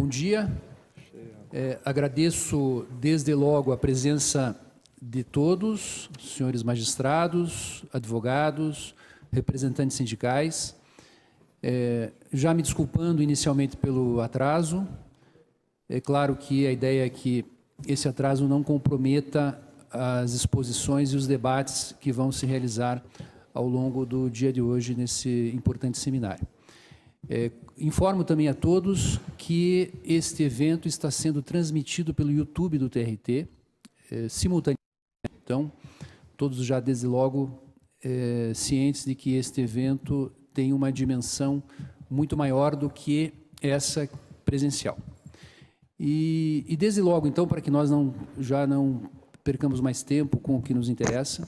bom dia. Agradeço desde logo a presença de todos, senhores magistrados, advogados, representantes sindicais. Já me desculpando inicialmente pelo atraso. É claro que a ideia é que esse atraso não comprometa as exposições e os debates que vão se realizar ao longo do dia de hoje nesse importante seminário. Informo também a todos que este evento está sendo transmitido pelo YouTube do TRT, simultaneamente. Então, todos já desde logo cientes de que este evento tem uma dimensão muito maior do que essa presencial. E desde logo, então, para que nós já não percamos mais tempo com o que nos interessa,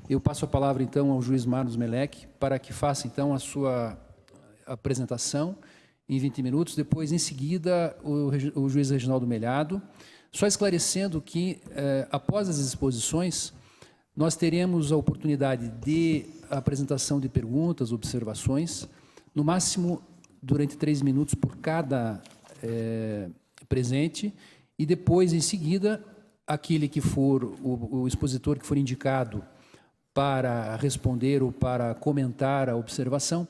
eu passo a palavra, então, ao juiz Marlos Melec, para que faça, então, a sua apresentação em 20 minutos. Depois, em seguida, o juiz Reginaldo Melhado. Só esclarecendo que, após as exposições, nós teremos a oportunidade de apresentação de perguntas, observações, no máximo durante 3 minutos por cada presente, e depois, em seguida, aquele que for, o expositor que for indicado para responder ou para comentar a observação,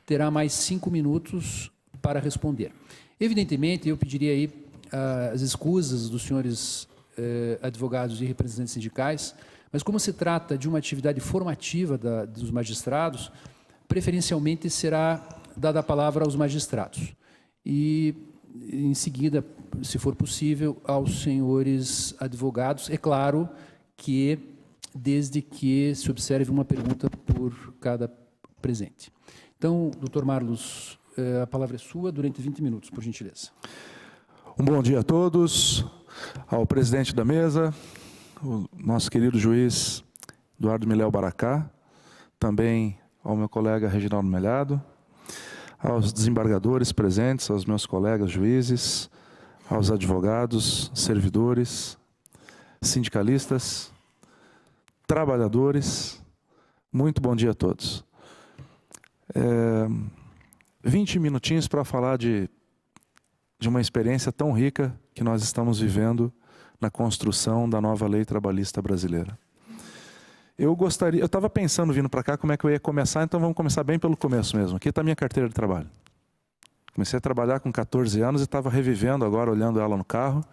terá mais 5 minutos para responder. Evidentemente, eu pediria aí as escusas dos senhores advogados e representantes sindicais, mas como se trata de uma atividade formativa dos magistrados, preferencialmente será dada a palavra aos magistrados. E, em seguida, se for possível, aos senhores advogados. É claro que, desde que se observe uma pergunta por cada presente. Então, doutor Marlos, a palavra é sua durante 20 minutos, por gentileza. Um bom dia a todos, ao presidente da mesa, o nosso querido juiz Eduardo Miléo Baracá, também ao meu colega Reginaldo Melhado, aos desembargadores presentes, aos meus colegas juízes, aos advogados, servidores, sindicalistas, trabalhadores, muito bom dia a todos. 20 minutinhos para falar de uma experiência tão rica que nós estamos vivendo na construção da nova lei trabalhista brasileira. Eu estava pensando vindo para cá como é que eu ia começar, então vamos começar bem pelo começo mesmo. Aqui está a minha carteira de trabalho. Comecei a trabalhar com 14 anos e estava revivendo agora, olhando ela no carro,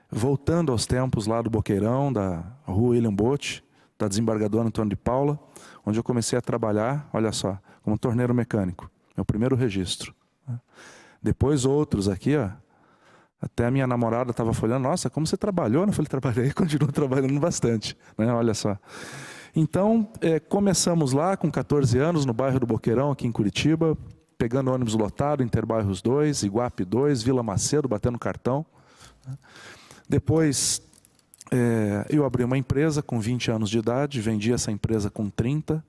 voltando aos tempos lá do Boqueirão, da rua William Bott, da desembargadora Antônio de Paula, onde eu comecei a trabalhar, olha só, como torneiro mecânico, meu primeiro registro. Depois outros aqui, ó, até a minha namorada estava folhando, nossa, como você trabalhou? Eu falei, trabalhei e continuo trabalhando bastante, né? Olha só. Então, começamos lá com 14 anos, no bairro do Boqueirão, aqui em Curitiba, pegando ônibus lotado, Interbairros 2, Iguape 2, Vila Macedo, batendo cartão. Depois, eu abri uma empresa com 20 anos de idade, vendi essa empresa com 30,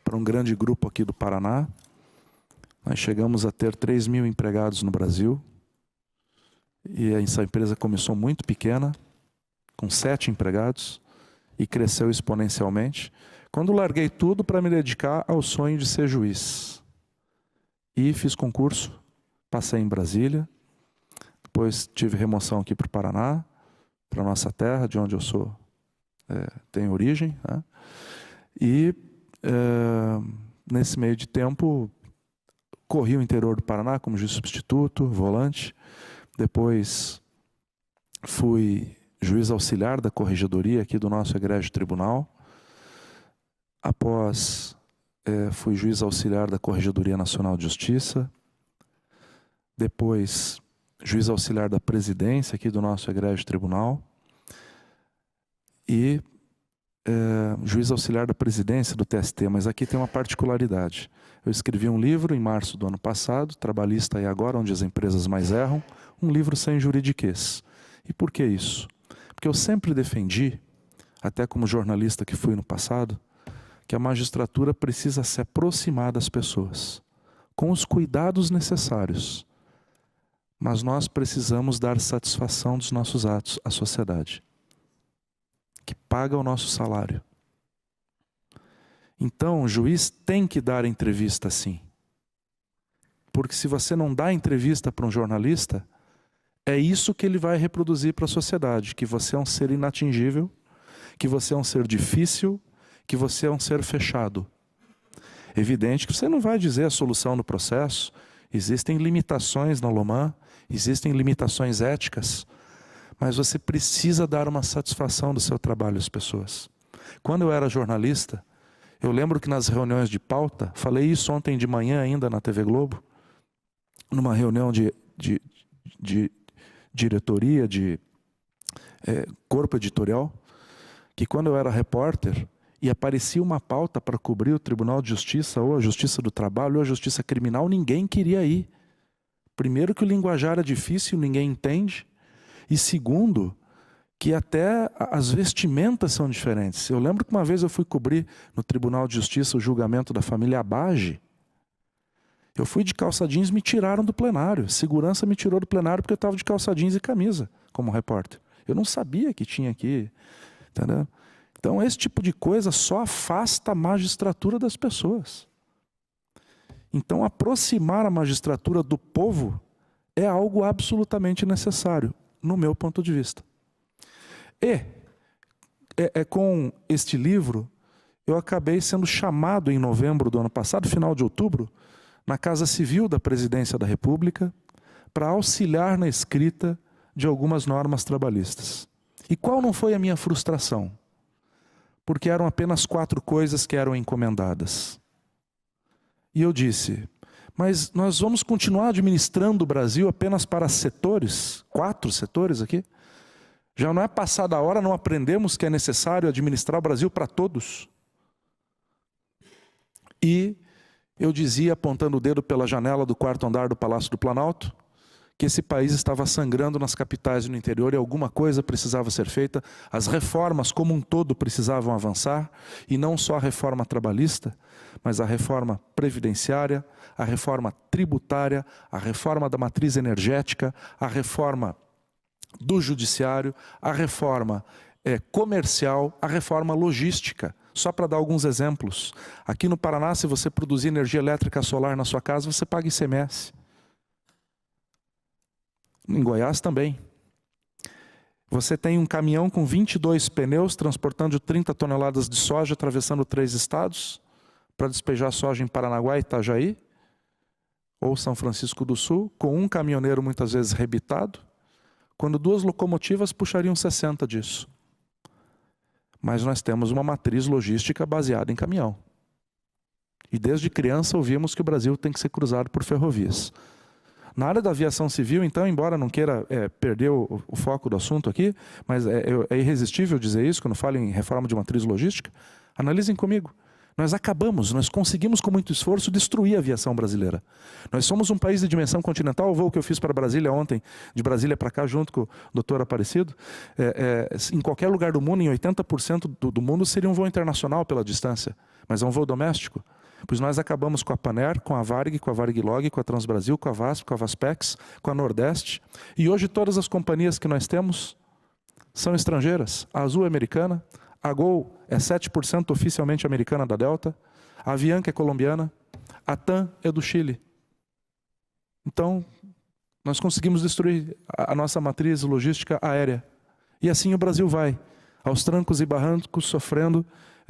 para um grande grupo aqui do Paraná. Nós chegamos a ter 3.000 empregados no Brasil. E essa empresa começou muito pequena, com 7 empregados, e cresceu exponencialmente. Quando larguei tudo para me dedicar ao sonho de ser juiz. E fiz concurso, passei em Brasília, depois tive remoção aqui para o Paraná, para a nossa terra, de onde eu sou, tenho origem, né? E nesse meio de tempo, corri o interior do Paraná como juiz substituto, volante. Depois fui juiz auxiliar da corregedoria aqui do nosso egrégio tribunal. Após, fui juiz auxiliar da Corregedoria Nacional de Justiça. Depois, juiz auxiliar da presidência aqui do nosso egrégio tribunal. E juiz auxiliar da presidência do TST, mas aqui tem uma particularidade. Eu escrevi um livro em março do ano passado, Trabalhista e Agora, onde as empresas mais erram, um livro sem juridiquês. E por que isso? Porque eu sempre defendi, até como jornalista que fui no passado, que a magistratura precisa se aproximar das pessoas, com os cuidados necessários. Mas nós precisamos dar satisfação dos nossos atos à sociedade, que paga o nosso salário. Então, o juiz tem que dar entrevista sim. Porque se você não dá entrevista para um jornalista, É isso que ele vai reproduzir para a sociedade, que você é um ser inatingível, que você é um ser difícil, que você é um ser fechado. Evidente que você não vai dizer a solução no processo, existem limitações na Lomã, existem limitações éticas, mas você precisa dar uma satisfação do seu trabalho às pessoas. Quando eu era jornalista, eu lembro que nas reuniões de pauta, falei isso ontem de manhã ainda na TV Globo, numa reunião de diretoria, de corpo editorial, que quando eu era repórter e aparecia uma pauta para cobrir o Tribunal de Justiça, ou a Justiça do Trabalho, ou a Justiça Criminal, ninguém queria ir. Primeiro que o linguajar é difícil, ninguém entende. E segundo, que até as vestimentas são diferentes. Eu lembro que uma vez eu fui cobrir no Tribunal de Justiça o julgamento da família Abage. Eu fui de calça jeans e me tiraram do plenário. Segurança me tirou do plenário porque eu estava de calça jeans e camisa, como repórter. Eu não sabia que tinha aqui, entendeu? Então esse tipo de coisa só afasta a magistratura das pessoas. Então aproximar a magistratura do povo é algo absolutamente necessário, no meu ponto de vista. E com este livro, eu acabei sendo chamado em novembro do ano passado, final de outubro, na Casa Civil da Presidência da República, para auxiliar na escrita de algumas normas trabalhistas. E qual não foi a minha frustração? Porque eram apenas 4 coisas que eram encomendadas. E eu disse, mas nós vamos continuar administrando o Brasil apenas para setores? 4 setores aqui? Já não é passada a hora, não aprendemos que é necessário administrar o Brasil para todos? E eu dizia, apontando o dedo pela janela do 4º andar do Palácio do Planalto, que esse país estava sangrando nas capitais e no interior e alguma coisa precisava ser feita. As reformas como um todo precisavam avançar, e não só a reforma trabalhista, mas a reforma previdenciária, a reforma tributária, a reforma da matriz energética, a reforma do judiciário, a reforma comercial, a reforma logística. Só para dar alguns exemplos. Aqui no Paraná, se você produzir energia elétrica solar na sua casa, você paga ICMS. Em Goiás também. Você tem um caminhão com 22 pneus transportando 30 toneladas de soja, atravessando 3 estados, para despejar soja em Paranaguá e Itajaí, ou São Francisco do Sul, com um caminhoneiro muitas vezes rebitado, quando 2 locomotivas puxariam 60 disso. Mas nós temos uma matriz logística baseada em caminhão. E desde criança ouvimos que o Brasil tem que ser cruzado por ferrovias. Na área da aviação civil, então, embora não queira perder o foco do assunto aqui, mas é irresistível dizer isso quando falo em reforma de matriz logística, analisem comigo. Nós conseguimos com muito esforço destruir a aviação brasileira. Nós somos um país de dimensão continental. O voo que eu fiz para Brasília ontem, de Brasília para cá, junto com o doutor Aparecido, em qualquer lugar do mundo, em 80% do mundo, seria um voo internacional pela distância, mas é um voo doméstico. Pois nós acabamos com a Paner, com a Varig, com a Varig-Log, com a Transbrasil, com a VASP, com a Vaspex, com a Nordeste. E hoje todas as companhias que nós temos são estrangeiras. A Azul é americana, a Gol é 7% oficialmente americana da Delta, a Avianca é colombiana, a TAM é do Chile. Então, nós conseguimos destruir a nossa matriz logística aérea. E assim o Brasil vai, aos trancos e barrancos, sofrendo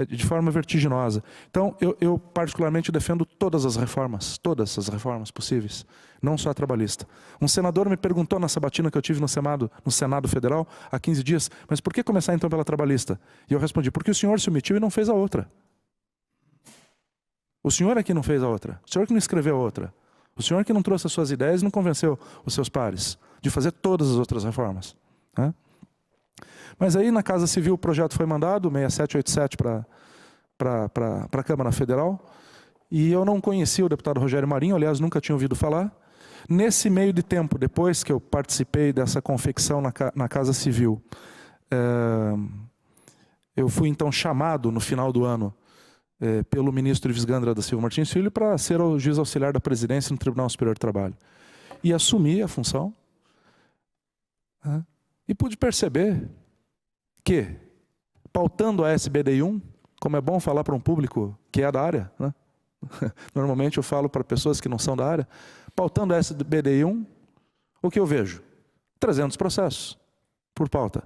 de forma vertiginosa. Então, eu particularmente defendo todas as reformas possíveis, não só a trabalhista. Um senador me perguntou na sabatina que eu tive no Senado Federal, há 15 dias, mas por que começar então pela trabalhista? E eu respondi, porque o senhor se omitiu e não fez a outra. O senhor é que não fez a outra, o senhor que não escreveu a outra, o senhor que não trouxe as suas ideias e não convenceu os seus pares de fazer todas as outras reformas. Né? Mas aí na Casa Civil o projeto foi mandado, 6787, para a Câmara Federal, e eu não conhecia o deputado Rogério Marinho, aliás, nunca tinha ouvido falar. Nesse meio de tempo, depois que eu participei dessa confecção na Casa Civil, eu fui então chamado no final do ano pelo ministro Ives Gandra da Silva Martins Filho para ser o juiz auxiliar da presidência no Tribunal Superior do Trabalho. E assumi a função, e pude perceber que, pautando a SBDI1, como é bom falar para um público que é da área, né? Normalmente eu falo para pessoas que não são da área, pautando a SBDI1, o que eu vejo? 300 processos por pauta.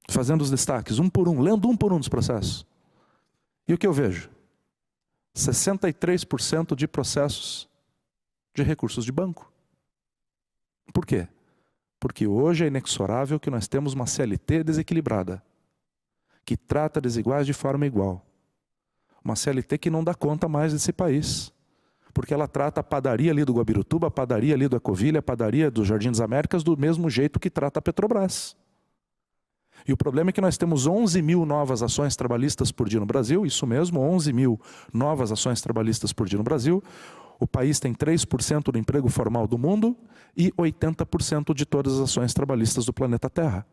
Fazendo os destaques, um por um, lendo um por um dos processos. E o que eu vejo? 63% de processos de recursos de banco. Por quê? Porque hoje é inexorável que nós temos uma CLT desequilibrada, que trata desiguais de forma igual. Uma CLT que não dá conta mais desse país. Porque ela trata a padaria ali do Guabirutuba, a padaria ali do Ecovilha, a padaria do Jardim das Américas do mesmo jeito que trata a Petrobras. E o problema é que nós temos 11 mil novas ações trabalhistas por dia no Brasil, isso mesmo, 11 mil novas ações trabalhistas por dia no Brasil. O país tem 3% do emprego formal do mundo e 80% de todas as ações trabalhistas do planeta Terra.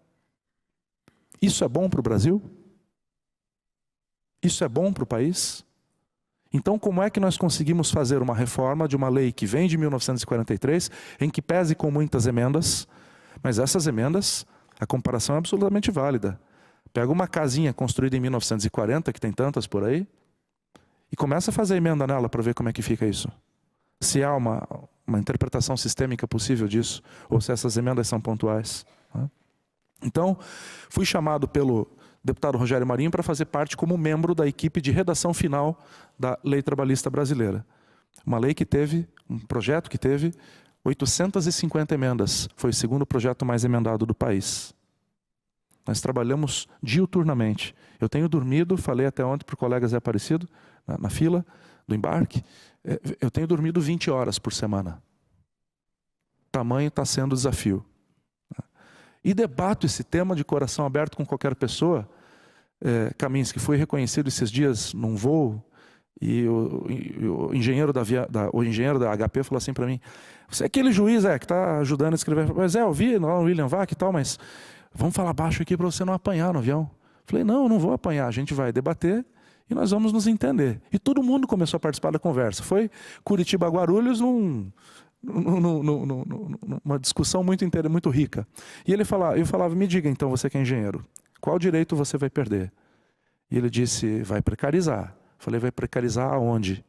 Isso é bom para o Brasil? Isso é bom para o país? Então, como é que nós conseguimos fazer uma reforma de uma lei que vem de 1943, em que pese com muitas emendas, mas essas emendas, a comparação é absolutamente válida. Pega uma casinha construída em 1940, que tem tantas por aí, e começa a fazer emenda nela para ver como é que fica isso. Se há uma interpretação sistêmica possível disso, ou se essas emendas são pontuais. Então, fui chamado pelo deputado Rogério Marinho para fazer parte como membro da equipe de redação final da Lei Trabalhista Brasileira. Uma lei que teve, um projeto que teve 850 emendas. Foi o segundo projeto mais emendado do país. Nós trabalhamos diuturnamente. Eu tenho dormido, falei até ontem para o colega Zé Aparecido, na fila do embarque, eu tenho dormido 20 horas por semana. Tamanho está sendo o desafio. E debato esse tema de coração aberto com qualquer pessoa. Kaminski foi reconhecido esses dias num voo, e o engenheiro da HP falou assim para mim: você é aquele juiz que está ajudando a escrever. Mas eu vi lá o William Vac e tal, mas vamos falar baixo aqui para você não apanhar no avião. Falei, não, eu não vou apanhar, a gente vai debater e nós vamos nos entender. E todo mundo começou a participar da conversa. Foi Curitiba-Guarulhos numa discussão muito rica. E eu falava, me diga então, você que é engenheiro, qual direito você vai perder? E ele disse, vai precarizar. Falei, vai precarizar aonde?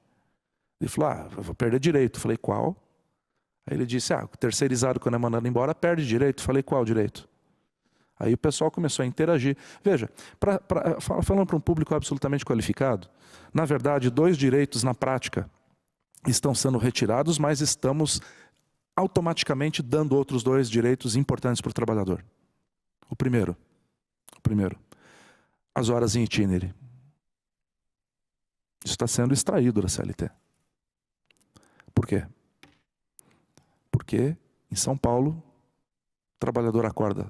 Ele falou, eu vou perder direito. Falei, qual? Aí ele disse, o terceirizado quando é mandado embora perde direito. Falei, qual direito? Aí o pessoal começou a interagir. Veja, falando para um público absolutamente qualificado, na verdade, 2 direitos na prática estão sendo retirados, mas estamos automaticamente dando outros 2 direitos importantes para o trabalhador. O primeiro, as horas em itinere. Isso está sendo extraído da CLT. Por quê? Porque em São Paulo, o trabalhador acorda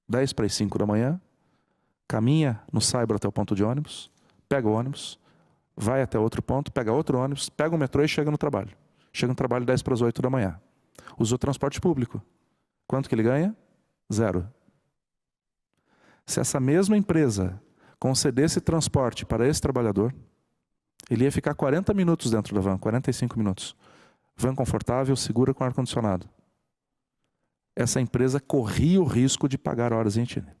10 para as 5 da manhã, caminha no Saibro até o ponto de ônibus, pega o ônibus, vai até outro ponto, pega outro ônibus, pega o metrô e chega no trabalho. Chega no trabalho 10 para as 8 da manhã. Usa o transporte público. Quanto que ele ganha? 0. Se essa mesma empresa concedesse transporte para esse trabalhador, ele ia ficar 40 minutos dentro da van, 45 minutos. Van confortável, segura com ar-condicionado. Essa empresa corria o risco de pagar horas em itinere.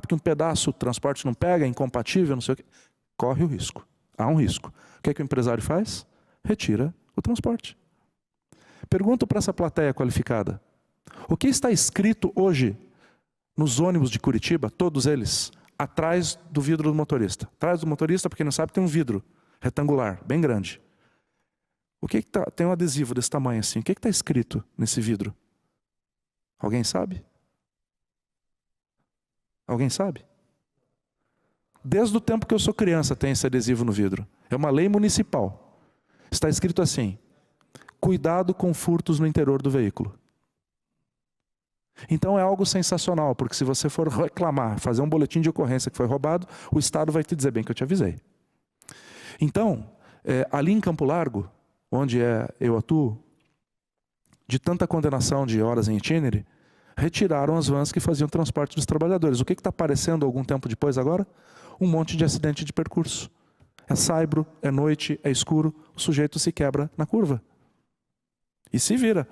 Porque um pedaço do transporte não pega, é incompatível, não sei o quê. Corre o risco. Há um risco. O que é que o empresário faz? Retira o transporte. Pergunto para essa plateia qualificada. O que está escrito hoje nos ônibus de Curitiba, todos eles, atrás do vidro do motorista? Atrás do motorista, para quem não sabe, tem um vidro retangular, bem grande. O que tem um adesivo desse tamanho assim. O que está escrito nesse vidro? Alguém sabe? Alguém sabe? Desde o tempo que eu sou criança tem esse adesivo no vidro. É uma lei municipal. Está escrito assim: cuidado com furtos no interior do veículo. Então é algo sensacional, porque se você for reclamar, fazer um boletim de ocorrência que foi roubado, o Estado vai te dizer, bem que eu te avisei. Então, ali em Campo Largo, onde eu atuo, de tanta condenação de horas em itinere, retiraram as vans que faziam transporte dos trabalhadores. O que está aparecendo algum tempo depois agora? Um monte de acidente de percurso. É saibro, é noite, é escuro, o sujeito se quebra na curva. E se vira.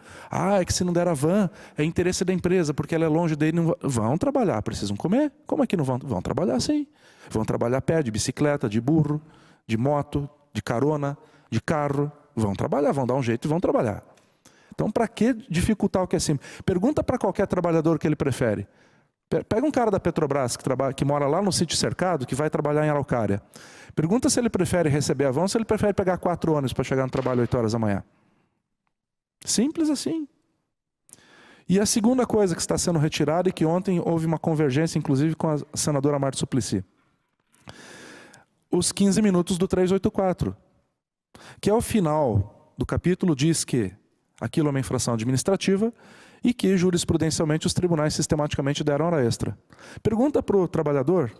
É que se não der a van, é interesse da empresa, porque ela é longe dele. Não vão trabalhar, precisam comer. Como é que não vão? Vão trabalhar sim. Vão trabalhar a pé, de bicicleta, de burro, de moto, de carona, de carro. Vão trabalhar, vão dar um jeito e vão trabalhar. Então, para que dificultar o que é simples? Pergunta para qualquer trabalhador o que ele prefere. Pega um cara da Petrobras que mora lá no sítio cercado, que vai trabalhar em Araucária. Pergunta se ele prefere receber avanço ou se ele prefere pegar 4 ônibus para chegar no trabalho 8 horas da manhã. Simples assim. E a segunda coisa que está sendo retirada e que ontem houve uma convergência, inclusive com a senadora Marta Suplicy. Os 15 minutos do 384. Que ao final do capítulo diz que aquilo é uma infração administrativa e que jurisprudencialmente os tribunais sistematicamente deram hora extra. Pergunta para o trabalhador,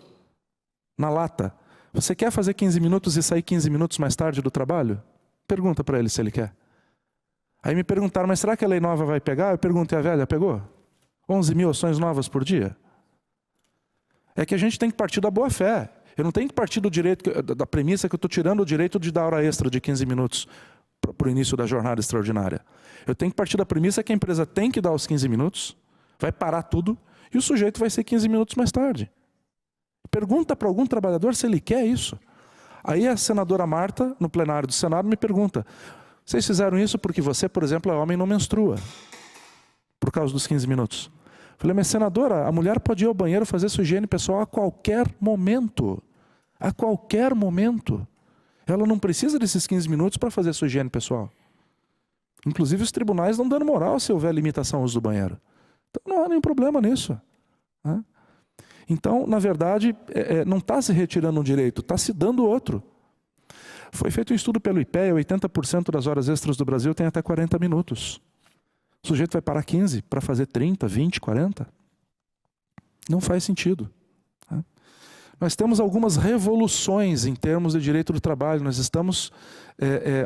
na lata, você quer fazer 15 minutos e sair 15 minutos mais tarde do trabalho? Pergunta para ele se ele quer. Aí me perguntaram, mas será que a lei nova vai pegar? Eu perguntei, a velha pegou? 11 mil ações novas por dia? É que a gente tem que partir da boa fé. Eu não tenho que partir do direito, da premissa que eu estou tirando o direito de dar hora extra de 15 minutos para o início da jornada extraordinária. Eu tenho que partir da premissa que a empresa tem que dar os 15 minutos, vai parar tudo, e o sujeito vai ser 15 minutos mais tarde. Pergunta para algum trabalhador se ele quer isso. Aí a senadora Marta, no plenário do Senado, me pergunta, vocês fizeram isso porque você, por exemplo, é homem e não menstrua, por causa dos 15 minutos. Eu falei, mas senadora, a mulher pode ir ao banheiro fazer sua higiene pessoal a qualquer momento. A qualquer momento. Ela não precisa desses 15 minutos para fazer sua higiene pessoal. Inclusive os tribunais não dando moral se houver limitação ao uso do banheiro. Então não há nenhum problema nisso. Né? Então, na verdade, não está se retirando um direito, está se dando outro. Foi feito um estudo pelo IPEA, 80% das horas extras do Brasil tem até 40 minutos. O sujeito vai parar 15 para fazer 30, 20, 40? Não faz sentido. Né? Nós temos algumas revoluções em termos de direito do trabalho, nós estamos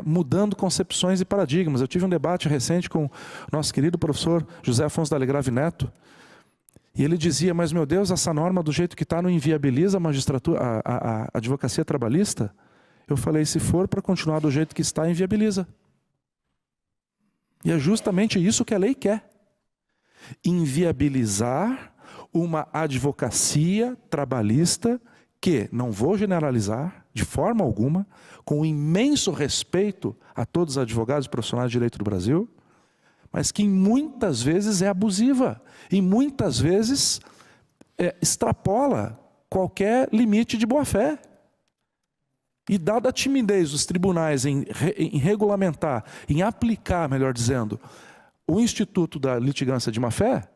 mudando concepções e paradigmas. Eu tive um debate recente com o nosso querido professor José Afonso da Alegrave Neto, e ele dizia, mas meu Deus, essa norma do jeito que está não inviabiliza a magistratura, a advocacia trabalhista? Eu falei, se for para continuar do jeito que está, inviabiliza. E é justamente isso que a lei quer. Inviabilizar uma advocacia trabalhista que, não vou generalizar, de forma alguma, com um imenso respeito a todos os advogados e profissionais de direito do Brasil, mas que muitas vezes é abusiva e muitas vezes extrapola qualquer limite de boa-fé. E dada a timidez dos tribunais em regulamentar, em aplicar, melhor dizendo, o Instituto da Litigância de Má-Fé,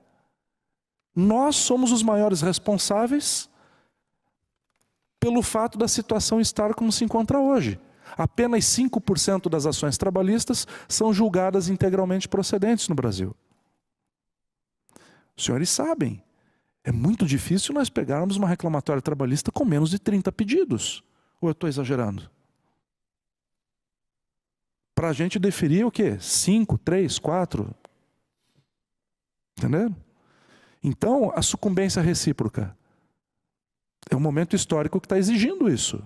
nós somos os maiores responsáveis pelo fato da situação estar como se encontra hoje. Apenas 5% das ações trabalhistas são julgadas integralmente procedentes no Brasil. Os senhores sabem, é muito difícil nós pegarmos uma reclamatória trabalhista com menos de 30 pedidos. Ou eu estou exagerando? Para a gente deferir o quê? 5, 3, 4? Entenderam? Então, a sucumbência recíproca é um momento histórico que está exigindo isso.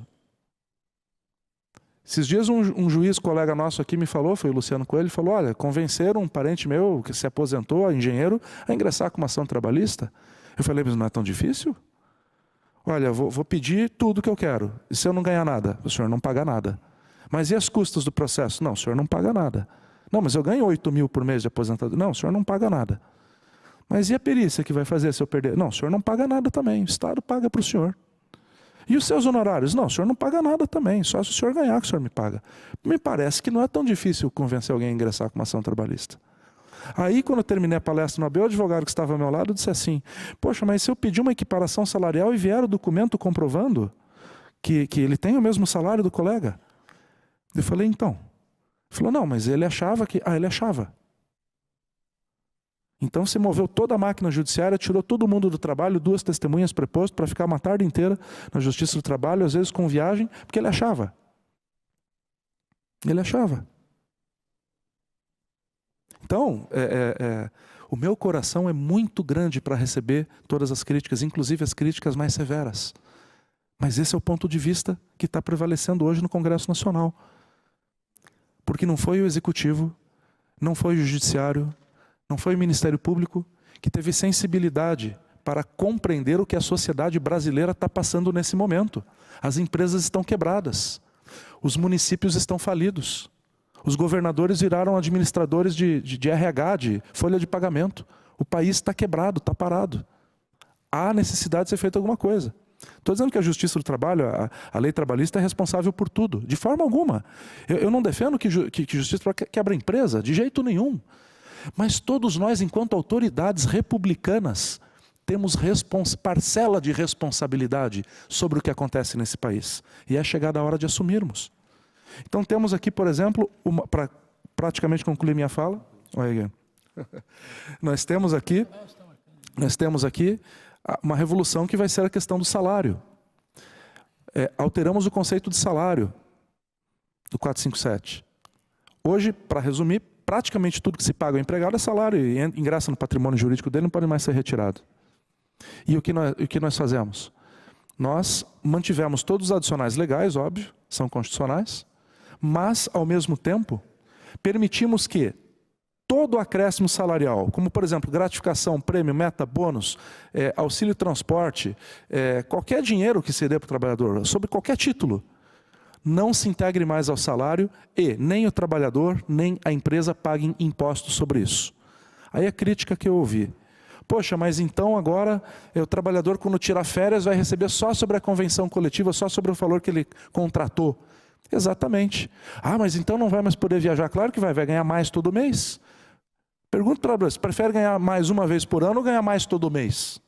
Esses dias um juiz, colega nosso aqui me falou, foi o Luciano Coelho, falou, olha, convenceram um parente meu que se aposentou, engenheiro, a ingressar com uma ação trabalhista. Eu falei, mas não é tão difícil? Olha, vou pedir tudo que eu quero. E se eu não ganhar nada? O senhor não paga nada. Mas e as custas do processo? Não, o senhor não paga nada. Não, mas eu ganho 8 mil por mês de aposentadoria. Não, o senhor não paga nada. Mas e a perícia que vai fazer se eu perder? Não, o senhor não paga nada também. O Estado paga para o senhor. E os seus honorários? Não, o senhor não paga nada também. Só se o senhor ganhar que o senhor me paga. Me parece que não é tão difícil convencer alguém a ingressar com uma ação trabalhista. Aí, quando eu terminei a palestra no AB, o advogado que estava ao meu lado disse assim, poxa, mas se eu pedir uma equiparação salarial e vier o documento comprovando que ele tem o mesmo salário do colega? Eu falei, então. Ele falou, não, mas ele achava que... Ah, ele achava. Então, você moveu toda a máquina judiciária, tirou todo mundo do trabalho, 2 testemunhas prepostas para ficar uma tarde inteira na Justiça do Trabalho, às vezes com viagem, porque ele achava. Ele achava. Então, o meu coração é muito grande para receber todas as críticas, inclusive as críticas mais severas. Mas esse é o ponto de vista que está prevalecendo hoje no Congresso Nacional. Porque não foi o Executivo, não foi o Judiciário, não foi o Ministério Público que teve sensibilidade para compreender o que a sociedade brasileira está passando nesse momento. As empresas estão quebradas, os municípios estão falidos. Os governadores viraram administradores de RH, de folha de pagamento. O país está quebrado, está parado. Há necessidade de ser feita alguma coisa. Estou dizendo que a Justiça do Trabalho, a lei trabalhista é responsável por tudo. De forma alguma. Eu não defendo que Justiça quebra a empresa, de jeito nenhum. Mas todos nós, enquanto autoridades republicanas, temos parcela de responsabilidade sobre o que acontece nesse país. E é chegada a hora de assumirmos. Então temos aqui, por exemplo, para praticamente concluir minha fala, nós temos aqui uma revolução que vai ser a questão do salário. Alteramos o conceito de salário do 457. Hoje, para resumir, praticamente tudo que se paga ao empregado é salário e ingressa no patrimônio jurídico dele, não pode mais ser retirado. E o que nós fazemos? Nós mantivemos todos os adicionais legais, óbvio, são constitucionais, mas, ao mesmo tempo, permitimos que todo acréscimo salarial, como, por exemplo, gratificação, prêmio, meta, bônus, auxílio transporte, qualquer dinheiro que se dê para o trabalhador, sob qualquer título, não se integre mais ao salário e nem o trabalhador, nem a empresa paguem impostos sobre isso. Aí a crítica que eu ouvi. Poxa, mas então agora o trabalhador, quando tirar férias, vai receber só sobre a convenção coletiva, só sobre o valor que ele contratou. Exatamente. Ah, mas então não vai mais poder viajar? Claro que vai ganhar mais todo mês. Pergunta para o trabalhador, você prefere ganhar mais uma vez por ano ou ganhar mais todo mês?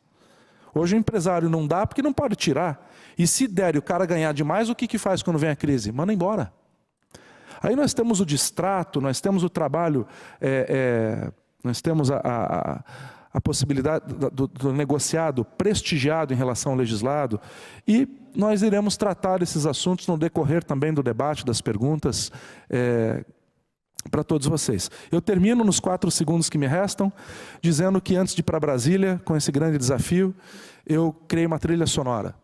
Hoje o empresário não dá porque não pode tirar. E se der e o cara ganhar demais, o que faz quando vem a crise? Manda embora. Aí nós temos o distrato, nós temos o trabalho, nós temos a possibilidade do negociado prestigiado em relação ao legislado, e nós iremos tratar esses assuntos no decorrer também do debate, das perguntas, para todos vocês. Eu termino nos 4 segundos que me restam, dizendo que antes de ir para Brasília, com esse grande desafio, eu criei uma trilha sonora.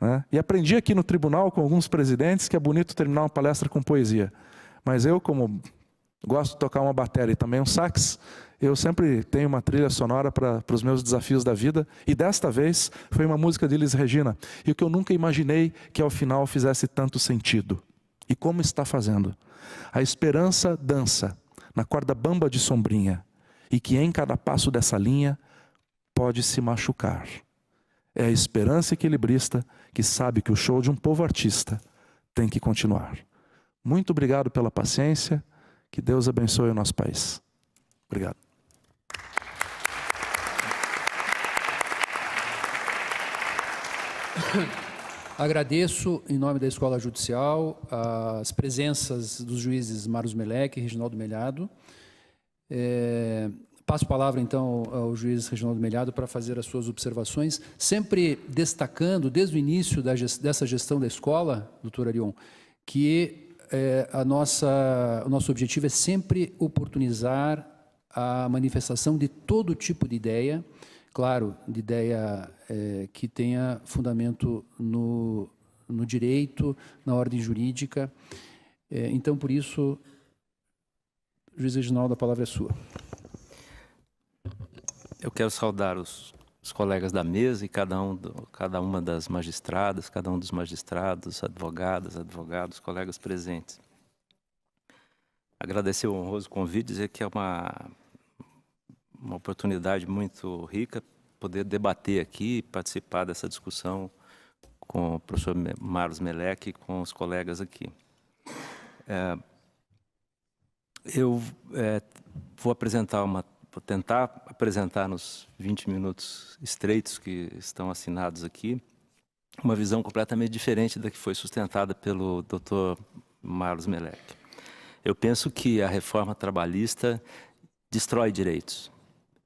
Né? E aprendi aqui no tribunal com alguns presidentes que é bonito terminar uma palestra com poesia. Mas eu, como gosto de tocar uma bateria e também um sax, eu sempre tenho uma trilha sonora para os meus desafios da vida. E desta vez foi uma música de Elis Regina. E o que eu nunca imaginei que ao final fizesse tanto sentido. E como está fazendo. A esperança dança na corda bamba de sombrinha. E que em cada passo dessa linha pode se machucar. É a esperança equilibrista que sabe que o show de um povo artista tem que continuar. Muito obrigado pela paciência. Que Deus abençoe o nosso país. Obrigado. Agradeço, em nome da Escola Judicial, as presenças dos juízes Marlos Melec e Reginaldo Melhado. Passo a palavra, então, ao juiz Reginaldo Melhado para fazer as suas observações, sempre destacando, desde o início dessa gestão da escola, doutor Arion, que o nosso objetivo é sempre oportunizar a manifestação de todo tipo de ideia, claro, de ideia que tenha fundamento no direito, na ordem jurídica. Então, por isso, juiz Reginaldo, a palavra é sua. Eu quero saudar os colegas da mesa e cada uma das magistradas, cada um dos magistrados, advogados, colegas presentes. Agradecer o honroso convite, dizer que é uma oportunidade muito rica poder debater aqui, participar dessa discussão com o professor Marlos Melec e com os colegas aqui. Eu vou tentar apresentar nos 20 minutos estreitos que estão assinados aqui, uma visão completamente diferente da que foi sustentada pelo Dr. Marlos Melec. Eu penso que a reforma trabalhista destrói direitos.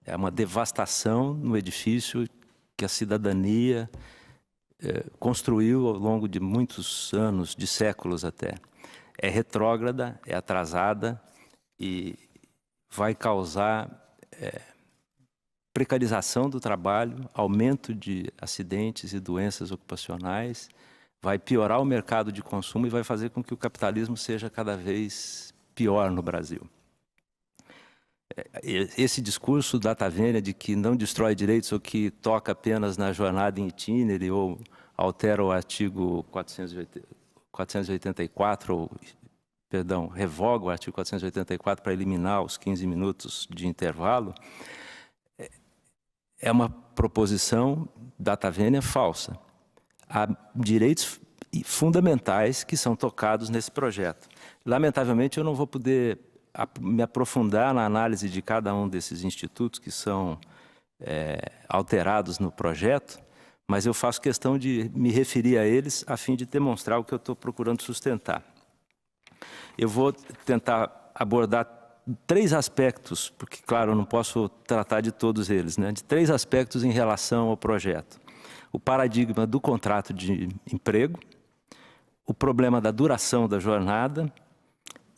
É uma devastação no edifício que a cidadania construiu ao longo de muitos anos, de séculos até. É retrógrada, é atrasada e vai causar precarização do trabalho, aumento de acidentes e doenças ocupacionais, vai piorar o mercado de consumo e vai fazer com que o capitalismo seja cada vez pior no Brasil. Esse discurso data vênia de que não destrói direitos ou que toca apenas na jornada em itinere ou altera o artigo 484 ou revoga o artigo 484 para eliminar os 15 minutos de intervalo, é uma proposição data vênia falsa. Há direitos fundamentais que são tocados nesse projeto. Lamentavelmente, eu não vou poder me aprofundar na análise de cada um desses institutos que são alterados no projeto, mas eu faço questão de me referir a eles a fim de demonstrar o que eu estou procurando sustentar. Eu vou tentar abordar 3 aspectos, porque, claro, eu não posso tratar de todos eles, né? De 3 aspectos em relação ao projeto. O paradigma do contrato de emprego, o problema da duração da jornada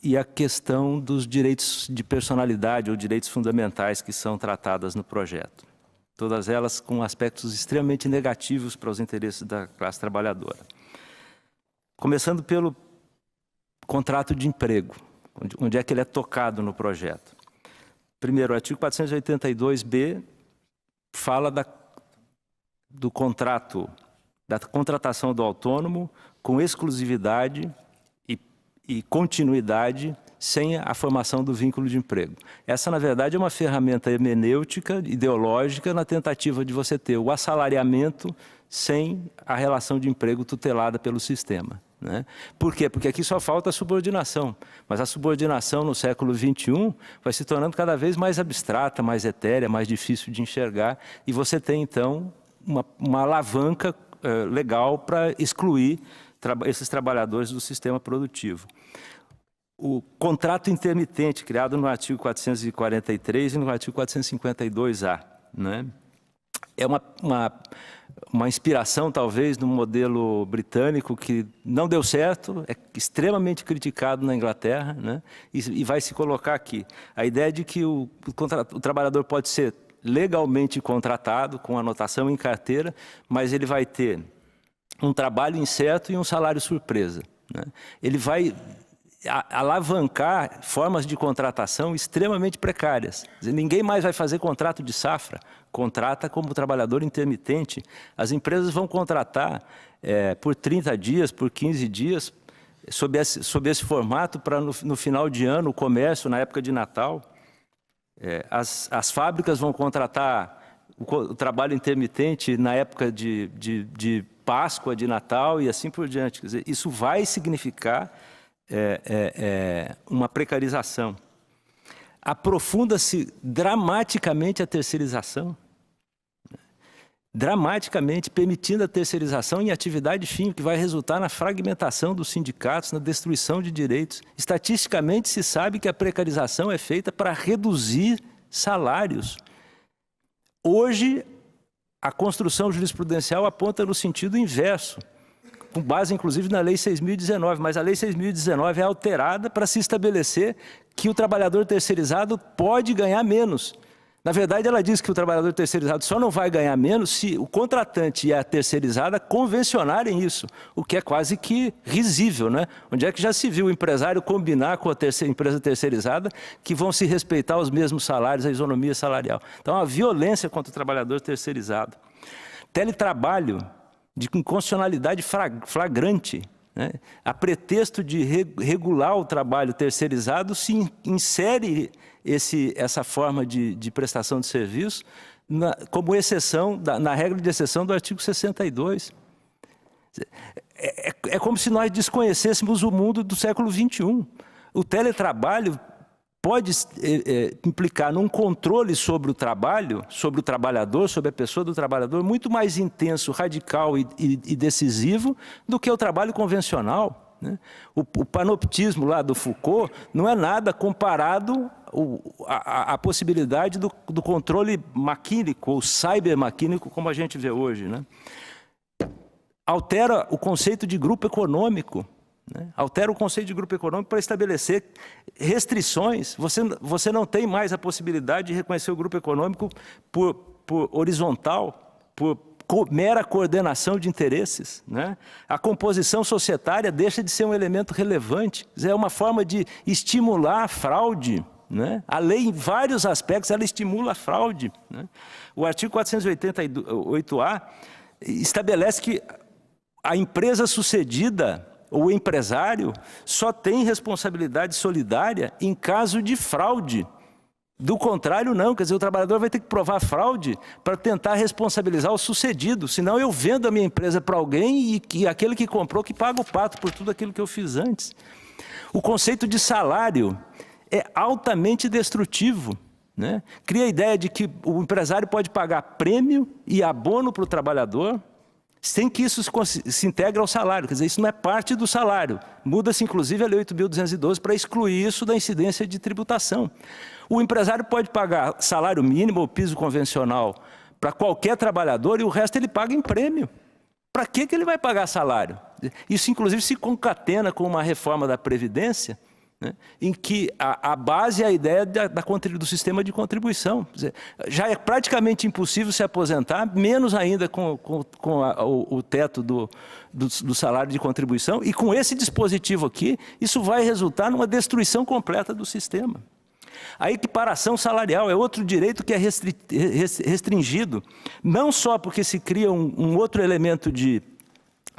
e a questão dos direitos de personalidade ou direitos fundamentais que são tratadas no projeto. Todas elas com aspectos extremamente negativos para os interesses da classe trabalhadora. Começando pelo contrato de emprego, onde é que ele é tocado no projeto. Primeiro, o artigo 482b fala do contrato, da contratação do autônomo com exclusividade e continuidade sem a formação do vínculo de emprego. Essa, na verdade, é uma ferramenta hermenêutica, ideológica, na tentativa de você ter o assalariamento sem a relação de emprego tutelada pelo sistema, né? Por quê? Porque aqui só falta a subordinação, mas a subordinação no século XXI vai se tornando cada vez mais abstrata, mais etérea, mais difícil de enxergar, e você tem, então, uma alavanca legal para excluir esses trabalhadores do sistema produtivo. O contrato intermitente, criado no artigo 443 e no artigo 452A, né? É uma inspiração, talvez, no modelo britânico que não deu certo, é extremamente criticado na Inglaterra, né? E vai se colocar aqui. A ideia de que o trabalhador pode ser legalmente contratado, com anotação em carteira, mas ele vai ter um trabalho incerto e um salário surpresa, né? Ele vai alavancar formas de contratação extremamente precárias. Quer dizer, ninguém mais vai fazer contrato de safra, contrata como trabalhador intermitente. As empresas vão contratar por 30 dias, por 15 dias, sob esse formato, para no final de ano, o comércio, na época de Natal. As fábricas vão contratar o trabalho intermitente na época de Páscoa, de Natal e assim por diante. Quer dizer, isso vai significar uma precarização. Aprofunda-se dramaticamente a terceirização, dramaticamente permitindo a terceirização em atividade fim, que vai resultar na fragmentação dos sindicatos, na destruição de direitos. Estatisticamente se sabe que a precarização é feita para reduzir salários. Hoje, a construção jurisprudencial aponta no sentido inverso, com base, inclusive, na Lei 6.019, mas a Lei 6.019 é alterada para se estabelecer que o trabalhador terceirizado pode ganhar menos. Na verdade, ela diz que o trabalhador terceirizado só não vai ganhar menos se o contratante e a terceirizada convencionarem isso, o que é quase que risível, né? Onde é que já se viu o empresário combinar com a empresa terceirizada que vão se respeitar os mesmos salários, a isonomia salarial? Então, a violência contra o trabalhador terceirizado. Teletrabalho de inconstitucionalidade flagrante, né? A pretexto de regular o trabalho terceirizado, se insere essa forma de prestação de serviço como exceção, na regra de exceção do artigo 62. É como se nós desconhecêssemos o mundo do século XXI. O teletrabalho pode implicar num controle sobre o trabalho, sobre o trabalhador, sobre a pessoa do trabalhador, muito mais intenso, radical e decisivo do que o trabalho convencional, né? O panoptismo lá do Foucault não é nada comparado à possibilidade do controle maquínico ou cybermaquínico, como a gente vê hoje, né? Altera o conceito de grupo econômico, né? Altera o conceito de grupo econômico para estabelecer restrições. Você não tem mais a possibilidade de reconhecer o grupo econômico por horizontal, por mera coordenação de interesses, né? A composição societária deixa de ser um elemento relevante. É uma forma de estimular a fraude, né? A lei, em vários aspectos, ela estimula a fraude, né? O artigo 488A estabelece que a empresa sucedida o empresário só tem responsabilidade solidária em caso de fraude. Do contrário, não. Quer dizer, o trabalhador vai ter que provar fraude para tentar responsabilizar o sucedido. Senão eu vendo a minha empresa para alguém e aquele que comprou que paga o pato por tudo aquilo que eu fiz antes. O conceito de salário é altamente destrutivo, né? Cria a ideia de que o empresário pode pagar prêmio e abono para o trabalhador sem que isso se integre ao salário. Quer dizer, isso não é parte do salário. Muda-se, inclusive, a Lei 8.212 para excluir isso da incidência de tributação. O empresário pode pagar salário mínimo ou piso convencional para qualquer trabalhador e o resto ele paga em prêmio. Para que ele vai pagar salário? Isso, inclusive, se concatena com uma reforma da Previdência, né, em que a base é a ideia do sistema de contribuição. Quer dizer, já é praticamente impossível se aposentar, menos ainda com o teto do salário de contribuição. E com esse dispositivo aqui, isso vai resultar numa destruição completa do sistema. A equiparação salarial é outro direito que é restringido, não só porque se cria um outro elemento de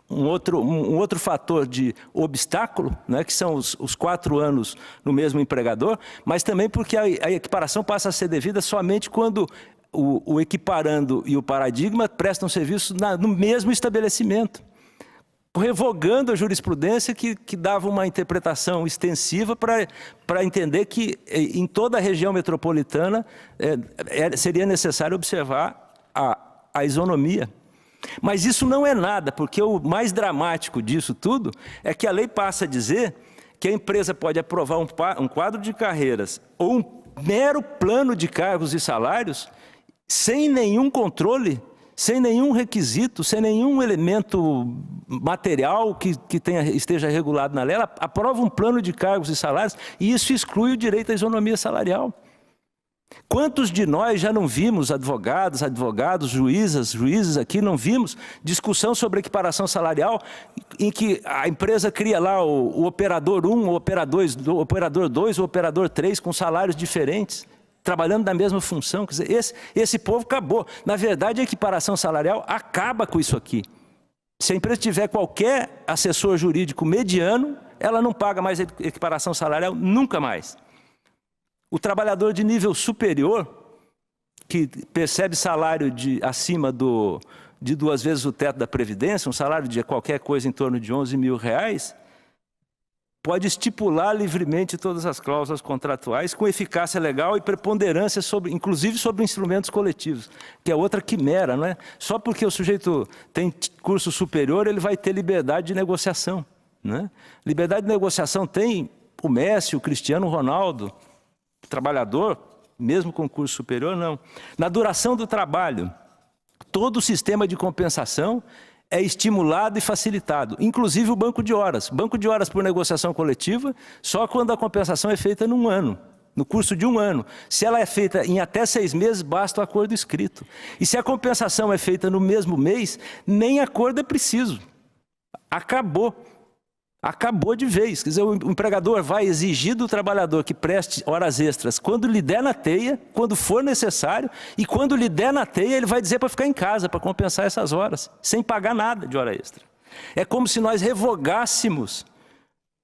um outro fator de obstáculo, né, que são os 4 anos no mesmo empregador, mas também porque a equiparação passa a ser devida somente quando o equiparando e o paradigma prestam serviço no mesmo estabelecimento, revogando a jurisprudência que dava uma interpretação extensiva para entender que em toda a região metropolitana seria necessário observar a isonomia. Mas isso não é nada, porque o mais dramático disso tudo é que a lei passa a dizer que a empresa pode aprovar um quadro de carreiras ou um mero plano de cargos e salários sem nenhum controle, sem nenhum requisito, sem nenhum elemento material que esteja regulado na lei. Ela aprova um plano de cargos e salários e isso exclui o direito à isonomia salarial. Quantos de nós já não vimos, advogados, juízes aqui, não vimos discussão sobre equiparação salarial em que a empresa cria lá o operador 1, o operador 2, o operador 3 com salários diferentes, trabalhando na mesma função. Quer dizer, esse povo acabou. Na verdade, a equiparação salarial acaba com isso aqui. Se a empresa tiver qualquer assessor jurídico mediano, ela não paga mais equiparação salarial nunca mais. O trabalhador de nível superior, que percebe salário acima de 2 vezes o teto da Previdência, um salário de qualquer coisa em torno de R$11 mil, pode estipular livremente todas as cláusulas contratuais com eficácia legal e preponderância, inclusive sobre instrumentos coletivos, que é outra quimera, não é? Só porque o sujeito tem curso superior, ele vai ter liberdade de negociação, né? Liberdade de negociação tem o Messi, o Cristiano Ronaldo. O trabalhador, mesmo com curso superior, não. Na duração do trabalho, todo o sistema de compensação é estimulado e facilitado, inclusive o banco de horas. Banco de horas por negociação coletiva, só quando a compensação é feita num ano, no curso de 1 ano. Se ela é feita em até 6 meses, basta o acordo escrito. E se a compensação é feita no mesmo mês, nem acordo é preciso. Acabou. Acabou de vez. Quer dizer, o empregador vai exigir do trabalhador que preste horas extras quando lhe der na teia, quando for necessário, e quando lhe der na teia, ele vai dizer para ficar em casa, para compensar essas horas, sem pagar nada de hora extra. É como se nós revogássemos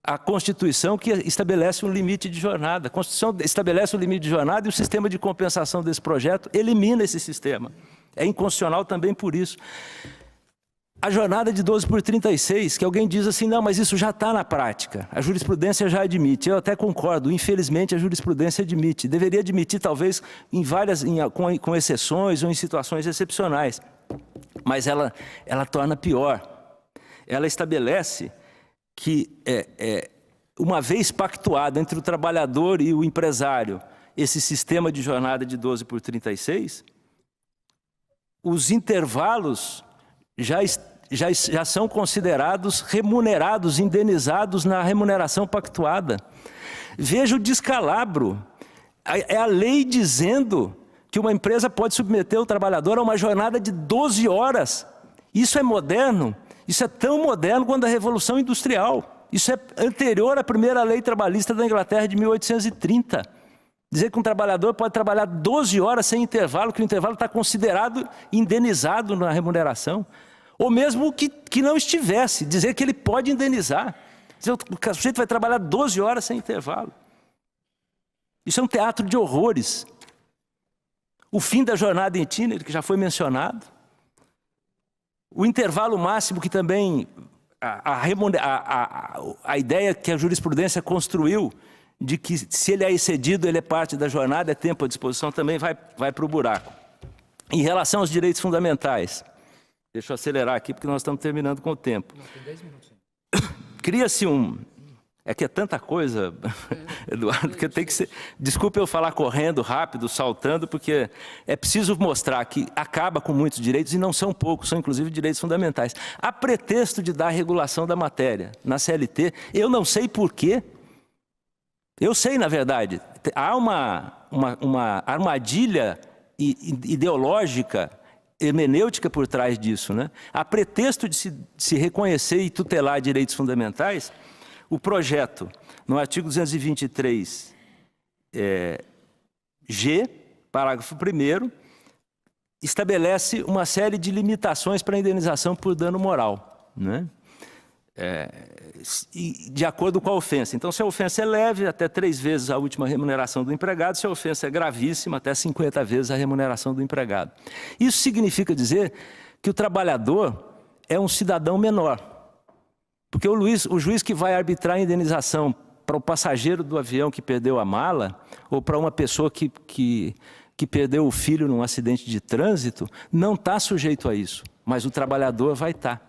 a Constituição que estabelece um limite de jornada. A Constituição estabelece um limite de jornada e o sistema de compensação desse projeto elimina esse sistema. É inconstitucional também por isso. A jornada de 12 por 36, que alguém diz assim, não, mas isso já está na prática, a jurisprudência já admite. Eu até concordo, infelizmente a jurisprudência admite. Deveria admitir talvez com exceções ou em situações excepcionais. Mas ela torna pior. Ela estabelece que, uma vez pactuado entre o trabalhador e o empresário, esse sistema de jornada de 12 por 36, os intervalos já são considerados remunerados, indenizados na remuneração pactuada. Veja o descalabro. É a lei dizendo que uma empresa pode submeter o trabalhador a uma jornada de 12 horas. Isso é moderno? Isso é tão moderno quanto a Revolução Industrial. Isso é anterior à primeira lei trabalhista da Inglaterra de 1830. Dizer que um trabalhador pode trabalhar 12 horas sem intervalo, que o intervalo está considerado indenizado na remuneração. Ou mesmo que não estivesse, dizer que ele pode indenizar. O sujeito vai trabalhar 12 horas sem intervalo. Isso é um teatro de horrores. O fim da jornada em itinerário, que já foi mencionado. O intervalo máximo, que também a ideia que a jurisprudência construiu de que se ele é excedido, ele é parte da jornada, é tempo à disposição, também vai para o buraco. Em relação aos direitos fundamentais, deixa eu acelerar aqui porque nós estamos terminando com o tempo. Tem 10 minutos. Cria-se é que é tanta coisa, Eduardo, que tem que ser... Desculpe eu falar correndo, rápido, saltando, porque é preciso mostrar que acaba com muitos direitos, e não são poucos, são inclusive direitos fundamentais. A pretexto de dar regulação da matéria na CLT, eu não sei por quê. Eu sei, na verdade, há uma armadilha ideológica, hermenêutica por trás disso, né? A pretexto de se reconhecer e tutelar direitos fundamentais, o projeto, no artigo 223, G, parágrafo 1º, estabelece uma série de limitações para a indenização por dano moral, né? De acordo com a ofensa. Então, se a ofensa é leve, até 3 vezes a última remuneração do empregado; se a ofensa é gravíssima, até 50 vezes a remuneração do empregado. Isso significa dizer que o trabalhador é um cidadão menor. Porque o juiz que vai arbitrar a indenização para o passageiro do avião que perdeu a mala, ou para uma pessoa que perdeu o filho num acidente de trânsito, não está sujeito a isso, mas o trabalhador vai estar.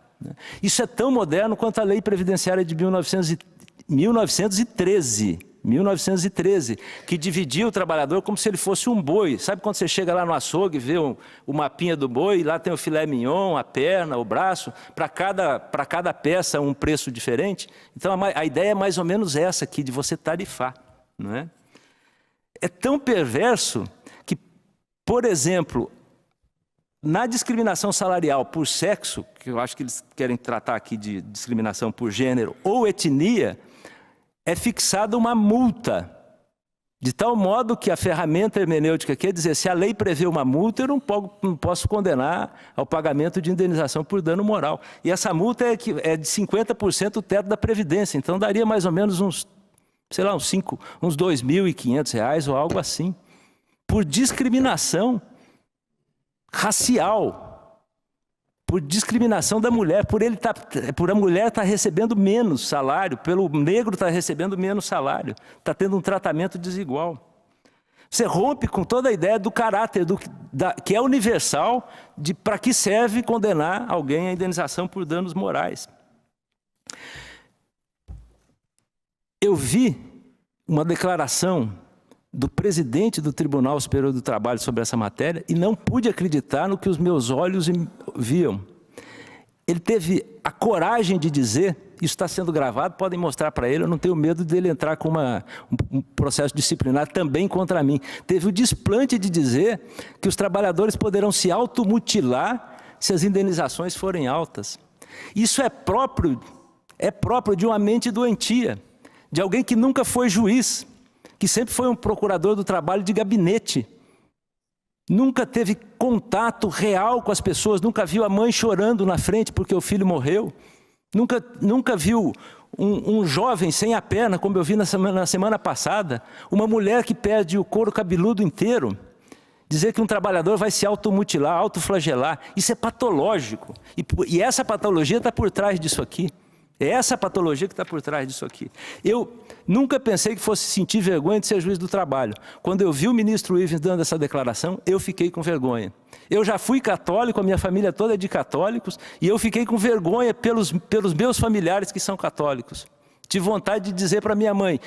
Isso é tão moderno quanto a lei previdenciária de 1913, que dividia o trabalhador como se ele fosse um boi. Sabe quando você chega lá no açougue e vê o mapinha do boi, e lá tem o filé mignon, a perna, o braço, para cada peça um preço diferente? Então a ideia é mais ou menos essa aqui, de você tarifar, não é? É tão perverso que, por exemplo, na discriminação salarial por sexo, que eu acho que eles querem tratar aqui de discriminação por gênero ou etnia, é fixada uma multa, de tal modo que a ferramenta hermenêutica quer dizer, se a lei prevê uma multa, eu não posso condenar ao pagamento de indenização por dano moral. E essa multa é de 50% do teto da Previdência, então daria mais ou menos uns R$2.500 ou algo assim, por discriminação racial, por discriminação da mulher, por a mulher estar recebendo menos salário, pelo negro estar recebendo menos salário, está tendo um tratamento desigual. Você rompe com toda a ideia do caráter, que é universal, para que serve condenar alguém à indenização por danos morais. Eu vi uma declaração do presidente do Tribunal Superior do Trabalho sobre essa matéria e não pude acreditar no que os meus olhos viam. Ele teve a coragem de dizer, isso está sendo gravado, podem mostrar para ele, eu não tenho medo dele entrar com um processo disciplinar também contra mim. Teve o desplante de dizer que os trabalhadores poderão se automutilar se as indenizações forem altas. Isso é próprio de uma mente doentia, de alguém que nunca foi juiz, que sempre foi um procurador do trabalho de gabinete, nunca teve contato real com as pessoas, nunca viu a mãe chorando na frente porque o filho morreu, nunca viu um jovem sem a perna, como eu vi na semana passada, uma mulher que perde o couro cabeludo inteiro, dizer que um trabalhador vai se automutilar, autoflagelar. Isso é patológico, e essa patologia está por trás disso aqui. É essa patologia que está por trás disso aqui. Eu nunca pensei que fosse sentir vergonha de ser juiz do trabalho. Quando eu vi o ministro Ivens dando essa declaração, eu fiquei com vergonha. Eu já fui católico, a minha família toda é de católicos, e eu fiquei com vergonha pelos meus familiares que são católicos. Tive vontade de dizer para minha mãe,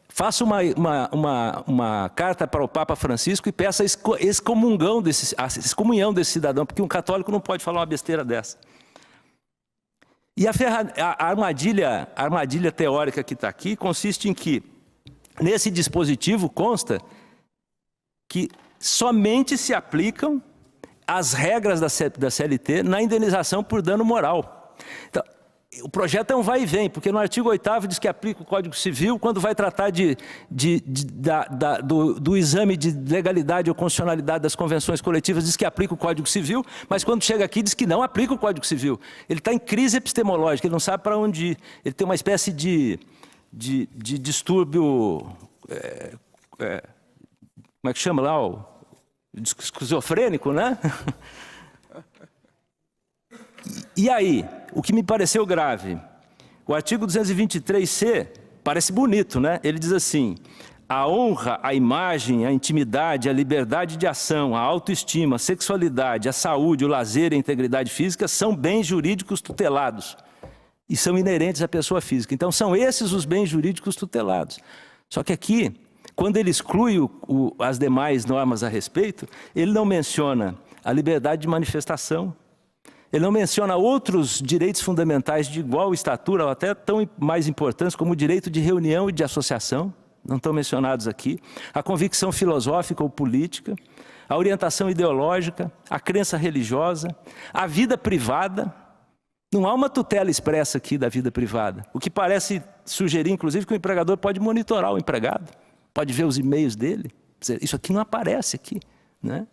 faça uma carta para o Papa Francisco e peça a excomunhão desse cidadão, porque um católico não pode falar uma besteira dessa. E a armadilha teórica que está aqui consiste em que, nesse dispositivo consta que somente se aplicam as regras da CLT na indenização por dano moral. Então, o projeto é um vai e vem, porque no artigo 8º diz que aplica o Código Civil, quando vai tratar do exame de legalidade ou constitucionalidade das convenções coletivas, diz que aplica o Código Civil, mas quando chega aqui diz que não aplica o Código Civil. Ele está em crise epistemológica, ele não sabe para onde ir. Ele tem uma espécie de distúrbio, como é que chama lá? Esquizofrênico, né? E aí, o que me pareceu grave, o artigo 223C parece bonito, né? Ele diz assim: a honra, a imagem, a intimidade, a liberdade de ação, a autoestima, a sexualidade, a saúde, o lazer e a integridade física são bens jurídicos tutelados e são inerentes à pessoa física. Então, são esses os bens jurídicos tutelados. Só que aqui, quando ele exclui as demais normas a respeito, ele não menciona a liberdade de manifestação, ele não menciona outros direitos fundamentais de igual estatura, ou até tão mais importantes, como o direito de reunião e de associação, não estão mencionados aqui, a convicção filosófica ou política, a orientação ideológica, a crença religiosa, a vida privada. Não há uma tutela expressa aqui da vida privada, o que parece sugerir, inclusive, que o empregador pode monitorar o empregado, pode ver os e-mails dele. Isso aqui não aparece aqui, né?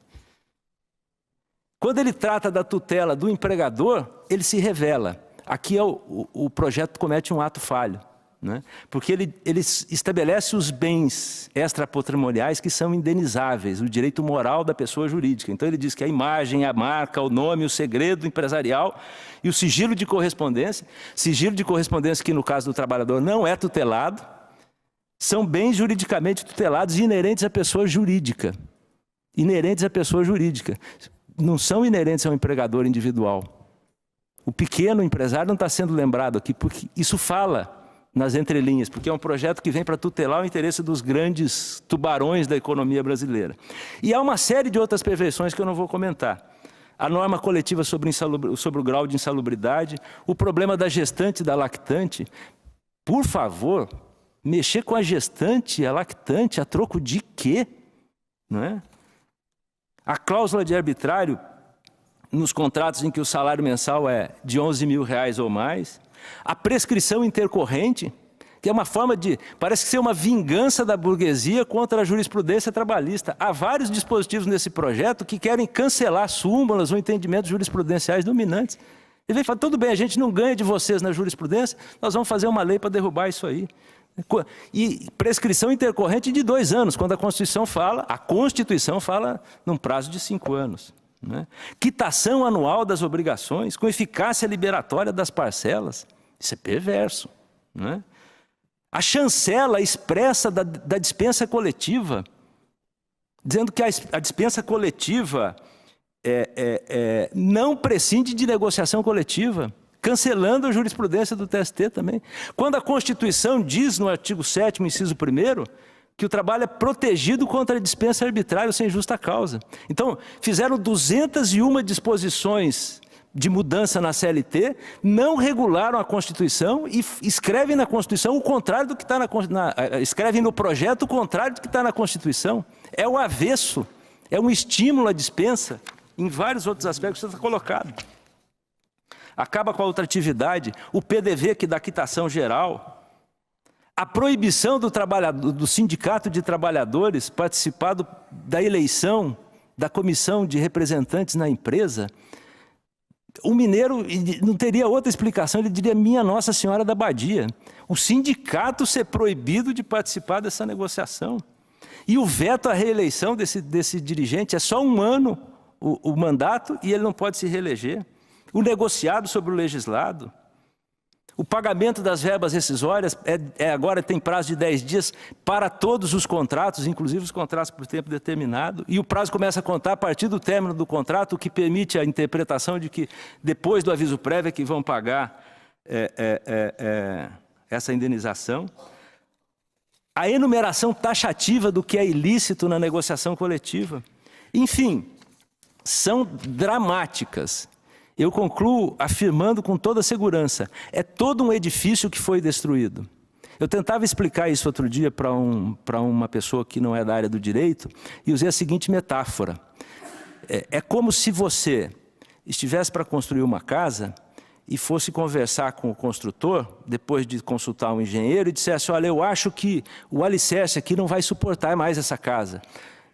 Quando ele trata da tutela do empregador, ele se revela. Aqui o projeto comete um ato falho, né? Porque ele estabelece os bens extrapatrimoniais que são indenizáveis, o direito moral da pessoa jurídica. Então ele diz que a imagem, a marca, o nome, o segredo empresarial e o sigilo de correspondência que no caso do trabalhador não é tutelado, são bens juridicamente tutelados e inerentes à pessoa jurídica. Inerentes à pessoa jurídica. Não são inerentes ao empregador individual. O pequeno empresário não está sendo lembrado aqui, porque isso fala nas entrelinhas, porque é um projeto que vem para tutelar o interesse dos grandes tubarões da economia brasileira. E há uma série de outras perversões que eu não vou comentar. A norma coletiva sobre o grau de insalubridade, o problema da gestante e da lactante. Por favor, mexer com a gestante e a lactante a troco de quê? Não é? A cláusula de arbitrário nos contratos em que o salário mensal é de R$11.000 ou mais. A prescrição intercorrente, que é uma forma de... parece ser uma vingança da burguesia contra a jurisprudência trabalhista. Há vários dispositivos nesse projeto que querem cancelar súmulas ou entendimentos jurisprudenciais dominantes. Ele vem falar, tudo bem, a gente não ganha de vocês na jurisprudência, nós vamos fazer uma lei para derrubar isso aí. E prescrição intercorrente de 2 anos, quando a Constituição fala num prazo de 5 anos. Né? Quitação anual das obrigações, com eficácia liberatória das parcelas. Isso é perverso. Né? A chancela expressa da dispensa coletiva, dizendo que a dispensa coletiva não prescinde de negociação coletiva, cancelando a jurisprudência do TST também. Quando a Constituição diz no artigo 7º, inciso 1º, que o trabalho é protegido contra a dispensa arbitrária sem justa causa. Então, fizeram 201 disposições de mudança na CLT, não regularam a Constituição e escrevem na Constituição o contrário do que está escrevem no projeto o contrário do que está na Constituição. É o avesso, é um estímulo à dispensa, em vários outros aspectos que está colocado. Acaba com a ultratividade, o PDV que dá quitação geral, a proibição do sindicato de trabalhadores participar da eleição da comissão de representantes na empresa. O mineiro não teria outra explicação, ele diria, minha Nossa Senhora da Badia. O sindicato ser proibido de participar dessa negociação. E o veto à reeleição desse dirigente é só 1 ano o mandato e ele não pode se reeleger. O negociado sobre o legislado. O pagamento das verbas rescisórias agora tem prazo de 10 dias para todos os contratos, inclusive os contratos por tempo determinado. E o prazo começa a contar a partir do término do contrato, o que permite a interpretação de que depois do aviso prévio é que vão pagar essa indenização. A enumeração taxativa do que é ilícito na negociação coletiva. Enfim, são dramáticas. Eu concluo afirmando com toda segurança, é todo um edifício que foi destruído. Eu tentava explicar isso outro dia para uma pessoa que não é da área do direito e usei a seguinte metáfora. É como se você estivesse para construir uma casa e fosse conversar com o construtor, depois de consultar um engenheiro, e dissesse, olha, eu acho que o alicerce aqui não vai suportar mais essa casa.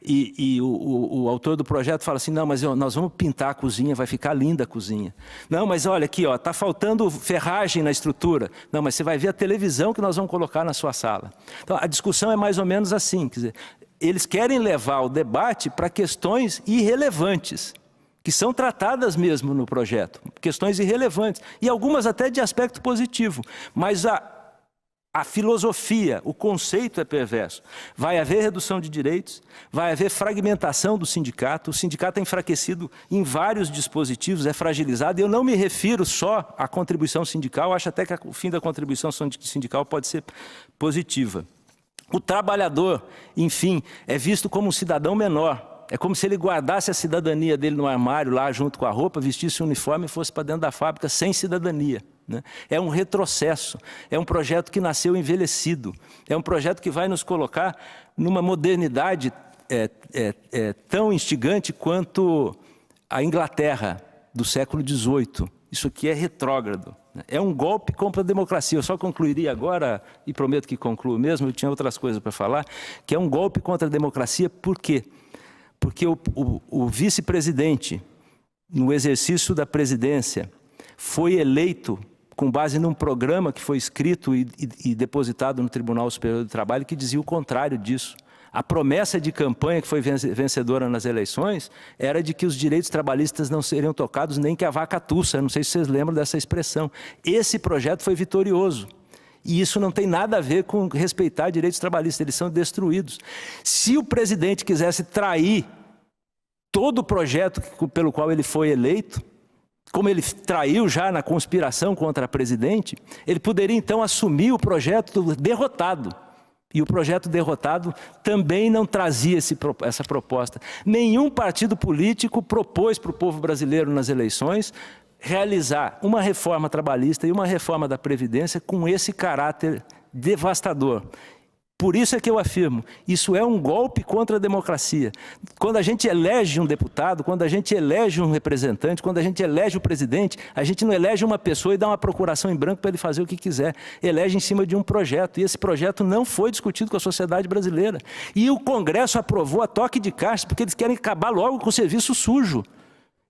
E o autor do projeto fala assim, não, mas nós vamos pintar a cozinha, vai ficar linda a cozinha. Não, mas olha aqui, está faltando ferragem na estrutura. Não, mas você vai ver a televisão que nós vamos colocar na sua sala. Então, a discussão é mais ou menos assim, quer dizer, eles querem levar o debate para questões irrelevantes, que são tratadas mesmo no projeto, questões irrelevantes, e algumas até de aspecto positivo, mas a filosofia, o conceito é perverso. Vai haver redução de direitos, vai haver fragmentação do sindicato, o sindicato é enfraquecido em vários dispositivos, é fragilizado, e eu não me refiro só à contribuição sindical, acho até que o fim da contribuição sindical pode ser positiva. O trabalhador, enfim, é visto como um cidadão menor. É como se ele guardasse a cidadania dele no armário, lá junto com a roupa, vestisse o uniforme e fosse para dentro da fábrica sem cidadania, né? É um retrocesso, é um projeto que nasceu envelhecido, é um projeto que vai nos colocar numa modernidade tão instigante quanto a Inglaterra do século XVIII. Isso aqui é retrógrado. É um golpe contra a democracia. Eu só concluiria agora, e prometo que concluo mesmo, eu tinha outras coisas para falar, que é um golpe contra a democracia, por quê? Porque o vice-presidente, no exercício da presidência, foi eleito com base num programa que foi escrito e depositado no Tribunal Superior do Trabalho, que dizia o contrário disso. A promessa de campanha que foi vencedora nas eleições era de que os direitos trabalhistas não seriam tocados nem que a vaca tussa. Não sei se vocês lembram dessa expressão. Esse projeto foi vitorioso. E isso não tem nada a ver com respeitar direitos trabalhistas, eles são destruídos. Se o presidente quisesse trair todo o projeto pelo qual ele foi eleito, como ele traiu já na conspiração contra a presidente, ele poderia então assumir o projeto derrotado. E o projeto derrotado também não trazia essa proposta. Nenhum partido político propôs para o povo brasileiro nas eleições realizar uma reforma trabalhista e uma reforma da Previdência com esse caráter devastador. Por isso é que eu afirmo, isso é um golpe contra a democracia. Quando a gente elege um deputado, quando a gente elege um representante, quando a gente elege o presidente, a gente não elege uma pessoa e dá uma procuração em branco para ele fazer o que quiser. Elege em cima de um projeto, e esse projeto não foi discutido com a sociedade brasileira. E o Congresso aprovou a toque de caixa, porque eles querem acabar logo com o serviço sujo.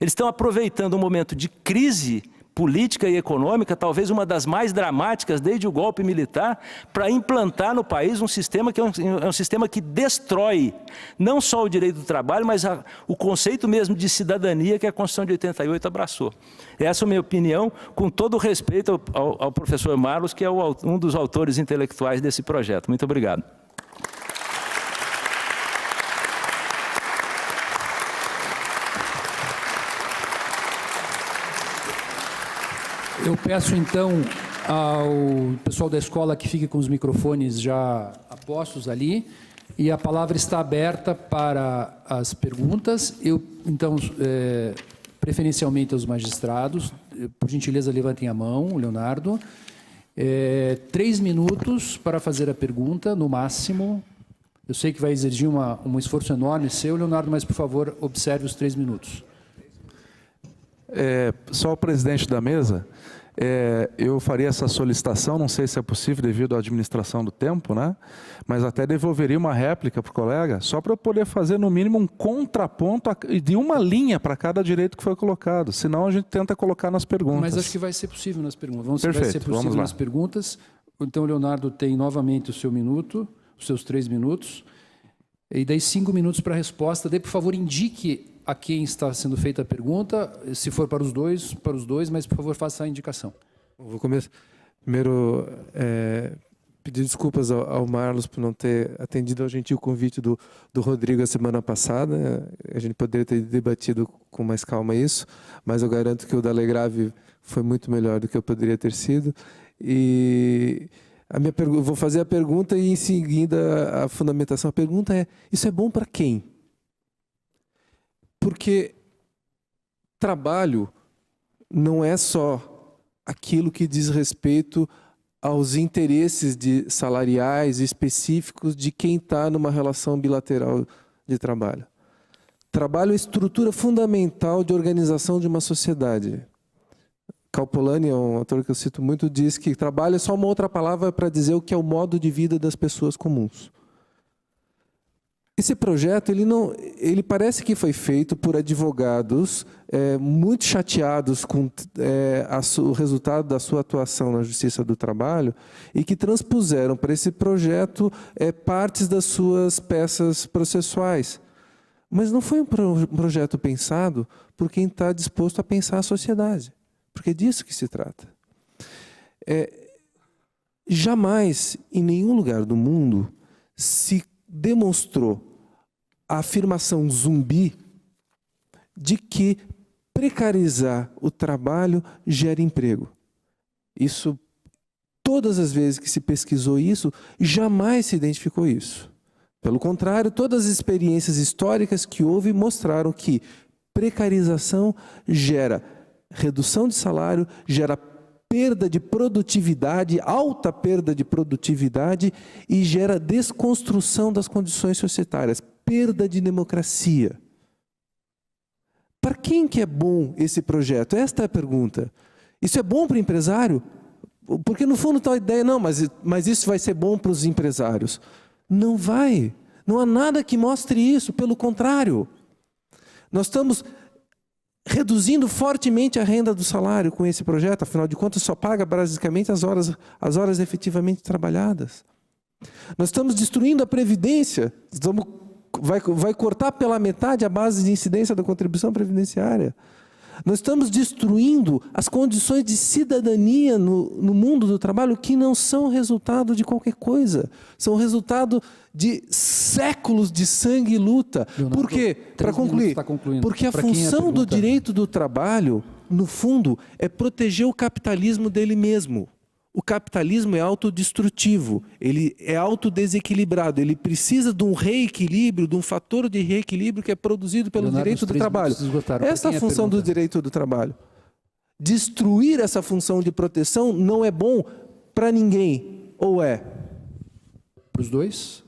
Eles estão aproveitando um momento de crise política e econômica, talvez uma das mais dramáticas desde o golpe militar, para implantar no país um sistema que é um sistema que destrói não só o direito do trabalho, mas o conceito mesmo de cidadania que a Constituição de 88 abraçou. Essa é a minha opinião, com todo o respeito ao professor Marlos, que é um dos autores intelectuais desse projeto. Muito obrigado. Eu peço, então, ao pessoal da escola que fique com os microfones já apostos ali, e a palavra está aberta para as perguntas. Então, preferencialmente aos magistrados, por gentileza, levantem a mão, Leonardo. 3 minutos para fazer a pergunta, no máximo. Eu sei que vai exigir um esforço enorme seu, Leonardo, mas, por favor, observe os 3 minutos. Só o presidente da mesa, eu faria essa solicitação, não sei se é possível devido à administração do tempo, né? Mas até devolveria uma réplica para o colega, só para eu poder fazer no mínimo um contraponto de uma linha para cada direito que foi colocado, senão a gente tenta colocar nas perguntas. Mas acho que vai ser possível nas perguntas. Perfeito, vai ser possível nas perguntas. Então, Leonardo tem novamente o seu minuto, os seus 3 minutos, e daí 5 minutos para a resposta. Daí, por favor, indique a quem está sendo feita a pergunta, se for para os dois, mas, por favor, faça a indicação. Vou começar. Primeiro, pedir desculpas ao Marlos por não ter atendido ao gentil convite do Rodrigo a semana passada. A gente poderia ter debatido com mais calma isso, mas eu garanto que o da Legrave foi muito melhor do que eu poderia ter sido. E vou fazer a pergunta e, em seguida, a fundamentação. A pergunta é, isso é bom para quem? Porque trabalho não é só aquilo que diz respeito aos interesses salariais específicos de quem está numa relação bilateral de trabalho. Trabalho é estrutura fundamental de organização de uma sociedade. Calpolani, é um autor que eu cito muito, diz que trabalho é só uma outra palavra para dizer o que é o modo de vida das pessoas comuns. Esse projeto, ele parece que foi feito por advogados muito chateados com o resultado da sua atuação na Justiça do Trabalho e que transpuseram para esse projeto partes das suas peças processuais. Mas não foi um projeto pensado por quem está disposto a pensar a sociedade, porque é disso que se trata. Jamais, em nenhum lugar do mundo, se demonstrou a afirmação zumbi de que precarizar o trabalho gera emprego. Isso, todas as vezes que se pesquisou isso, jamais se identificou isso. Pelo contrário, todas as experiências históricas que houve mostraram que precarização gera redução de salário, gera perda de produtividade, alta perda de produtividade e gera desconstrução das condições societárias, perda de democracia. Para quem que é bom esse projeto? Esta é a pergunta. Isso é bom para o empresário? Porque no fundo está a ideia, não, mas isso vai ser bom para os empresários. Não vai. Não há nada que mostre isso, pelo contrário. Nós estamos reduzindo fortemente a renda do salário com esse projeto, afinal de contas só paga basicamente as horas efetivamente trabalhadas. Nós estamos destruindo a Previdência, vai cortar pela metade a base de incidência da contribuição previdenciária. Nós estamos destruindo as condições de cidadania no mundo do trabalho que não são resultado de qualquer coisa, são resultado de séculos de sangue e luta. Leonardo, por quê? Para concluir, porque a função do direito do trabalho, no fundo, é proteger o capitalismo dele mesmo. O capitalismo é autodestrutivo, ele é autodesequilibrado, ele precisa de um reequilíbrio, de um fator de reequilíbrio que é produzido pelo direito do trabalho. Essa é a função do direito do trabalho. Destruir essa função de proteção não é bom para ninguém, ou é? Para os dois?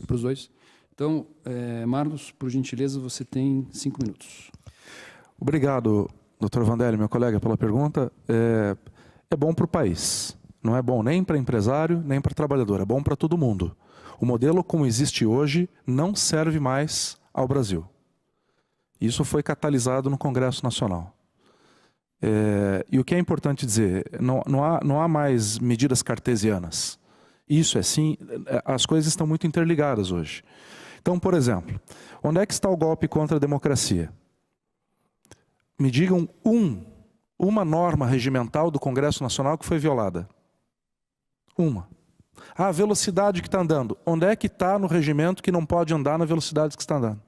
Para os dois. Então, Marlos, por gentileza, você tem 5 minutos. Obrigado, doutor Vandelli, meu colega, pela pergunta. É bom para o país. Não é bom nem para empresário, nem para trabalhador. É bom para todo mundo. O modelo como existe hoje não serve mais ao Brasil. Isso foi catalisado no Congresso Nacional. E o que é importante dizer, não há mais medidas cartesianas. Isso é sim, as coisas estão muito interligadas hoje. Então, por exemplo, onde é que está o golpe contra a democracia? Me digam uma norma regimental do Congresso Nacional que foi violada. Uma. A velocidade que está andando. Onde é que está no regimento que não pode andar na velocidade que está andando?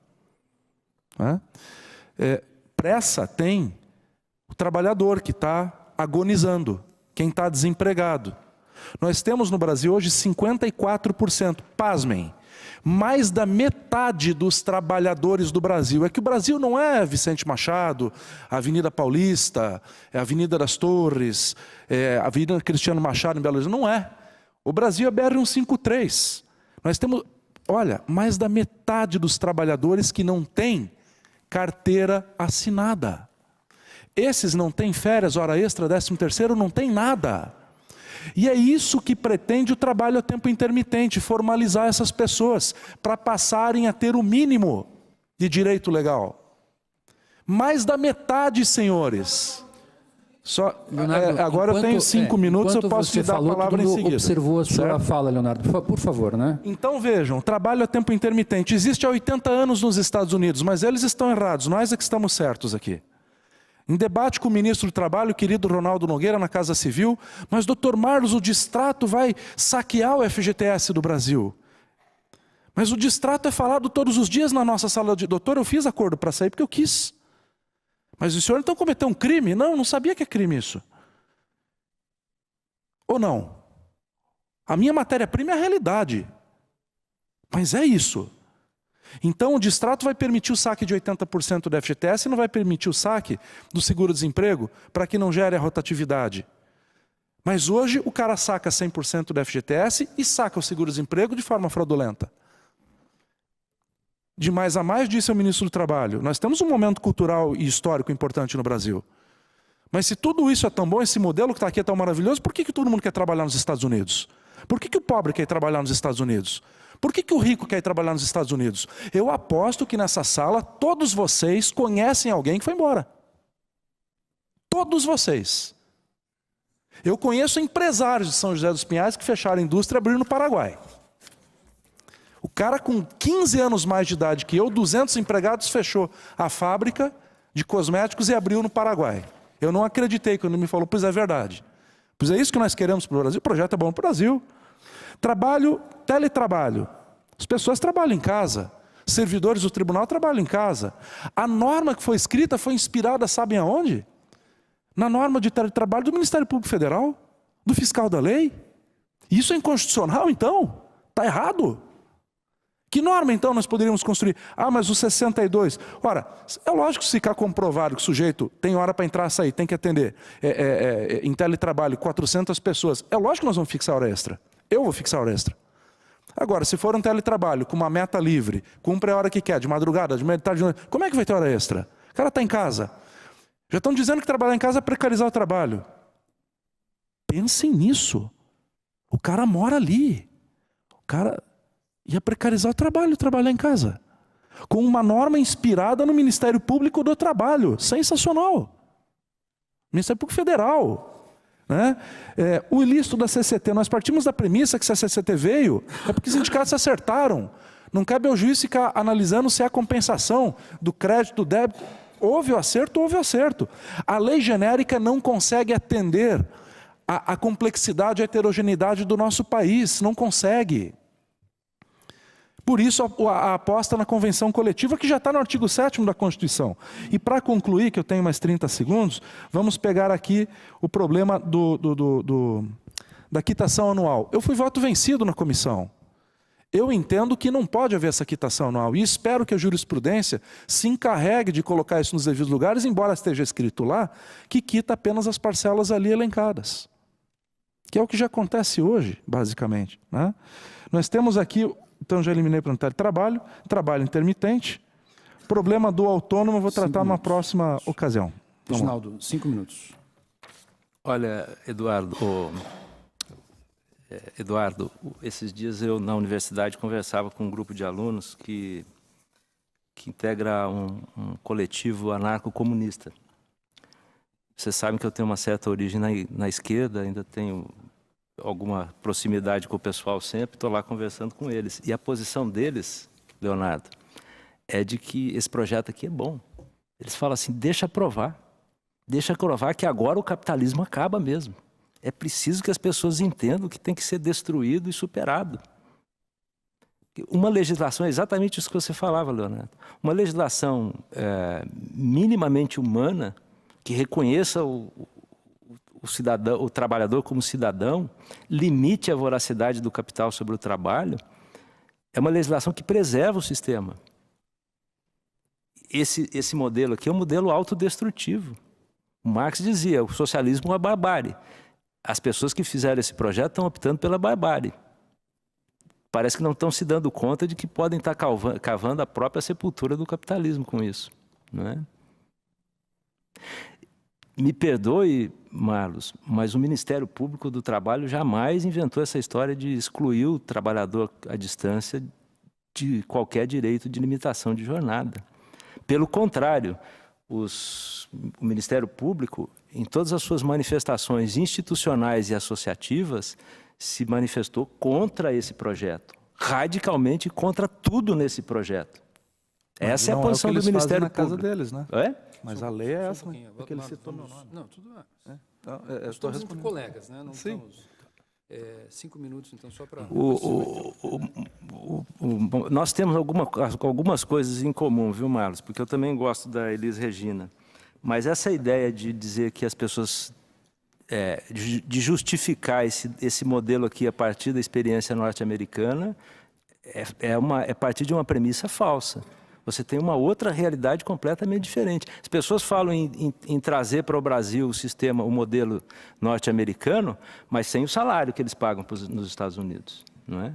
Pressa tem o trabalhador que está agonizando, quem está desempregado. Nós temos no Brasil hoje 54%, pasmem, mais da metade dos trabalhadores do Brasil. É que o Brasil não é Vicente Machado, a Avenida Paulista, a Avenida das Torres, a Avenida Cristiano Machado em Belo Horizonte. Não é. O Brasil é BR-153. Nós temos, olha, mais da metade dos trabalhadores que não têm carteira assinada. Esses não têm férias, hora extra, 13º, não tem nada. E é isso que pretende o trabalho a tempo intermitente, formalizar essas pessoas, para passarem a ter o mínimo de direito legal. Mais da metade, senhores. Leonardo, agora eu tenho 5 minutos, eu posso te dar a palavra em seguida. Observou a sua fala, Leonardo, por favor, né? Então vejam, trabalho a tempo intermitente existe há 80 anos nos Estados Unidos, mas eles estão errados, nós é que estamos certos aqui. Em debate com o ministro do Trabalho, o querido Ronaldo Nogueira, na Casa Civil, mas, doutor Marlos, o distrato vai saquear o FGTS do Brasil. Mas o distrato é falado todos os dias na nossa sala de... Doutor, eu fiz acordo para sair porque eu quis. Mas o senhor então cometeu um crime? Não sabia que é crime isso. Ou não? A minha matéria-prima é a realidade. Mas é isso. Então o distrato vai permitir o saque de 80% do FGTS e não vai permitir o saque do seguro-desemprego para que não gere a rotatividade. Mas hoje o cara saca 100% do FGTS e saca o seguro-desemprego de forma fraudulenta. De mais a mais, disse o ministro do Trabalho, nós temos um momento cultural e histórico importante no Brasil. Mas se tudo isso é tão bom, esse modelo que está aqui é tão maravilhoso, por que todo mundo quer trabalhar nos Estados Unidos? Por que o pobre quer ir trabalhar nos Estados Unidos? Por que o rico quer ir trabalhar nos Estados Unidos? Eu aposto que nessa sala todos vocês conhecem alguém que foi embora. Todos vocês. Eu conheço empresários de São José dos Pinhais que fecharam a indústria e abriram no Paraguai. O cara com 15 anos mais de idade que eu, 200 empregados, fechou a fábrica de cosméticos e abriu no Paraguai. Eu não acreditei quando ele me falou, pois é verdade. Pois é isso que nós queremos para o Brasil. O projeto é bom para o Brasil. Trabalho, teletrabalho. As pessoas trabalham em casa. Servidores do tribunal trabalham em casa. A norma que foi escrita foi inspirada, sabem aonde? Na norma de teletrabalho do Ministério Público Federal, do fiscal da lei. Isso é inconstitucional, então? Está errado. Que norma, então, nós poderíamos construir? Ah, mas o 62. Ora, é lógico que se ficar comprovado que o sujeito tem hora para entrar e sair, tem que atender em teletrabalho 400 pessoas, é lógico que nós vamos fixar hora extra. Eu vou fixar hora extra. Agora, se for um teletrabalho com uma meta livre, cumpre a hora que quer, de madrugada, de meia tarde, de noite, como é que vai ter hora extra? O cara está em casa. Já estão dizendo que trabalhar em casa é precarizar o trabalho. Pensem nisso. O cara mora ali. O cara ia precarizar o trabalho, trabalhar em casa. Com uma norma inspirada no Ministério Público do Trabalho. Sensacional. Ministério Público Federal. Né? O ilícito da CCT, nós partimos da premissa que se a CCT veio, é porque os sindicatos se acertaram. Não cabe ao juiz ficar analisando se há compensação do crédito, do débito. Houve o acerto, houve o acerto. A lei genérica não consegue atender a complexidade, a heterogeneidade do nosso país. Não consegue. Por isso a aposta na convenção coletiva, que já está no artigo 7º da Constituição. E para concluir, que eu tenho mais 30 segundos, vamos pegar aqui o problema da quitação anual. Eu fui voto vencido na comissão. Eu entendo que não pode haver essa quitação anual e espero que a jurisprudência se encarregue de colocar isso nos devidos lugares, embora esteja escrito lá, que quita apenas as parcelas ali elencadas. Que é o que já acontece hoje, basicamente. Né? Nós temos aqui, então já eliminei para o teletrabalho, trabalho intermitente, problema do autônomo, eu vou tratar numa próxima ocasião. Reginaldo, 5 minutos. Olha, Eduardo, esses dias eu na universidade conversava com um grupo de alunos que integra um coletivo anarco-comunista. Vocês sabem que eu tenho uma certa origem na esquerda, ainda tenho alguma proximidade com o pessoal sempre, estou lá conversando com eles. E a posição deles, Leonardo, é de que esse projeto aqui é bom. Eles falam assim, deixa provar que agora o capitalismo acaba mesmo. É preciso que as pessoas entendam que tem que ser destruído e superado. Uma legislação, é exatamente isso que você falava, Leonardo. Uma legislação minimamente humana, que reconheça o trabalhador como cidadão, limite a voracidade do capital sobre o trabalho, é uma legislação que preserva o sistema. Esse modelo aqui é um modelo autodestrutivo. O Marx dizia, o socialismo é uma barbárie. As pessoas que fizeram esse projeto estão optando pela barbárie. Parece que não estão se dando conta de que podem estar cavando a própria sepultura do capitalismo com isso. Não é? Me perdoe, Marlos, mas o Ministério Público do Trabalho jamais inventou essa história de excluir o trabalhador à distância de qualquer direito de limitação de jornada. Pelo contrário, o Ministério Público, em todas as suas manifestações institucionais e associativas, se manifestou contra esse projeto, radicalmente contra tudo nesse projeto. Essa é a posição do Ministério Público. Na casa deles, né? É? Mas a lei é essa, né? Porque ele citou meu nome. Não, tudo bem. Estou Estamos entre colegas, né? Não estamos... 5 minutos, então, só para... Nós temos algumas coisas em comum, viu, Marlos? Porque eu também gosto da Elis Regina. Mas essa ideia de dizer que as pessoas... de justificar esse modelo aqui a partir da experiência norte-americana é partir de uma premissa falsa. Você tem uma outra realidade completamente diferente. As pessoas falam em trazer para o Brasil o modelo norte-americano, mas sem o salário que eles pagam nos Estados Unidos. Não é?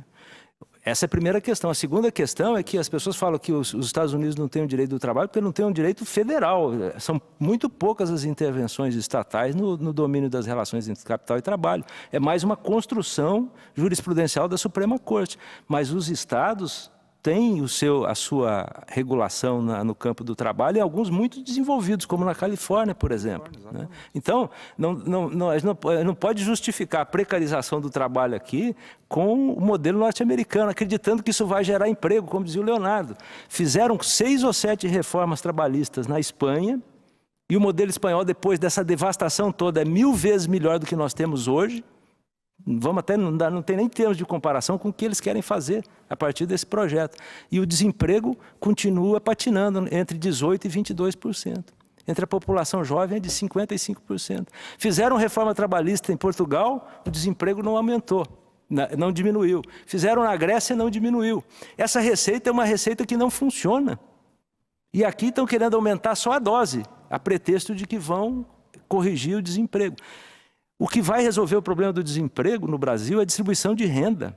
essa é a primeira questão. A segunda questão é que as pessoas falam que os Estados Unidos não têm o direito do trabalho porque não têm um direito federal. São muito poucas as intervenções estatais no domínio das relações entre capital e trabalho. É mais uma construção jurisprudencial da Suprema Corte. Mas os estados têm a sua regulação no campo do trabalho e alguns muito desenvolvidos, como na Califórnia, por exemplo. Né? Então, não pode justificar a precarização do trabalho aqui com o modelo norte-americano, acreditando que isso vai gerar emprego, como dizia o Leonardo. Fizeram 6 ou 7 reformas trabalhistas na Espanha e o modelo espanhol, depois dessa devastação toda, é 1000 vezes melhor do que nós temos hoje. Não tem nem termos de comparação com o que eles querem fazer a partir desse projeto. E o desemprego continua patinando entre 18% e 22%. Entre a população jovem é de 55%. Fizeram reforma trabalhista em Portugal, o desemprego não aumentou, não diminuiu. Fizeram na Grécia, não diminuiu. Essa receita é uma receita que não funciona. E aqui estão querendo aumentar só a dose, a pretexto de que vão corrigir o desemprego. O que vai resolver o problema do desemprego no Brasil é a distribuição de renda.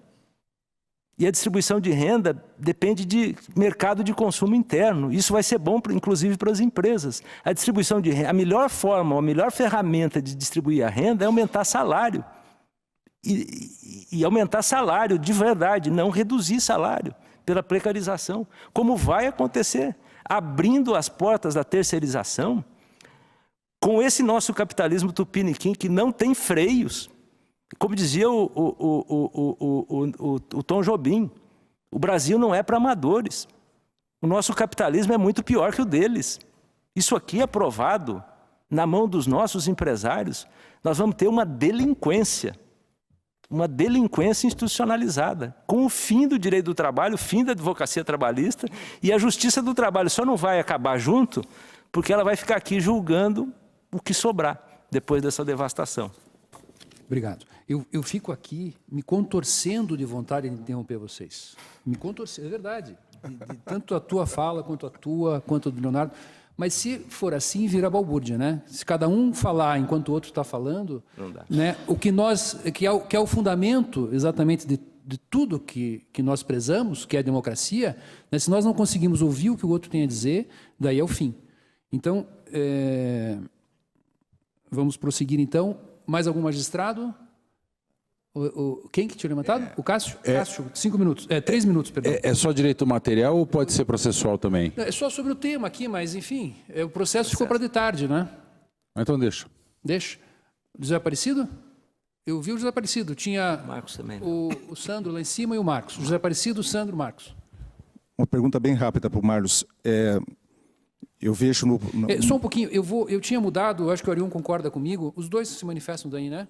E a distribuição de renda depende de mercado de consumo interno. Isso vai ser bom, inclusive, para as empresas. A distribuição de renda, a melhor forma, a melhor ferramenta de distribuir a renda é aumentar salário. E aumentar salário de verdade, não reduzir salário pela precarização. Como vai acontecer? Abrindo as portas da terceirização, com esse nosso capitalismo tupiniquim que não tem freios, como dizia o Tom Jobim, o Brasil não é para amadores. O nosso capitalismo é muito pior que o deles. Isso aqui é provado na mão dos nossos empresários. Nós vamos ter uma delinquência institucionalizada, com o fim do direito do trabalho, o fim da advocacia trabalhista, e a justiça do trabalho só não vai acabar junto, porque ela vai ficar aqui julgando o que sobrar depois dessa devastação. Obrigado. Eu fico aqui me contorcendo de vontade de interromper vocês. Me contorcendo, é verdade. Tanto a tua fala, quanto a tua, quanto a do Leonardo. Mas se for assim, vira balbúrdia, né? Se cada um falar enquanto o outro está falando, não dá. Né? O que é o fundamento exatamente de tudo que nós prezamos, que é a democracia, né? Se nós não conseguimos ouvir o que o outro tem a dizer, daí é o fim. Então, vamos prosseguir, então. Mais algum magistrado? Quem que tinha levantado? O Cássio? Cássio, 5 minutos. 3 minutos, perdão. É só direito material ou pode ser processual também? É só sobre o tema aqui, mas, enfim, o processo ficou para de tarde, né? Então deixa. Deixa. José Aparecido? Eu vi o José Aparecido. Tinha Marcos também. o Sandro lá em cima e o Marcos. José Aparecido, Sandro, Marcos. Uma pergunta bem rápida para o Marlos. Eu vejo só um pouquinho, eu tinha mudado, acho que o Arion concorda comigo, os dois se manifestam daí, né?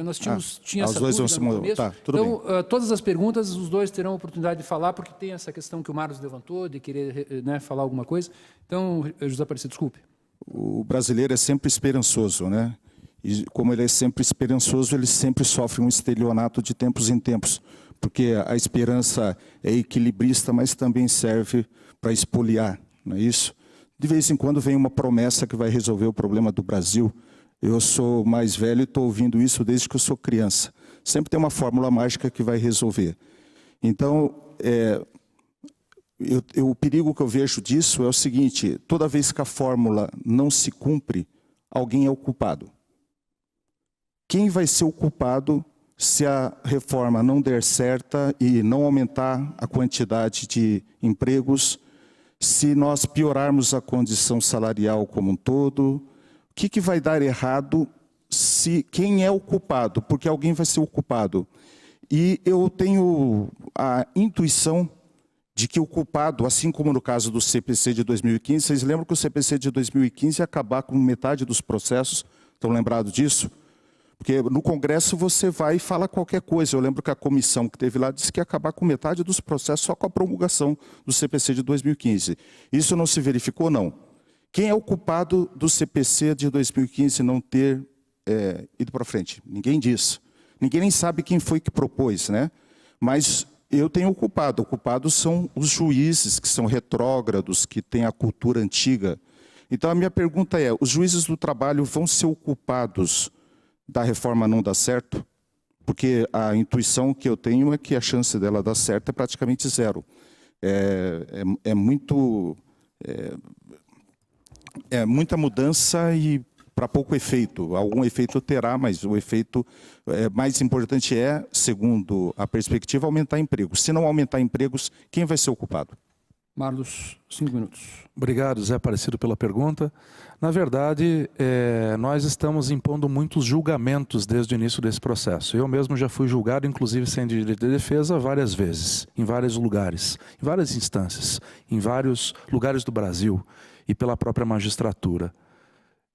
Nós tínhamos essa dois dúvida no começo. Tá, tudo então, todas as perguntas, os dois terão a oportunidade de falar, porque tem essa questão que o Marlos levantou, de querer falar alguma coisa. Então, José Aparecido, desculpe. O brasileiro é sempre esperançoso, né? E como ele é sempre esperançoso, ele sempre sofre um estelionato de tempos em tempos, porque a esperança é equilibrista, mas também serve para espoliar, não é isso? De vez em quando vem uma promessa que vai resolver o problema do Brasil. Eu sou mais velho e estou ouvindo isso desde que eu sou criança. Sempre tem uma fórmula mágica que vai resolver. Então, o perigo que eu vejo disso é o seguinte: toda vez que a fórmula não se cumpre, alguém é o culpado. Quem vai ser o culpado se a reforma não der certa e não aumentar a quantidade de empregos, se nós piorarmos a condição salarial como um todo? O que vai dar errado? Quem é o culpado? Porque alguém vai ser o culpado. E eu tenho a intuição de que o culpado, assim como no caso do CPC de 2015, vocês lembram que o CPC de 2015 ia acabar com metade dos processos? Estão lembrados disso? Porque no Congresso você vai e fala qualquer coisa. Eu lembro que a comissão que teve lá disse que ia acabar com metade dos processos só com a promulgação do CPC de 2015. Isso não se verificou, não. Quem é o culpado do CPC de 2015 não ter ido para frente? Ninguém diz. Ninguém nem sabe quem foi que propôs, né? Mas eu tenho o culpado. O culpado são os juízes, que são retrógrados, que têm a cultura antiga. Então a minha pergunta é: os juízes do trabalho vão ser o culpados da reforma não dar certo? porque a intuição que eu tenho é que a chance dela dar certo é praticamente zero. É muita mudança e para pouco efeito. Algum efeito terá, mas o efeito mais importante segundo a perspectiva, aumentar empregos. Se não aumentar empregos, quem vai ser o culpado? Marlos, 5 minutos. Obrigado, Zé Aparecido, pela pergunta. Na verdade, nós estamos impondo muitos julgamentos desde o início desse processo. Eu mesmo já fui julgado, inclusive sem direito de defesa, várias vezes, em vários lugares, em várias instâncias, em vários lugares do Brasil e pela própria magistratura.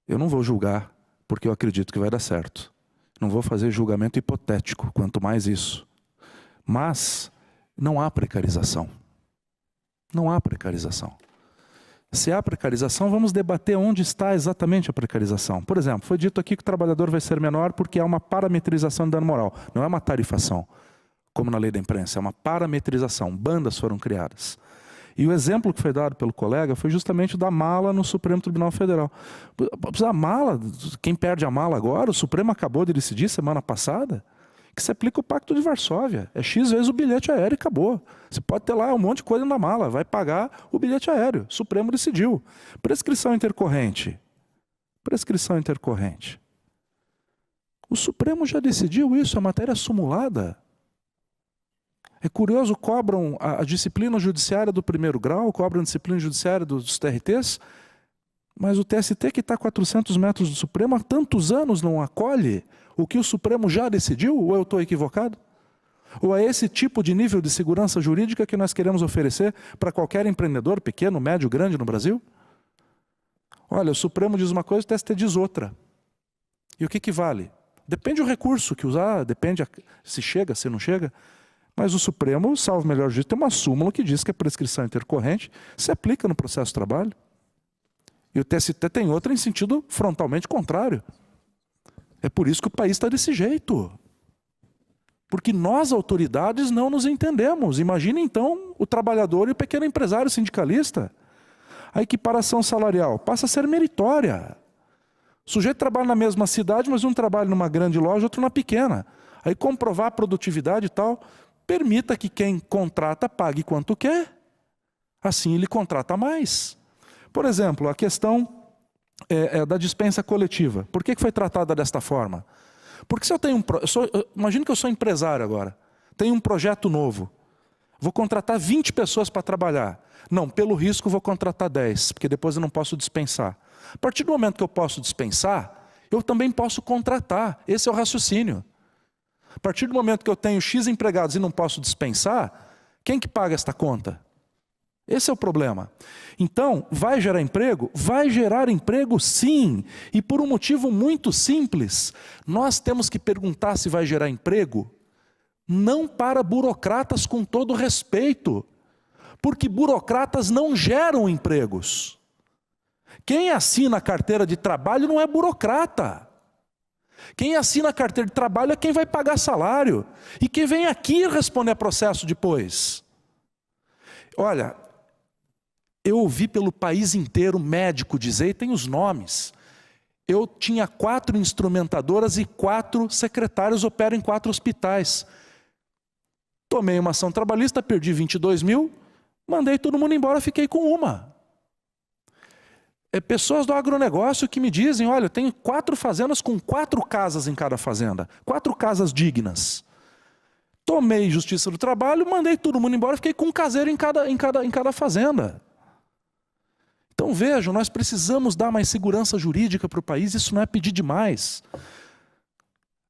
Eu não vou julgar porque eu acredito que vai dar certo. Não vou fazer julgamento hipotético, quanto mais isso. Mas não há precarização. Não há precarização. Se há precarização, vamos debater onde está exatamente a precarização. Por exemplo, foi dito aqui que o trabalhador vai ser menor porque há uma parametrização de dano moral. Não é uma tarifação, como na lei da imprensa, é uma parametrização. Bandas foram criadas. E o exemplo que foi dado pelo colega foi justamente da mala no Supremo Tribunal Federal. A mala, quem perde a mala agora, o Supremo acabou de decidir semana passada, que se aplica o Pacto de Varsóvia. É X vezes o bilhete aéreo e acabou. Você pode ter lá um monte de coisa na mala, vai pagar o bilhete aéreo. O Supremo decidiu. Prescrição intercorrente. Prescrição intercorrente. O Supremo já decidiu isso, a matéria sumulada. É curioso, cobram a disciplina judiciária do primeiro grau, cobram a disciplina judiciária dos TRTs, mas o TST, que está a 400 metros do Supremo, há tantos anos não acolhe o que o Supremo já decidiu, ou eu estou equivocado? Ou é esse tipo de nível de segurança jurídica que nós queremos oferecer para qualquer empreendedor, pequeno, médio, grande no Brasil? Olha, o Supremo diz uma coisa, o TST diz outra. E o que vale? Depende do recurso que usar, depende se chega, se não chega. Mas o Supremo, salvo o melhor juízo, tem uma súmula que diz que a prescrição intercorrente se aplica no processo de trabalho. E o TST tem outra em sentido frontalmente contrário. É por isso que o país está desse jeito. Porque nós, autoridades, não nos entendemos. Imagine, então, o trabalhador e o pequeno empresário sindicalista. A equiparação salarial passa a ser meritória. O sujeito trabalha na mesma cidade, mas um trabalha numa grande loja, outro na pequena. Aí comprovar a produtividade e tal, permita que quem contrata pague quanto quer. Assim ele contrata mais. Por exemplo, a questão da dispensa coletiva. Por que foi tratada desta forma? Porque se eu tenho imagine que eu sou empresário agora, tenho um projeto novo, vou contratar 20 pessoas para trabalhar. Não, pelo risco vou contratar 10, porque depois eu não posso dispensar. A partir do momento que eu posso dispensar, eu também posso contratar. Esse é o raciocínio. A partir do momento que eu tenho X empregados e não posso dispensar, quem que paga esta conta? Esse é o problema. Então, vai gerar emprego? Vai gerar emprego, sim. E por um motivo muito simples. Nós temos que perguntar se vai gerar emprego, não para burocratas, com todo respeito. Porque burocratas não geram empregos. Quem assina a carteira de trabalho não é burocrata. Quem assina a carteira de trabalho é quem vai pagar salário. E quem vem aqui responder a processo depois. Olha, eu ouvi pelo país inteiro médico dizer, e tem os nomes. Eu tinha 4 instrumentadoras e 4 secretários, opero em 4 hospitais. Tomei uma ação trabalhista, perdi 22 mil, mandei todo mundo embora, fiquei com uma. Pessoas do agronegócio que me dizem, olha, eu tenho 4 fazendas com 4 casas em cada fazenda. 4 casas dignas. Tomei Justiça do Trabalho, mandei todo mundo embora, fiquei com um caseiro em cada fazenda. Então vejam, nós precisamos dar mais segurança jurídica para o país, isso não é pedir demais.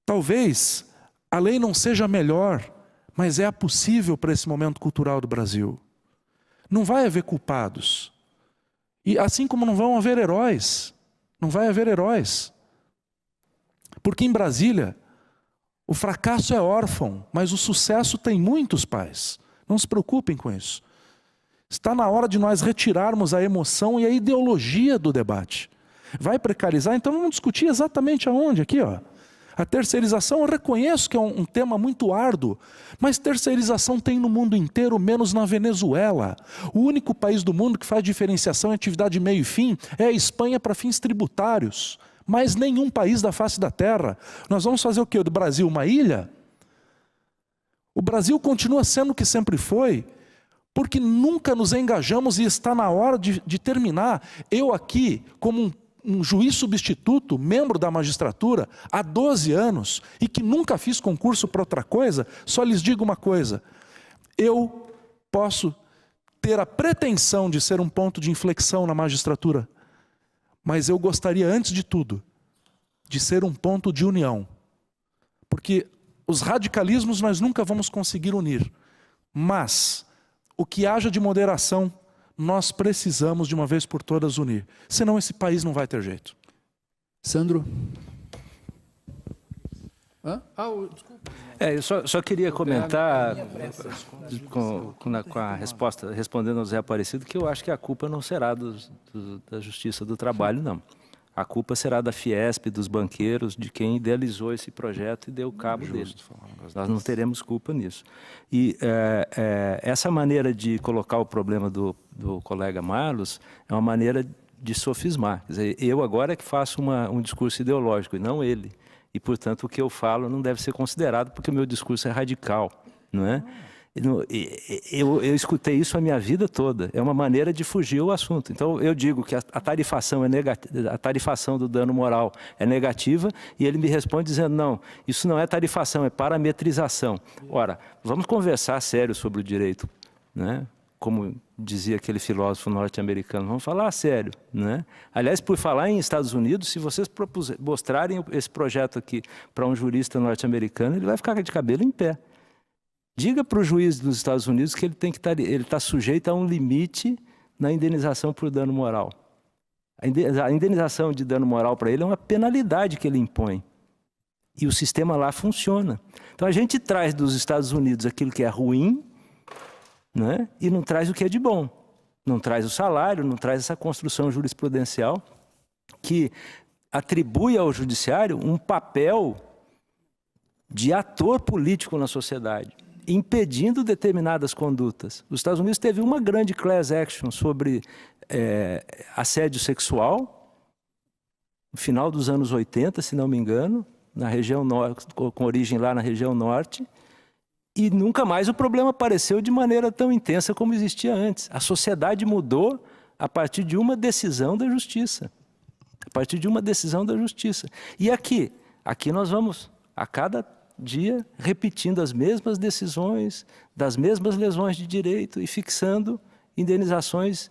Talvez a lei não seja a melhor, mas é a possível para esse momento cultural do Brasil. Não vai haver culpados. E assim como não vão haver heróis, não vai haver heróis. Porque em Brasília, o fracasso é órfão, mas o sucesso tem muitos pais. Não se preocupem com isso. Está na hora de nós retirarmos a emoção e a ideologia do debate. Vai precarizar? Então vamos discutir exatamente aonde? Aqui, ó. A terceirização, eu reconheço que é um tema muito árduo, mas terceirização tem no mundo inteiro, menos na Venezuela. O único país do mundo que faz diferenciação em atividade meio e fim é a Espanha para fins tributários. Mas nenhum país da face da terra. Nós vamos fazer o quê? Do Brasil uma ilha? O Brasil continua sendo o que sempre foi, porque nunca nos engajamos e está na hora de terminar. Eu aqui, como um juiz substituto, membro da magistratura, há 12 anos, e que nunca fiz concurso para outra coisa, só lhes digo uma coisa: eu posso ter a pretensão de ser um ponto de inflexão na magistratura, mas eu gostaria, antes de tudo, de ser um ponto de união. Porque os radicalismos nós nunca vamos conseguir unir, mas o que haja de moderação, nós precisamos de uma vez por todas unir. Senão esse país não vai ter jeito. Sandro? Desculpa. Eu só queria comentar com a resposta, respondendo ao Zé Aparecido, que eu acho que a culpa não será da Justiça do Trabalho, não. A culpa será da Fiesp, dos banqueiros, de quem idealizou esse projeto e deu cabo dele. Nós não teremos culpa nisso. E essa maneira de colocar o problema do colega Marlos é uma maneira de sofismar. Quer dizer, eu agora é que faço um discurso ideológico, e não ele. E, portanto, o que eu falo não deve ser considerado, porque o meu discurso é radical, não é? Eu escutei isso a minha vida toda. É uma maneira de fugir ao assunto. Então, eu digo que a tarifação a tarifação do dano moral é negativa, e ele me responde dizendo: não, isso não é tarifação, é parametrização. Ora, vamos conversar sério sobre o direito, né? Como dizia aquele filósofo norte-americano, vamos falar sério, né? Aliás, por falar em Estados Unidos, se vocês mostrarem esse projeto aqui para um jurista norte-americano, ele vai ficar de cabelo em pé. Diga para o juiz dos Estados Unidos que ele está sujeito a um limite na indenização por dano moral. A indenização de dano moral para ele é uma penalidade que ele impõe. E o sistema lá funciona. Então a gente traz dos Estados Unidos aquilo que é ruim, né? E não traz o que é de bom. Não traz o salário, não traz essa construção jurisprudencial que atribui ao judiciário um papel de ator político na sociedade, impedindo determinadas condutas. Os Estados Unidos teve uma grande class action sobre assédio sexual, no final dos anos 80, se não me engano, na região norte, com origem lá na região norte, e nunca mais o problema apareceu de maneira tão intensa como existia antes. A sociedade mudou a partir de uma decisão da justiça. A partir de uma decisão da justiça. E aqui nós vamos, a cada dia, repetindo as mesmas decisões, das mesmas lesões de direito e fixando indenizações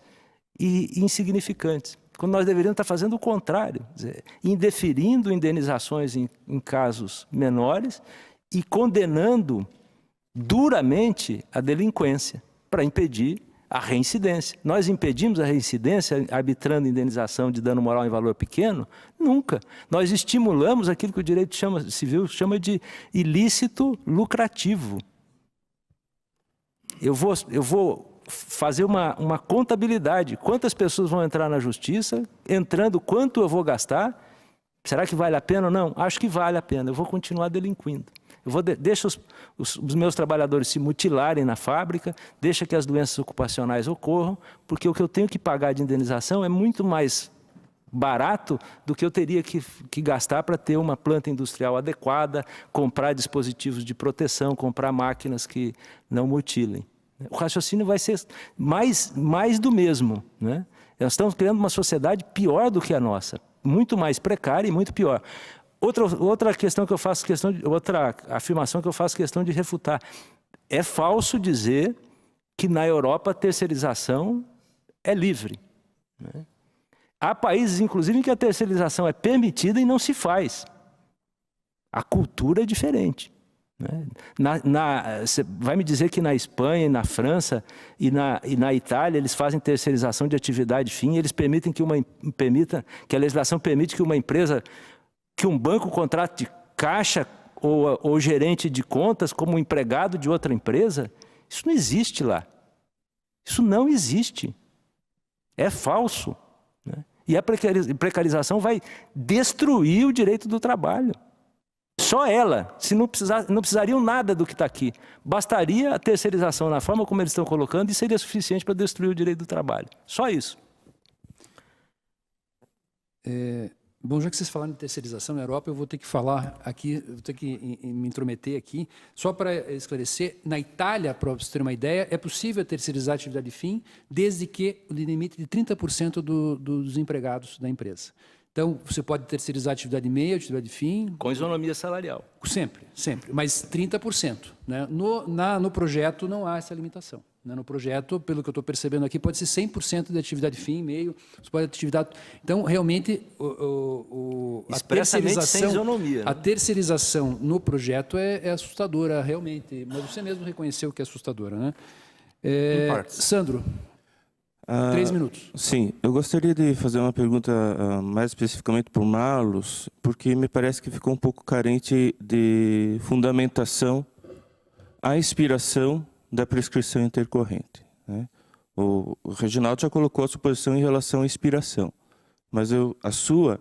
insignificantes. Quando nós deveríamos estar fazendo o contrário, dizer, indeferindo indenizações em casos menores e condenando duramente a delinquência para impedir a reincidência. Nós impedimos a reincidência arbitrando indenização de dano moral em valor pequeno? Nunca. Nós estimulamos aquilo que o direito civil chama de ilícito lucrativo. Eu vou fazer uma contabilidade. Quantas pessoas vão entrar na justiça? Entrando, quanto eu vou gastar? Será que vale a pena ou não? Acho que vale a pena. Eu vou continuar delinquindo. Deixa os meus trabalhadores se mutilarem na fábrica, deixa que as doenças ocupacionais ocorram, porque o que eu tenho que pagar de indenização é muito mais barato do que eu teria que gastar para ter uma planta industrial adequada, comprar dispositivos de proteção, comprar máquinas que não mutilem. O raciocínio vai ser mais do mesmo, né? Nós estamos criando uma sociedade pior do que a nossa, muito mais precária e muito pior. Outra questão que eu faço outra afirmação que eu faço questão de refutar. É falso dizer que na Europa a terceirização é livre, né? Há países, inclusive, em que a terceirização é permitida e não se faz. A cultura é diferente, né? Você vai me dizer que na Espanha, na França e na Itália eles fazem terceirização de atividade fim, eles permitem que a legislação permite que uma empresa, que um banco contrate caixa ou gerente de contas como empregado de outra empresa? Isso não existe lá. Isso não existe. É falso, né? E a precarização vai destruir o direito do trabalho. Só ela, se não precisariam nada do que está aqui. Bastaria a terceirização na forma como eles estão colocando e seria suficiente para destruir o direito do trabalho. Só isso. Bom, já que vocês falaram de terceirização na Europa, eu vou ter que falar aqui, vou ter que me intrometer aqui. Só para esclarecer, na Itália, para você ter uma ideia, é possível terceirizar a atividade fim, desde que o limite de 30% dos empregados da empresa. Então, você pode terceirizar a atividade meia, a atividade fim. Com isonomia salarial. Sempre, mas 30%. Né? No projeto não há essa limitação. Né? No projeto, pelo que eu estou percebendo aqui, pode ser 100% de atividade fim, meio, você pode atividade. Então, realmente, expressamente sem isonomia. A terceirização no projeto é assustadora, realmente. Mas você mesmo reconheceu que é assustadora, né? Em partes. Sandro, 3 minutos. Sim, eu gostaria de fazer uma pergunta mais especificamente para o Marlos, porque me parece que ficou um pouco carente de fundamentação a inspiração da prescrição intercorrente, né? O Reginaldo já colocou a sua posição em relação à inspiração, mas a sua,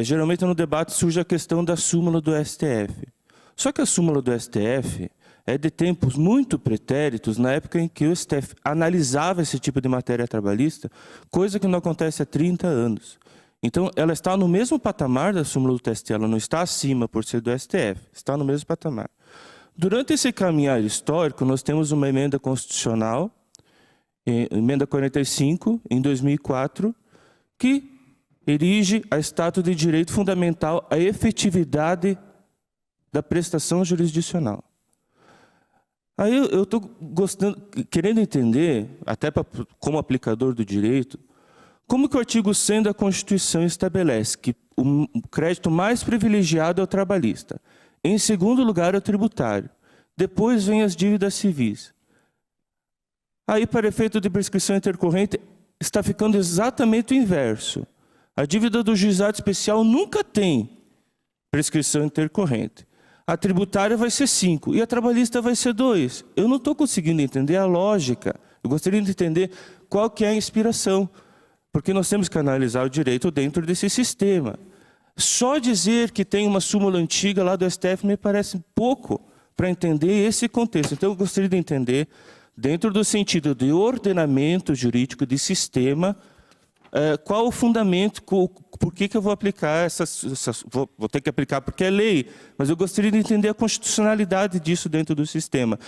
geralmente no debate surge a questão da súmula do STF. Só que a súmula do STF é de tempos muito pretéritos, na época em que o STF analisava esse tipo de matéria trabalhista, coisa que não acontece há 30 anos. Então, ela está no mesmo patamar da súmula do TST, ela não está acima por ser do STF, está no mesmo patamar. Durante esse caminhar histórico, nós temos uma emenda constitucional, emenda 45, em 2004, que erige a status de direito fundamental a efetividade da prestação jurisdicional. Aí eu estou querendo entender, até como aplicador do direito, como que o artigo 100 da Constituição estabelece que o crédito mais privilegiado é o trabalhista. Em segundo lugar é o tributário. Depois vem as dívidas civis. Aí, para efeito de prescrição intercorrente, está ficando exatamente o inverso. A dívida do juizado especial nunca tem prescrição intercorrente. A tributária vai ser 5 e a trabalhista vai ser 2. Eu não estou conseguindo entender a lógica. Eu gostaria de entender qual que é a inspiração, porque nós temos que analisar o direito dentro desse sistema. Só dizer que tem uma súmula antiga lá do STF me parece pouco para entender esse contexto. Então, eu gostaria de entender, dentro do sentido de ordenamento jurídico de sistema, qual o fundamento, por que eu vou aplicar vou ter que aplicar porque é lei, mas eu gostaria de entender a constitucionalidade disso dentro do sistema.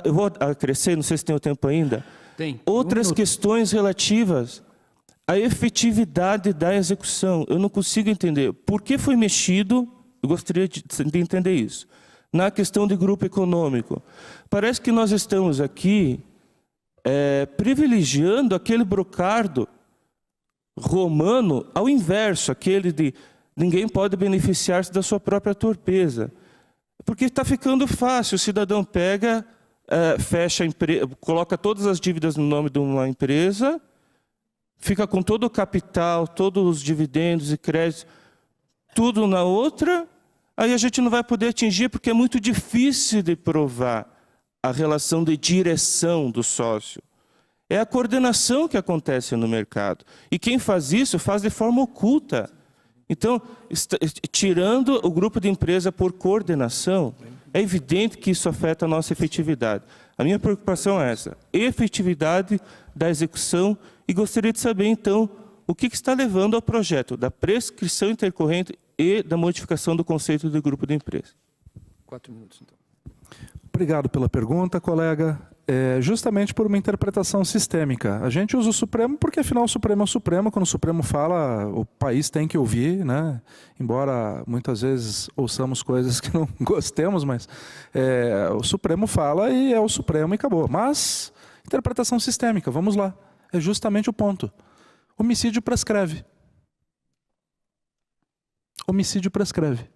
Eu vou acrescer, não sei se tem o tempo ainda, Tem. outras questões relativas à efetividade da execução. Eu não consigo entender por que foi mexido, eu gostaria de entender isso, na questão de grupo econômico. Parece que nós estamos aqui privilegiando aquele brocardo romano ao inverso, aquele de ninguém pode beneficiar-se da sua própria torpeza. Porque está ficando fácil, o cidadão pega, fecha a empresa, coloca todas as dívidas no nome de uma empresa, fica com todo o capital, todos os dividendos e créditos, tudo na outra, aí a gente não vai poder atingir porque é muito difícil de provar a relação de direção do sócio. É a coordenação que acontece no mercado. E quem faz isso, faz de forma oculta. Então, tirando o grupo de empresa por coordenação, é evidente que isso afeta a nossa efetividade. A minha preocupação é essa, efetividade da execução, e gostaria de saber, então, o que está levando ao projeto da prescrição intercorrente e da modificação do conceito de grupo de empresa. 4 minutos, então. Obrigado pela pergunta, colega. Justamente por uma interpretação sistêmica. A gente usa o Supremo porque, afinal, o Supremo é o Supremo. Quando o Supremo fala, o país tem que ouvir, né? Embora muitas vezes ouçamos coisas que não gostemos, mas o Supremo fala e é o Supremo e acabou. Mas, interpretação sistêmica, vamos lá. É justamente o ponto. Homicídio prescreve. Homicídio prescreve.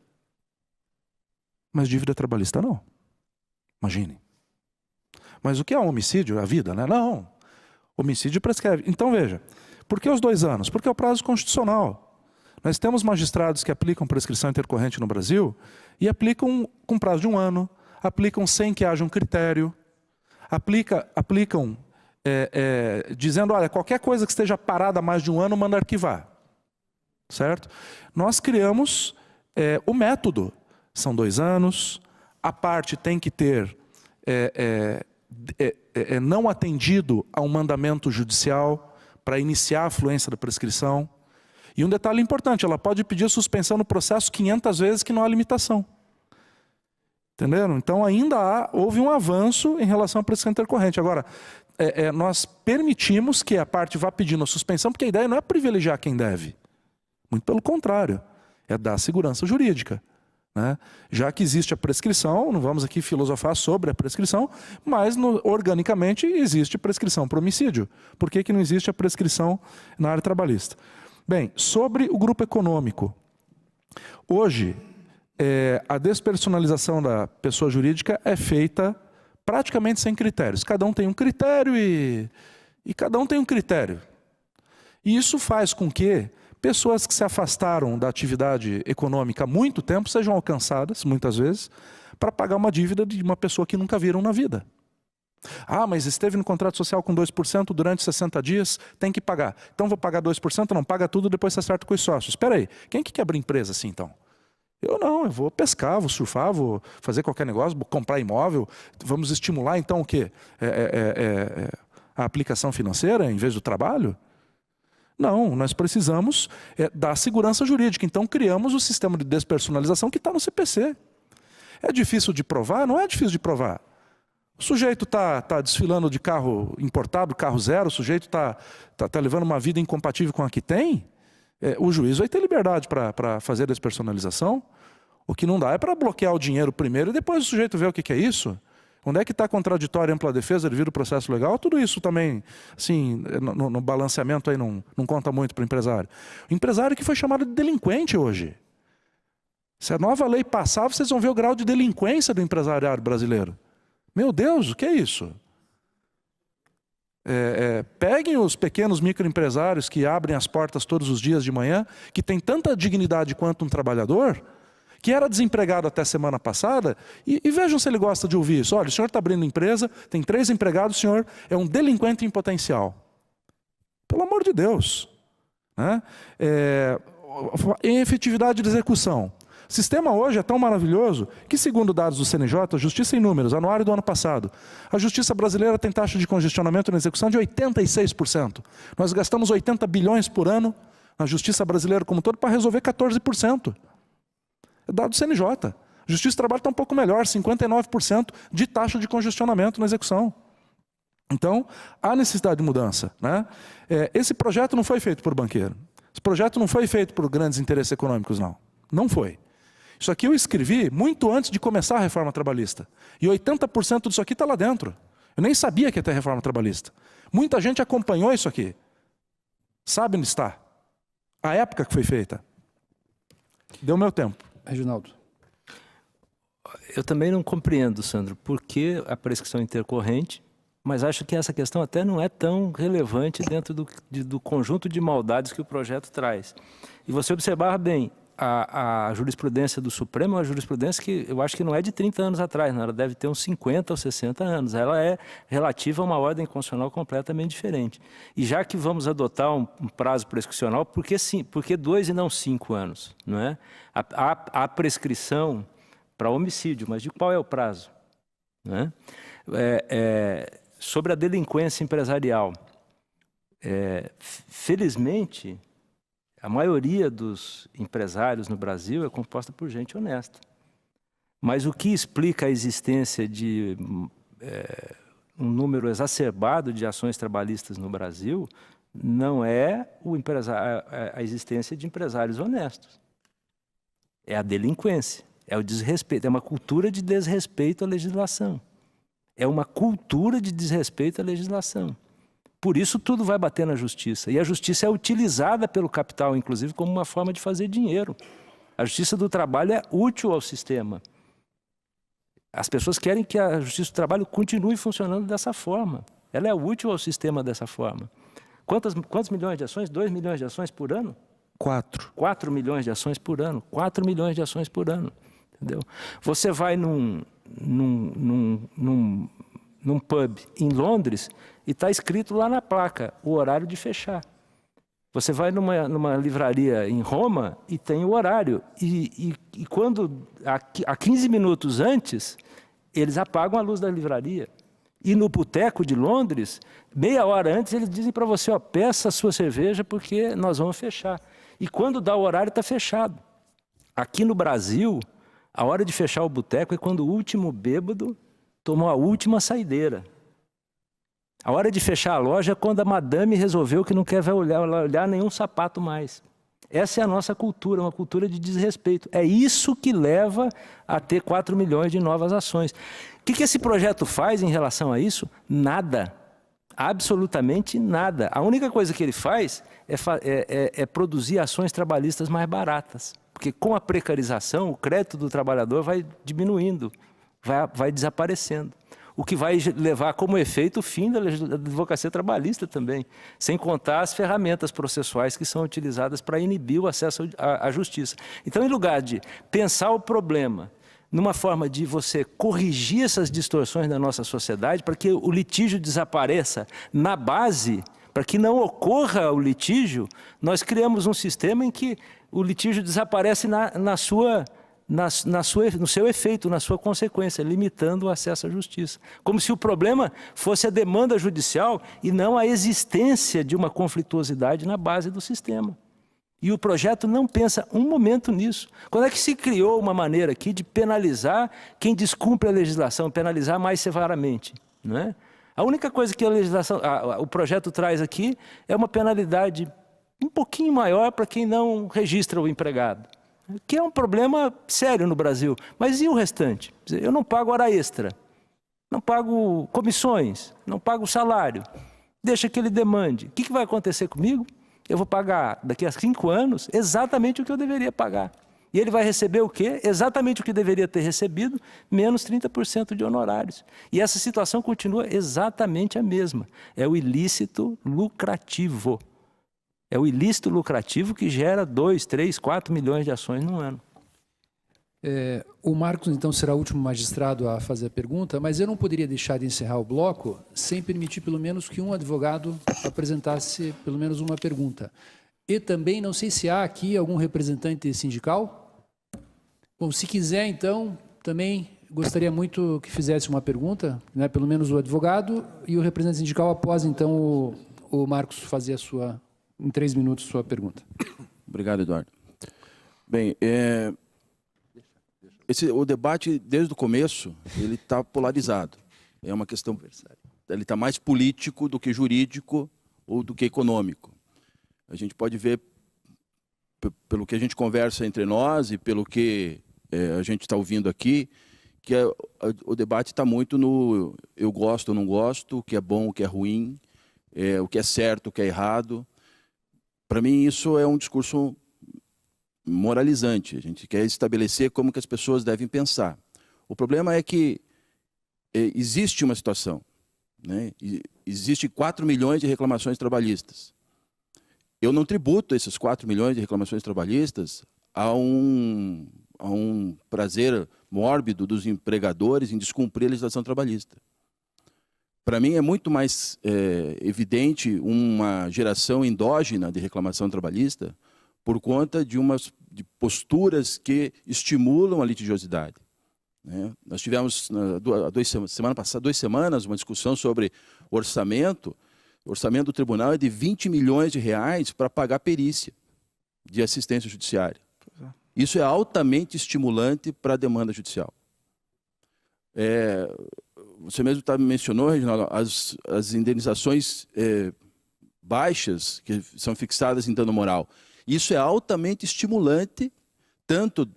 Mas dívida trabalhista não. Imagine. Mas o que é um homicídio? A vida, né? Não. Homicídio prescreve. Então, veja, por que os 2 anos? Porque é o prazo constitucional. Nós temos magistrados que aplicam prescrição intercorrente no Brasil e aplicam com prazo de 1 ano, aplicam sem que haja um critério, aplicam dizendo, olha, qualquer coisa que esteja parada há mais de 1 ano, manda arquivar. Certo? Nós criamos o método. São 2 anos, a parte tem que ter não atendido a um mandamento judicial para iniciar a fluência da prescrição. E um detalhe importante, ela pode pedir suspensão no processo 500 vezes que não há limitação. Entenderam? Então ainda houve um avanço em relação à prescrição intercorrente. Agora, nós permitimos que a parte vá pedindo a suspensão, porque a ideia não é privilegiar quem deve. Muito pelo contrário, é dar segurança jurídica. Né? Já que existe a prescrição, não vamos aqui filosofar sobre a prescrição, mas organicamente existe prescrição para homicídio. Por que não existe a prescrição na área trabalhista? Bem, sobre o grupo econômico. Hoje, a despersonalização da pessoa jurídica é feita praticamente sem critérios. Cada um tem um critério e cada um tem um critério. E isso faz com que pessoas que se afastaram da atividade econômica há muito tempo sejam alcançadas, muitas vezes, para pagar uma dívida de uma pessoa que nunca viram na vida. Ah, mas esteve no contrato social com 2% durante 60 dias, tem que pagar. Então vou pagar 2%, não paga tudo, depois você acerta com os sócios. Espera aí, quem que abrir empresa assim então? Eu vou pescar, vou surfar, vou fazer qualquer negócio, vou comprar imóvel. Vamos estimular então o quê? A aplicação financeira em vez do trabalho? Não, nós precisamos dar segurança jurídica. Então criamos o sistema de despersonalização que está no CPC. É difícil de provar? Não é difícil de provar. O sujeito está desfilando de carro importado, carro zero, o sujeito está levando uma vida incompatível com a que tem. O juiz vai ter liberdade para fazer a despersonalização. O que não dá é para bloquear o dinheiro primeiro e depois o sujeito vê o que é isso. Onde é que está contraditória, ampla defesa devido ao processo legal? Tudo isso também, assim, no balanceamento aí não conta muito para o empresário. O empresário que foi chamado de delinquente hoje. Se a nova lei passar, vocês vão ver o grau de delinquência do empresariado brasileiro. Meu Deus, o que é isso? Peguem os pequenos microempresários que abrem as portas todos os dias de manhã, que tem tanta dignidade quanto um trabalhador, que era desempregado até semana passada, e vejam se ele gosta de ouvir isso. Olha, o senhor está abrindo empresa, tem 3 empregados, o senhor é um delinquente em potencial. Pelo amor de Deus. Né? Em efetividade de execução. O sistema hoje é tão maravilhoso que, segundo dados do CNJ, Justiça em Números, anuário do ano passado, a Justiça brasileira tem taxa de congestionamento na execução de 86%. Nós gastamos 80 bilhões por ano na Justiça brasileira como um todo para resolver 14%. É dado do CNJ. A Justiça do Trabalho está um pouco melhor, 59% de taxa de congestionamento na execução. Então, há necessidade de mudança. Né? Esse projeto não foi feito por banqueiro. Esse projeto não foi feito por grandes interesses econômicos, não. Não foi. Isso aqui eu escrevi muito antes de começar a reforma trabalhista. E 80% disso aqui está lá dentro. Eu nem sabia que ia ter reforma trabalhista. Muita gente acompanhou isso aqui. Sabe onde está. A época que foi feita. Deu meu tempo. Reginaldo. Eu também não compreendo, Sandro, por que a prescrição intercorrente, mas acho que essa questão até não é tão relevante dentro do conjunto de maldades que o projeto traz. E você observar bem, a jurisprudência do Supremo é uma jurisprudência que eu acho que não é de 30 anos atrás, não, ela deve ter uns 50 ou 60 anos. Ela é relativa a uma ordem constitucional completamente diferente. E já que vamos adotar um prazo prescricional, por que 2 e não 5 anos? Não é? A prescrição para homicídio, mas de qual é o prazo? Não é? Sobre a delinquência empresarial, felizmente, a maioria dos empresários no Brasil é composta por gente honesta. Mas o que explica a existência de um número exacerbado de ações trabalhistas no Brasil não é a existência de empresários honestos. É a delinquência, é o desrespeito, é uma cultura de desrespeito à legislação. É uma cultura de desrespeito à legislação. Por isso tudo vai bater na justiça. E a justiça é utilizada pelo capital, inclusive, como uma forma de fazer dinheiro. A justiça do trabalho é útil ao sistema. As pessoas querem que a justiça do trabalho continue funcionando dessa forma. Ela é útil ao sistema dessa forma. Quantos milhões de ações? 2 milhões de ações por ano? 4. 4 milhões de ações por ano. 4 milhões de ações por ano. Entendeu? Você vai num pub em Londres e está escrito lá na placa o horário de fechar. Você vai numa livraria em Roma e tem o horário. E quando, há 15 minutos antes, eles apagam a luz da livraria. E no boteco de Londres, meia hora antes, eles dizem para você, peça a sua cerveja porque nós vamos fechar. E quando dá o horário, está fechado. Aqui no Brasil, a hora de fechar o boteco é quando o último bêbado tomou a última saideira. A hora de fechar a loja é quando a madame resolveu que não quer olhar nenhum sapato mais. Essa é a nossa cultura, uma cultura de desrespeito. É isso que leva a ter 4 milhões de novas ações. O que esse projeto faz em relação a isso? Nada. Absolutamente nada. A única coisa que ele faz é produzir ações trabalhistas mais baratas. Porque com a precarização, o crédito do trabalhador vai diminuindo, vai desaparecendo. O que vai levar como efeito o fim da advocacia trabalhista também, sem contar as ferramentas processuais que são utilizadas para inibir o acesso à justiça. Então, em lugar de pensar o problema numa forma de você corrigir essas distorções da nossa sociedade, para que o litígio desapareça na base, para que não ocorra o litígio, nós criamos um sistema em que o litígio desaparece no seu efeito, na sua consequência, limitando o acesso à justiça. Como se o problema fosse a demanda judicial e não a existência de uma conflituosidade na base do sistema. E o projeto não pensa um momento nisso. Quando é que se criou uma maneira aqui de penalizar quem descumpre a legislação, penalizar mais severamente, não é? A única coisa que o projeto traz aqui é uma penalidade um pouquinho maior para quem não registra o empregado, que é um problema sério no Brasil. Mas e o restante? Eu não pago hora extra, não pago comissões, não pago salário, deixa que ele demande. O que vai acontecer comigo? Eu vou pagar, daqui a 5 anos, exatamente o que eu deveria pagar. E ele vai receber o quê? Exatamente o que deveria ter recebido, menos 30% de honorários. E essa situação continua exatamente a mesma. É o ilícito lucrativo. É o ilícito lucrativo que gera 2, 3, 4 milhões de ações no ano. O Marcos, então, será o último magistrado a fazer a pergunta, mas eu não poderia deixar de encerrar o bloco sem permitir pelo menos que um advogado apresentasse pelo menos uma pergunta. E também, não sei se há aqui algum representante sindical. Bom, se quiser, então, também gostaria muito que fizesse uma pergunta, né, pelo menos o advogado e o representante sindical após, então, o Marcos fazer em 3 minutos, sua pergunta. Obrigado, Eduardo. Bem, o debate, desde o começo, ele está polarizado. É uma questão, ele está mais político do que jurídico ou do que econômico. A gente pode ver, pelo que a gente conversa entre nós e pelo que a gente está ouvindo aqui, que o debate está muito no eu gosto ou não gosto, o que é bom, o que é ruim, o que é certo, o que é errado. Para mim, isso é um discurso moralizante. A gente quer estabelecer como que as pessoas devem pensar. O problema é que existe uma situação, né? Existe 4 milhões de reclamações trabalhistas. Eu não tributo esses 4 milhões de reclamações trabalhistas a um prazer mórbido dos empregadores em descumprir a legislação trabalhista. Para mim é muito mais evidente uma geração endógena de reclamação trabalhista por conta de posturas que estimulam a litigiosidade, né? Nós tivemos, semana passada, 2 semanas, uma discussão sobre orçamento. O orçamento do tribunal é de 20 milhões de reais para pagar perícia de assistência judiciária. Isso é altamente estimulante para a demanda judicial. Você mesmo mencionou, Reginaldo, as indenizações baixas que são fixadas em dano moral. Isso é altamente estimulante, tanto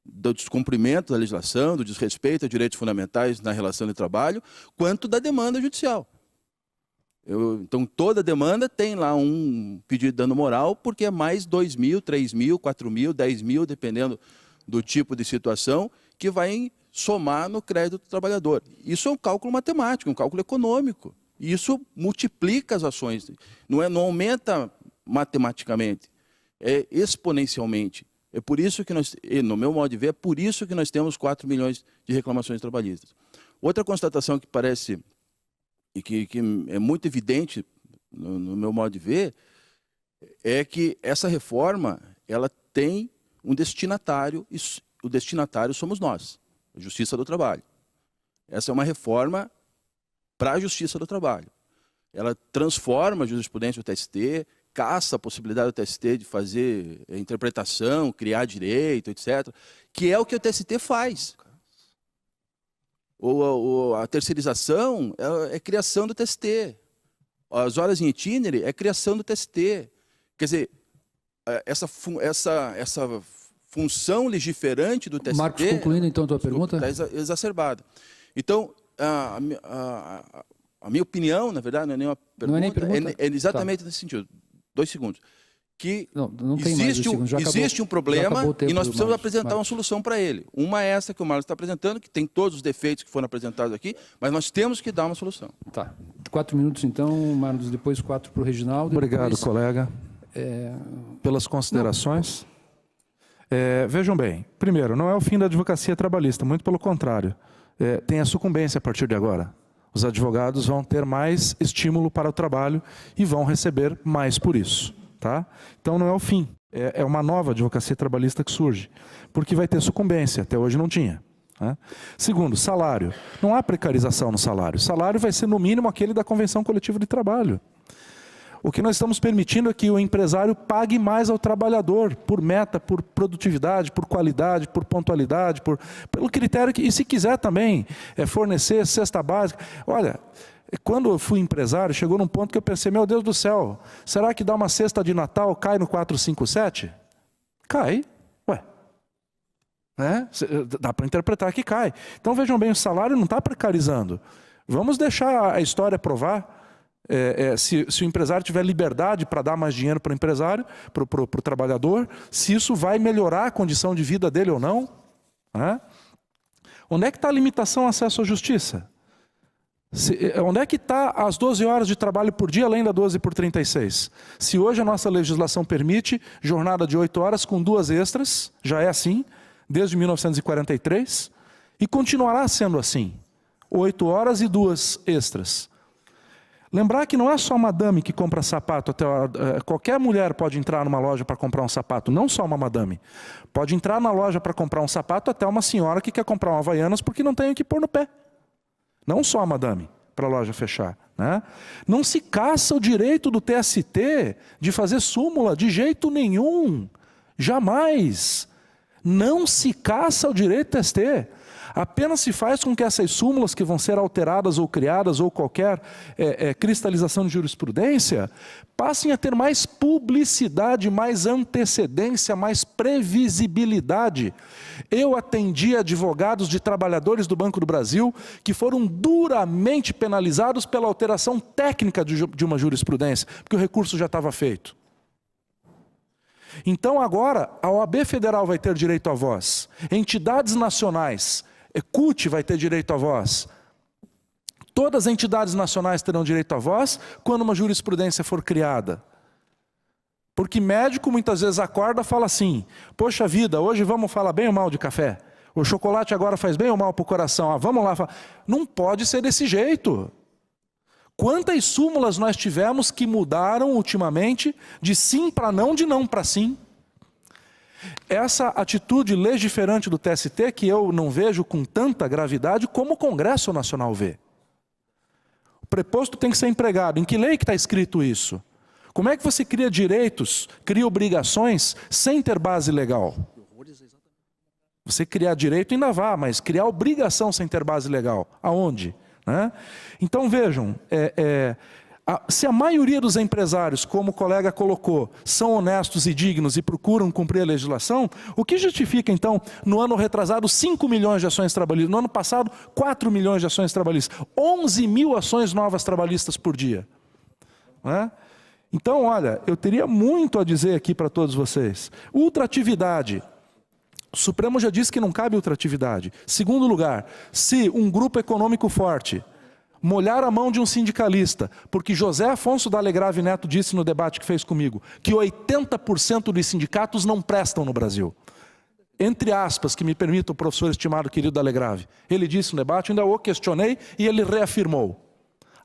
do descumprimento da legislação, do desrespeito a direitos fundamentais na relação de trabalho, quanto da demanda judicial. Então, toda demanda tem lá um pedido de dano moral, porque é mais 2 mil, 3 mil, 4 mil, 10 mil, dependendo do tipo de situação, que vai somar no crédito do trabalhador. Isso é um cálculo matemático, um cálculo econômico. E isso multiplica as ações. Não aumenta matematicamente, é exponencialmente. É por isso que no meu modo de ver, é por isso que nós temos 4 milhões de reclamações trabalhistas. Outra constatação que parece e que é muito evidente no meu modo de ver é que essa reforma ela tem um destinatário, e o destinatário somos nós, a Justiça do Trabalho. Essa é uma reforma para a Justiça do Trabalho. Ela transforma a jurisprudência do TST, caça a possibilidade do TST de fazer interpretação, criar direito, etc., que é o que o TST faz. Ou a terceirização é criação do TST. As horas em itinere é criação do TST. Quer dizer, essa função legiferante do TST... Marcos, concluindo então a tua pergunta. Está exacerbada. Então, a minha opinião, na verdade, não é nenhuma pergunta, não é nem pergunta. É exatamente nesse sentido. 2 segundos. Que não tem mais 2 segundos. Existe um problema e nós precisamos apresentar uma solução para ele. Uma é essa que o Marlos está apresentando, que tem todos os defeitos que foram apresentados aqui, mas nós temos que dar uma solução. Tá. 4 minutos então, Marlos, depois 4 para o Reginaldo. Obrigado, depois... colega, pelas considerações. Vejam bem, primeiro, não é o fim da advocacia trabalhista, muito pelo contrário. Tem a sucumbência a partir de agora. Os advogados vão ter mais estímulo para o trabalho e vão receber mais por isso. Tá? Então não é o fim, é uma nova advocacia trabalhista que surge, porque vai ter sucumbência, até hoje não tinha. Né? Segundo, salário. Não há precarização no salário. O salário vai ser no mínimo aquele da Convenção Coletiva de Trabalho. O que nós estamos permitindo é que o empresário pague mais ao trabalhador, por meta, por produtividade, por qualidade, por pontualidade, pelo critério que, e se quiser também fornecer cesta básica. Olha, quando eu fui empresário, chegou num ponto que eu pensei, meu Deus do céu, será que dar uma cesta de Natal cai no 457? Cai, ué. Dá para interpretar que cai. Então vejam bem, o salário não está precarizando. Vamos deixar a história provar. Se o empresário tiver liberdade para dar mais dinheiro para o empresário, para o trabalhador, se isso vai melhorar a condição de vida dele ou não. Onde é que está a limitação ao acesso à justiça? Onde é que está as 12 horas de trabalho por dia, além da 12 por 36? Se hoje a nossa legislação permite jornada de 8 horas com 2 extras, já é assim, desde 1943, e continuará sendo assim. 8 horas e 2 extras. Lembrar que não é só madame que compra sapato, qualquer mulher pode entrar numa loja para comprar um sapato, não só uma madame. Pode entrar na loja para comprar um sapato até uma senhora que quer comprar uma Havaianas porque não tem o que pôr no pé. Não só a madame, para a loja fechar. Né? Não se caça o direito do TST de fazer súmula de jeito nenhum. Jamais. Não se caça o direito do TST. Apenas se faz com que essas súmulas que vão ser alteradas ou criadas ou qualquer cristalização de jurisprudência passem a ter mais publicidade, mais antecedência, mais previsibilidade. Eu atendi advogados de trabalhadores do Banco do Brasil que foram duramente penalizados pela alteração técnica de uma jurisprudência, porque o recurso já estava feito. Então agora a OAB Federal vai ter direito à voz, entidades nacionais, CUT vai ter direito à voz. Todas as entidades nacionais terão direito à voz quando uma jurisprudência for criada. Porque médico muitas vezes acorda e fala assim, poxa vida, hoje vamos falar bem ou mal de café? O chocolate agora faz bem ou mal para o coração? Vamos lá. Não pode ser desse jeito. Quantas súmulas nós tivemos que mudaram ultimamente de sim para não, de não para sim? Essa atitude legiferante do TST, que eu não vejo com tanta gravidade como o Congresso Nacional vê. O preposto tem que ser empregado. Em que lei que está escrito isso? Como é que você cria direitos, cria obrigações sem ter base legal? Você criar direito ainda vá, mas criar obrigação sem ter base legal. Aonde? Né? Então vejam, se a maioria dos empresários, como o colega colocou, são honestos e dignos e procuram cumprir a legislação, o que justifica então, no ano retrasado, 5 milhões de ações trabalhistas, no ano passado, 4 milhões de ações trabalhistas, 11 mil ações novas trabalhistas por dia? Né? Então, olha, eu teria muito a dizer aqui para todos vocês. Ultratividade. O Supremo já disse que não cabe ultratividade. Segundo lugar, se um grupo econômico forte molhar a mão de um sindicalista, porque José Afonso da Alegrave Neto disse no debate que fez comigo, que 80% dos sindicatos não prestam no Brasil. Entre aspas, que me permita o professor estimado querido da Alegrave. Ele disse no debate, ainda o questionei e ele reafirmou.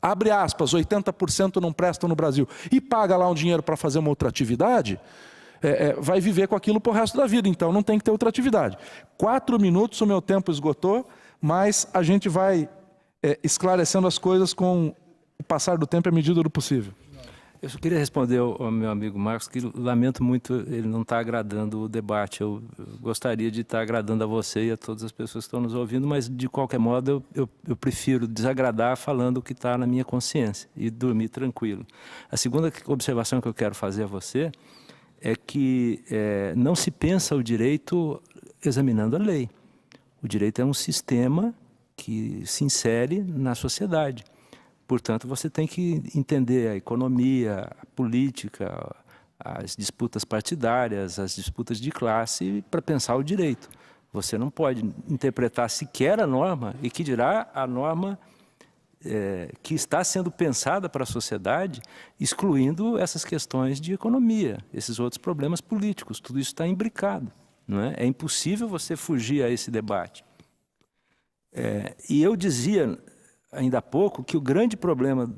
Abre aspas, 80% não prestam no Brasil. E paga lá um dinheiro para fazer uma outra atividade, vai viver com aquilo pro resto da vida, então não tem que ter outra atividade. 4 minutos, o meu tempo esgotou, mas a gente vai esclarecendo as coisas com o passar do tempo à medida do possível. Eu só queria responder ao meu amigo Marcos que lamento muito ele não estar agradando o debate. Eu gostaria de estar agradando a você e a todas as pessoas que estão nos ouvindo, mas de qualquer modo eu prefiro desagradar falando o que está na minha consciência e dormir tranquilo. A segunda observação que eu quero fazer a você é que não se pensa o direito examinando a lei. O direito é um sistema que se insere na sociedade. Portanto, você tem que entender a economia, a política, as disputas partidárias, as disputas de classe para pensar o direito. Você não pode interpretar sequer a norma, e que dirá a norma que está sendo pensada para a sociedade, excluindo essas questões de economia, esses outros problemas políticos. Tudo isso está imbricado. Não é? É impossível você fugir a esse debate. E eu dizia ainda há pouco que o grande problema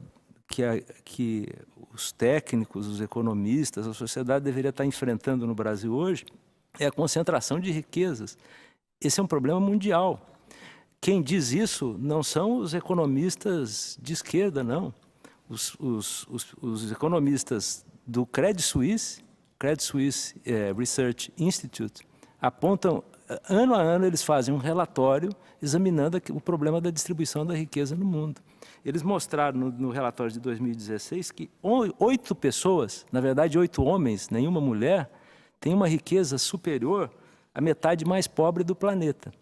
que os técnicos, os economistas, a sociedade deveria estar enfrentando no Brasil hoje é a concentração de riquezas. Esse é um problema mundial. Quem diz isso não são os economistas de esquerda, não. Os economistas do Credit Suisse Research Institute, apontam, ano a ano, eles fazem um relatório examinando o problema da distribuição da riqueza no mundo. Eles mostraram no relatório de 2016 que 8 pessoas, na verdade 8 homens, nenhuma mulher, têm uma riqueza superior à metade mais pobre do planeta.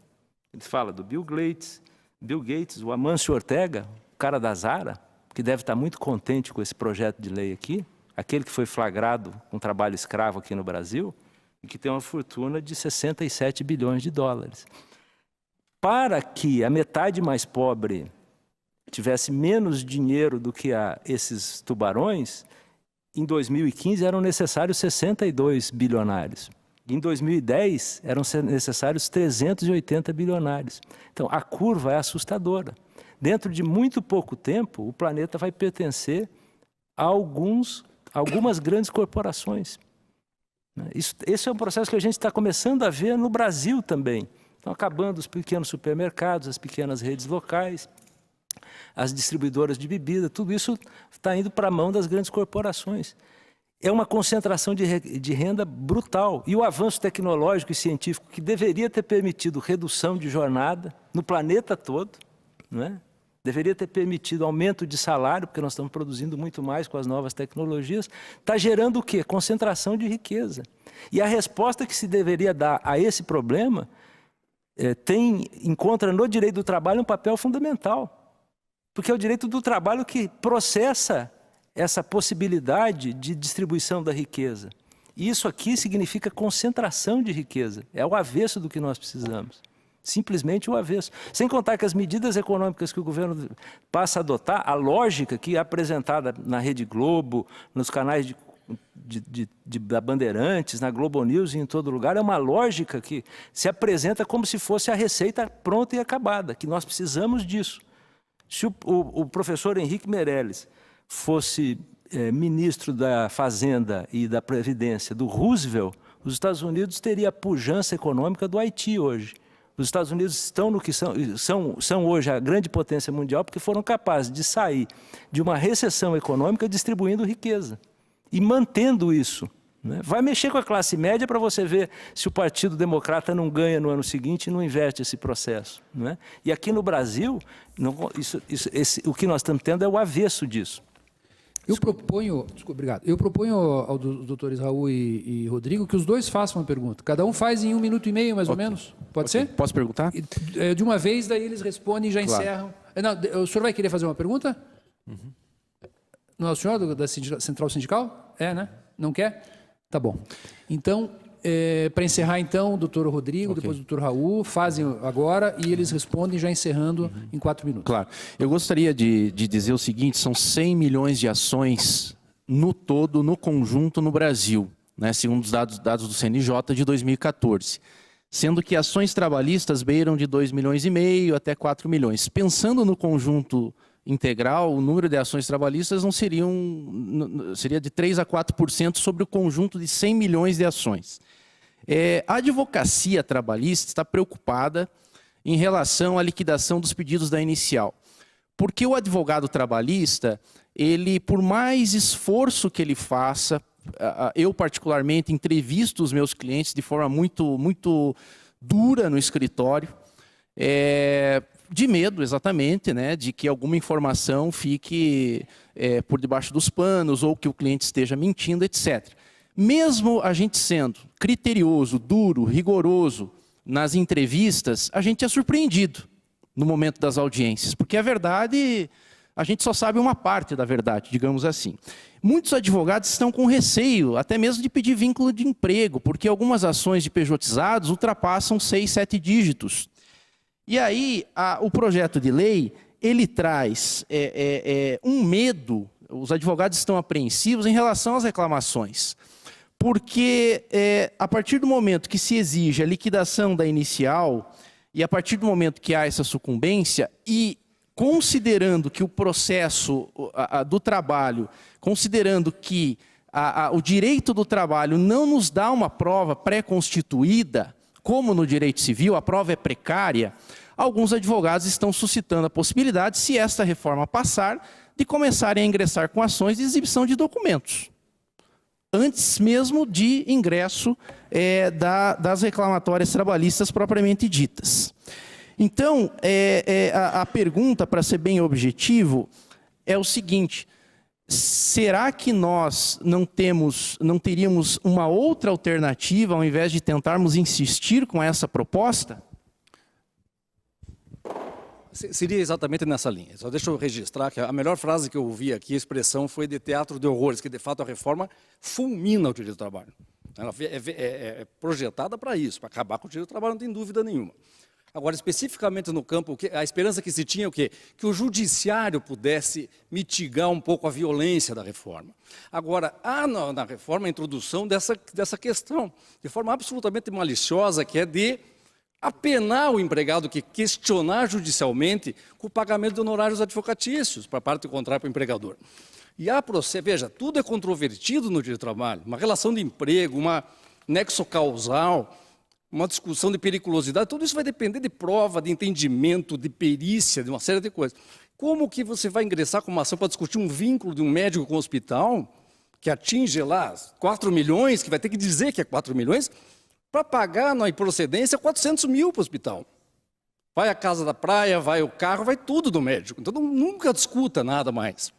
Eles falam do Bill Gates, o Amancio Ortega, o cara da Zara, que deve estar muito contente com esse projeto de lei aqui, aquele que foi flagrado com trabalho escravo aqui no Brasil, e que tem uma fortuna de 67 bilhões de dólares. Para que a metade mais pobre tivesse menos dinheiro do que esses tubarões, em 2015 eram necessários 62 bilionários. Em 2010 eram necessários 380 bilionários. Então a curva é assustadora. Dentro de muito pouco tempo, o planeta vai pertencer a algumas grandes corporações. Esse é um processo que a gente está começando a ver no Brasil também. Estão acabando os pequenos supermercados, as pequenas redes locais, as distribuidoras de bebida, tudo isso está indo para a mão das grandes corporações. É uma concentração de renda brutal. E o avanço tecnológico e científico que deveria ter permitido redução de jornada no planeta todo, não é? Deveria ter permitido aumento de salário, porque nós estamos produzindo muito mais com as novas tecnologias, está gerando o quê? Concentração de riqueza. E a resposta que se deveria dar a esse problema encontra no direito do trabalho um papel fundamental. Porque é o direito do trabalho que processa essa possibilidade de distribuição da riqueza. E isso aqui significa concentração de riqueza. É o avesso do que nós precisamos. Simplesmente o avesso. Sem contar que as medidas econômicas que o governo passa a adotar, a lógica que é apresentada na Rede Globo, nos canais da Bandeirantes, na Globo News e em todo lugar, é uma lógica que se apresenta como se fosse a receita pronta e acabada, que nós precisamos disso. Se o professor Henrique Meirelles fosse ministro da Fazenda e da Previdência do Roosevelt, os Estados Unidos teriam a pujança econômica do Haiti hoje. Os Estados Unidos estão no que são hoje a grande potência mundial porque foram capazes de sair de uma recessão econômica distribuindo riqueza e mantendo isso. Né? Vai mexer com a classe média para você ver se o Partido Democrata não ganha no ano seguinte e não inverte esse processo. Né? E aqui no Brasil, o que nós estamos tendo é o avesso disso. Eu proponho ao doutores Raul e Rodrigo que os dois façam uma pergunta. Cada um faz em 1 minuto e meio, mais ou menos. Pode ser? Posso perguntar? De uma vez, daí eles respondem e já encerram. Não, o senhor vai querer fazer uma pergunta? Uhum. Não é o senhor da Central Sindical? É, né? Não quer? Tá bom. Então, para encerrar, então, o doutor Rodrigo, depois o doutor Raul, fazem agora e eles respondem já encerrando em 4 minutos. Claro. Eu gostaria de dizer o seguinte, são 100 milhões de ações no todo, no conjunto, no Brasil, né, segundo os dados do CNJ de 2014. Sendo que ações trabalhistas beiram de 2,5 milhões até 4 milhões. Pensando no conjunto integral, o número de ações trabalhistas seria de 3 a 4% sobre o conjunto de 100 milhões de ações. A advocacia trabalhista está preocupada em relação à liquidação dos pedidos da inicial, Porque o advogado trabalhista, ele, por mais esforço que ele faça, eu particularmente entrevisto os meus clientes de forma muito dura no escritório, de medo, exatamente, né, de que alguma informação fique por debaixo dos panos ou que o cliente esteja mentindo, etc. Mesmo a gente sendo criterioso, duro, rigoroso nas entrevistas, a gente é surpreendido no momento das audiências, porque a verdade, a gente só sabe uma parte da verdade, digamos assim. Muitos advogados estão com receio, até mesmo de pedir vínculo de emprego, porque algumas ações de pejotizados ultrapassam 6, 7 dígitos. E aí, o projeto de lei, ele traz um medo, os advogados estão apreensivos em relação às reclamações. Porque a partir do momento que se exige a liquidação da inicial, e a partir do momento que há essa sucumbência, e considerando que o processo do trabalho, considerando que o direito do trabalho não nos dá uma prova pré-constituída, como no direito civil, a prova é precária, alguns advogados estão suscitando a possibilidade, se esta reforma passar, de começarem a ingressar com ações de exibição de documentos, antes mesmo de ingresso das reclamatórias trabalhistas propriamente ditas. Então, a pergunta, para ser bem objetivo, é o seguinte: será que nós não teríamos uma outra alternativa ao invés de tentarmos insistir com essa proposta? Seria exatamente nessa linha. Só deixa eu registrar que a melhor frase que eu ouvi aqui, a expressão, foi de teatro de horrores, que de fato a reforma fulmina o direito do trabalho. Ela é projetada para isso, para acabar com o direito do trabalho, não tem dúvida nenhuma. Agora, especificamente no campo, a esperança que se tinha é o quê? Que o judiciário pudesse mitigar um pouco a violência da reforma. Agora, há na reforma a introdução dessa questão, de forma absolutamente maliciosa, que é de apenar o empregado que questionar judicialmente com o pagamento de honorários advocatícios para a parte contrária para o empregador. E há processo, veja, tudo é controvertido no direito do trabalho, uma relação de emprego, uma nexo causal, uma discussão de periculosidade, tudo isso vai depender de prova, de entendimento, de perícia, de uma série de coisas. Como que você vai ingressar com uma ação para discutir um vínculo de um médico com o hospital, que atinge lá 4 milhões, que vai ter que dizer que é 4 milhões, para pagar na improcedência 400 mil para o hospital? Vai a casa da praia, vai o carro, vai tudo do médico. Então nunca discuta nada mais.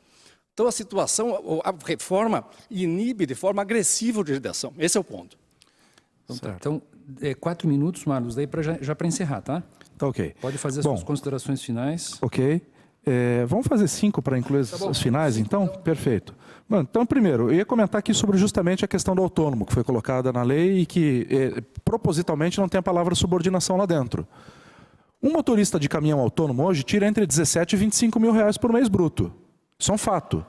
Então a situação, a reforma inibe de forma agressiva o direito de ação. Esse é o ponto. Então 4 minutos, Marlos, daí já para encerrar, tá? Tá ok. Pode fazer as suas considerações finais. Ok. Vamos fazer 5 para incluir as finais, então? Perfeito. Bom, então, primeiro, eu ia comentar aqui sobre justamente a questão do autônomo, que foi colocada na lei e que propositalmente não tem a palavra subordinação lá dentro. Um motorista de caminhão autônomo hoje tira entre 17 e 25 mil reais por mês bruto. Isso é um fato.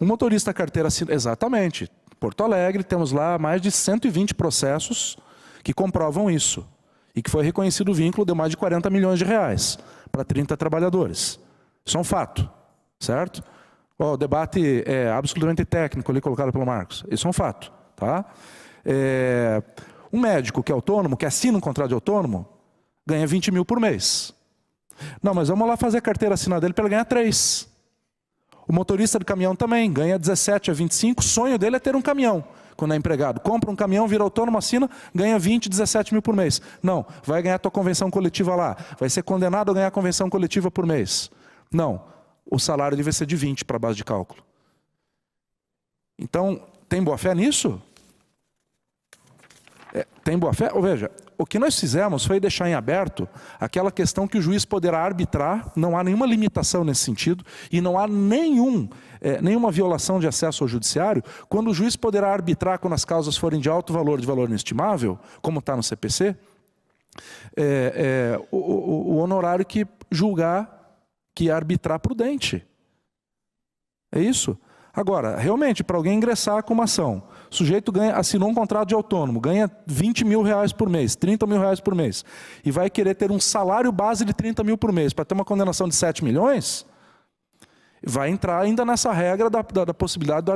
Um motorista carteira assinada, exatamente. Porto Alegre, temos lá mais de 120 processos que comprovam isso. E que foi reconhecido o vínculo de mais de 40 milhões de reais para 30 trabalhadores. Isso é um fato, certo? O debate é absolutamente técnico ali colocado pelo Marcos. Isso é um fato, tá? Um médico que é autônomo, que assina um contrato de autônomo, ganha 20 mil por mês. Não, mas vamos lá fazer a carteira assinada dele para ele ganhar 3. O motorista do caminhão também ganha 17 a 25, o sonho dele é ter um caminhão. Quando é empregado, compra um caminhão, vira autônomo, assina, ganha 20, 17 mil por mês. Não, vai ganhar a tua convenção coletiva lá. Vai ser condenado a ganhar a convenção coletiva por mês. Não, o salário deve ser de 20 para a base de cálculo. Então, tem boa fé nisso? Tem boa fé? Ou veja, o que nós fizemos foi deixar em aberto aquela questão que o juiz poderá arbitrar, não há nenhuma limitação nesse sentido, e não há nenhuma violação de acesso ao judiciário, quando o juiz poderá arbitrar quando as causas forem de alto valor, de valor inestimável, como está no CPC, o honorário que julgar, que arbitrar prudente. É isso? Agora, realmente, para alguém ingressar com uma ação, o sujeito assinou um contrato de autônomo, ganha 20 mil reais por mês, 30 mil reais por mês, e vai querer ter um salário base de 30 mil por mês para ter uma condenação de 7 milhões, vai entrar ainda nessa regra da possibilidade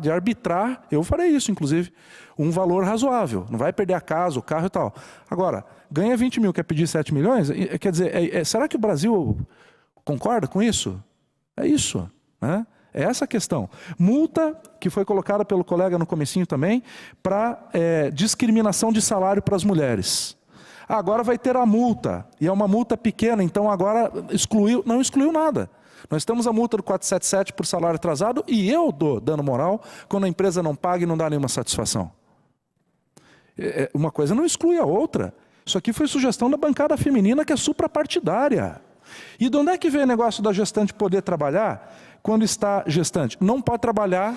de arbitrar, eu farei isso, inclusive, um valor razoável, não vai perder a casa, o carro e tal. Agora, ganha 20 mil, quer pedir 7 milhões? Quer dizer, será que o Brasil Concorda com isso? É isso, né? É essa a questão. Multa, que foi colocada pelo colega no comecinho também, para discriminação de salário para as mulheres. Agora vai ter a multa, e é uma multa pequena, então agora não excluiu nada. Nós temos a multa do 477 por salário atrasado, e eu dou dano moral quando a empresa não paga e não dá nenhuma satisfação. Uma coisa não exclui a outra. Isso aqui foi sugestão da bancada feminina, que é suprapartidária. E de onde é que vem o negócio da gestante poder trabalhar quando está gestante? Não pode trabalhar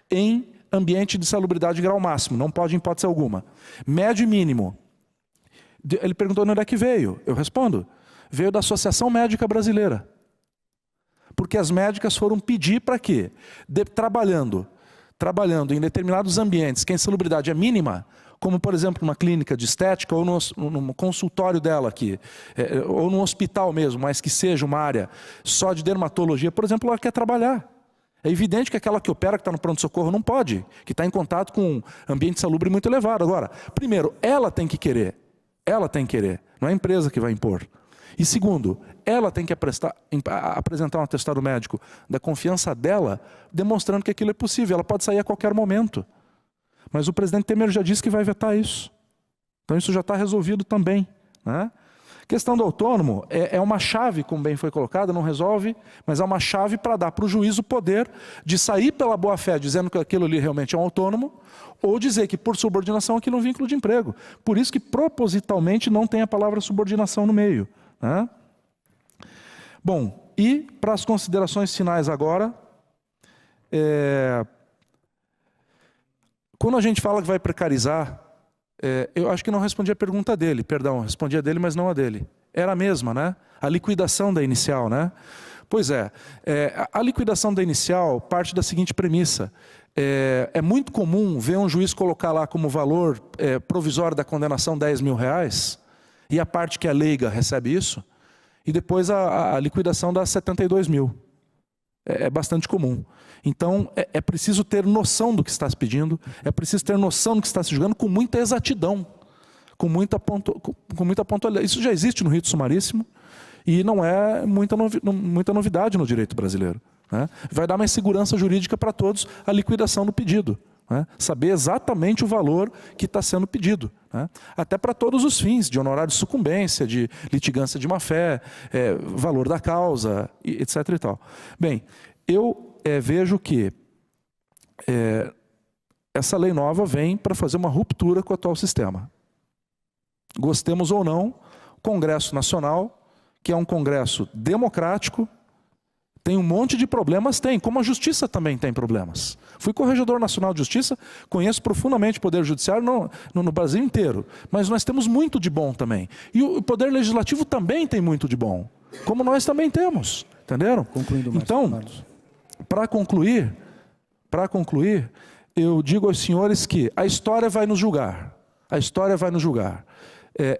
em ambiente de salubridade de grau máximo, não pode em hipótese alguma. Médio e mínimo. Ele perguntou de onde é que veio. Eu respondo. Veio da Associação Médica Brasileira. Porque as médicas foram pedir para quê? Trabalhando em determinados ambientes que a insalubridade é mínima, como, por exemplo, numa clínica de estética ou no consultório dela aqui, ou num hospital mesmo, mas que seja uma área só de dermatologia, por exemplo, ela quer trabalhar. É evidente que aquela que opera, que está no pronto-socorro, não pode, que está em contato com um ambiente salubre muito elevado. Agora, primeiro, ela tem que querer, não é a empresa que vai impor. E segundo, ela tem que apresentar um atestado médico da confiança dela, demonstrando que aquilo é possível. Ela pode sair a qualquer momento. Mas o presidente Temer já disse que vai vetar isso. Então isso já está resolvido também, né? A questão do autônomo é uma chave, como bem foi colocada, não resolve, mas é uma chave para dar para o juiz o poder de sair pela boa-fé, dizendo que aquilo ali realmente é um autônomo, ou dizer que por subordinação aquilo é um vínculo de emprego. Por isso que propositalmente não tem a palavra subordinação no meio, né? Bom, e para as considerações finais agora, quando a gente fala que vai precarizar, eu acho que não respondi a pergunta dele, perdão, respondi a dele, mas não a dele. Era a mesma, né? A liquidação da inicial, né? Pois a liquidação da inicial parte da seguinte premissa. É muito comum ver um juiz colocar lá como valor provisório da condenação R$10.000, e a parte que é leiga recebe isso, e depois a liquidação dá 72 mil. É bastante comum. Então, é preciso ter noção do que está se pedindo, é preciso ter noção do que está se julgando com muita exatidão, com muita pontualidade. Isso já existe no rito sumaríssimo e não é muita novidade no direito brasileiro, né? Vai dar mais segurança jurídica para todos a liquidação do pedido, né? Saber exatamente o valor que está sendo pedido, né? Até para todos os fins, de honorário de sucumbência, de litigância de má-fé, valor da causa, etc. e tal. Bem, eu vejo que essa lei nova vem para fazer uma ruptura com o atual sistema. Gostemos ou não, o Congresso Nacional, que é um Congresso democrático, tem um monte de problemas, como a Justiça também tem problemas. Fui corregedor nacional de Justiça, conheço profundamente o Poder Judiciário no Brasil inteiro, mas nós temos muito de bom também. E o Poder Legislativo também tem muito de bom, como nós também temos, entenderam? Então, para concluir, eu digo aos senhores que a história vai nos julgar. A história vai nos julgar.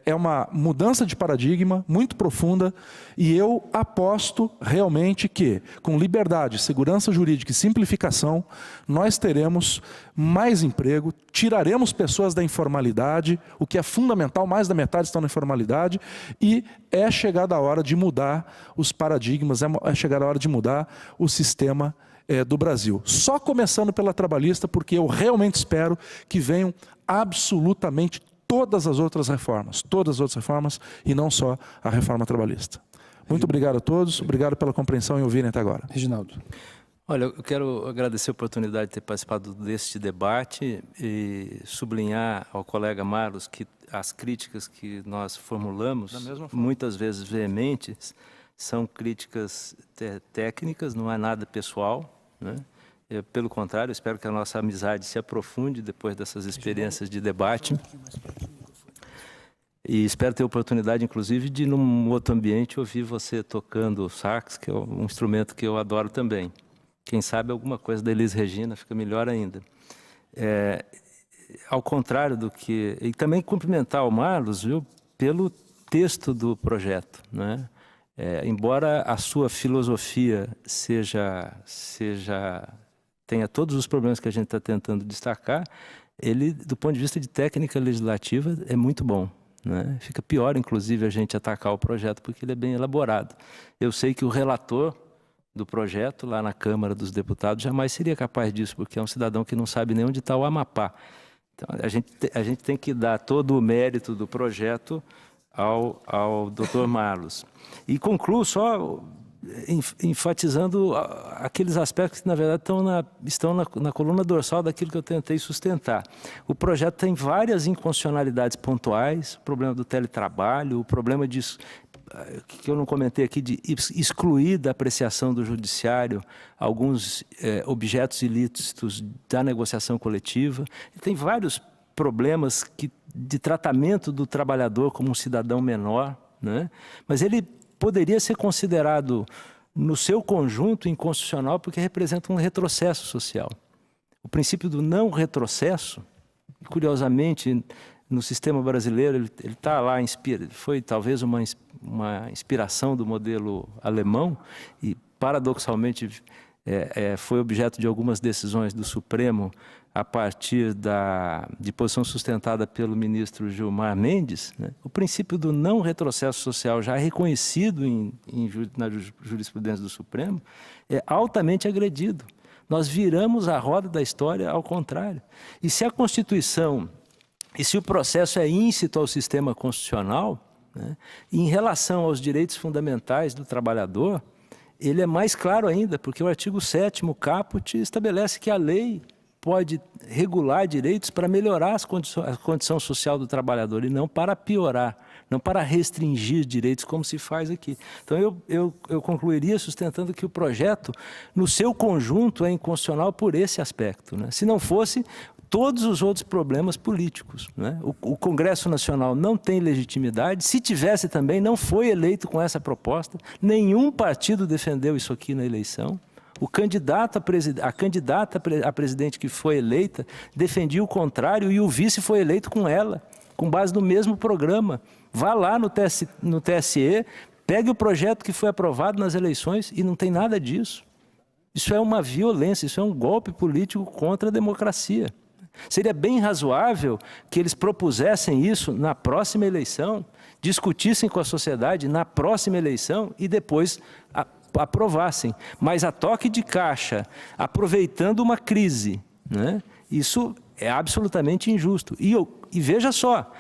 É uma mudança de paradigma muito profunda e eu aposto realmente que, com liberdade, segurança jurídica e simplificação, nós teremos mais emprego, tiraremos pessoas da informalidade, o que é fundamental, mais da metade estão na informalidade, e é chegada a hora de mudar os paradigmas, é chegada a hora de mudar o sistema do Brasil. Só começando pela trabalhista, porque eu realmente espero que venham absolutamente todas as outras reformas, e não só a reforma trabalhista. Muito obrigado a todos, obrigado pela compreensão e ouvirem até agora. Reginaldo. Olha, eu quero agradecer a oportunidade de ter participado deste debate e sublinhar ao colega Marlos que as críticas que nós formulamos, muitas vezes veementes, são críticas técnicas, não é nada pessoal, né? Pelo contrário, espero que a nossa amizade se aprofunde depois dessas experiências de debate. E espero ter a oportunidade, inclusive, de, num outro ambiente, ouvir você tocando sax, que é um instrumento que eu adoro também. Quem sabe alguma coisa da Elis Regina fica melhor ainda. Ao contrário do que... E também cumprimentar o Marlos, viu, pelo texto do projeto, né? Embora a sua filosofia tenha todos os problemas que a gente está tentando destacar, ele, do ponto de vista de técnica legislativa, é muito bom, né? Fica pior, inclusive, a gente atacar o projeto porque ele é bem elaborado. Eu sei que o relator do projeto lá na Câmara dos Deputados jamais seria capaz disso, porque é um cidadão que não sabe nem onde está o Amapá. Então, a gente tem que dar todo o mérito do projeto ao Dr. Marlos. E concluo só enfatizando aqueles aspectos que, na verdade, estão na coluna dorsal daquilo que eu tentei sustentar. O projeto tem várias inconstitucionalidades pontuais, o problema do teletrabalho, o problema disso, que eu não comentei aqui, de excluir da apreciação do judiciário alguns objetos ilícitos da negociação coletiva. E tem vários problemas de tratamento do trabalhador como um cidadão menor, né? Mas ele poderia ser considerado, no seu conjunto, inconstitucional porque representa um retrocesso social. O princípio do não retrocesso, curiosamente, no sistema brasileiro, ele está lá, foi talvez uma inspiração do modelo alemão e, paradoxalmente, foi objeto de algumas decisões do Supremo a partir de posição sustentada pelo ministro Gilmar Mendes, né? O princípio do não retrocesso social, já reconhecido na jurisprudência do Supremo, é altamente agredido. Nós viramos a roda da história ao contrário. E se a Constituição, e se o processo é íncito ao sistema constitucional, né, em relação aos direitos fundamentais do trabalhador, ele é mais claro ainda, porque o artigo 7º caput estabelece que a lei pode regular direitos para melhorar a condição social do trabalhador e não para piorar, não para restringir direitos como se faz aqui. Então eu concluiria sustentando que o projeto, no seu conjunto, é inconstitucional por esse aspecto, né? Se não fosse todos os outros problemas políticos, né? O Congresso Nacional não tem legitimidade, se tivesse também, não foi eleito com essa proposta, nenhum partido defendeu isso aqui na eleição. A candidata a presidente que foi eleita defendia o contrário e o vice foi eleito com ela, com base no mesmo programa. Vá lá no TSE, pegue o projeto que foi aprovado nas eleições e não tem nada disso. Isso é uma violência, isso é um golpe político contra a democracia. Seria bem razoável que eles propusessem isso na próxima eleição, discutissem com a sociedade na próxima eleição e depois aprovassem. Mas a toque de caixa, aproveitando uma crise, né? Isso é absolutamente injusto. E veja só,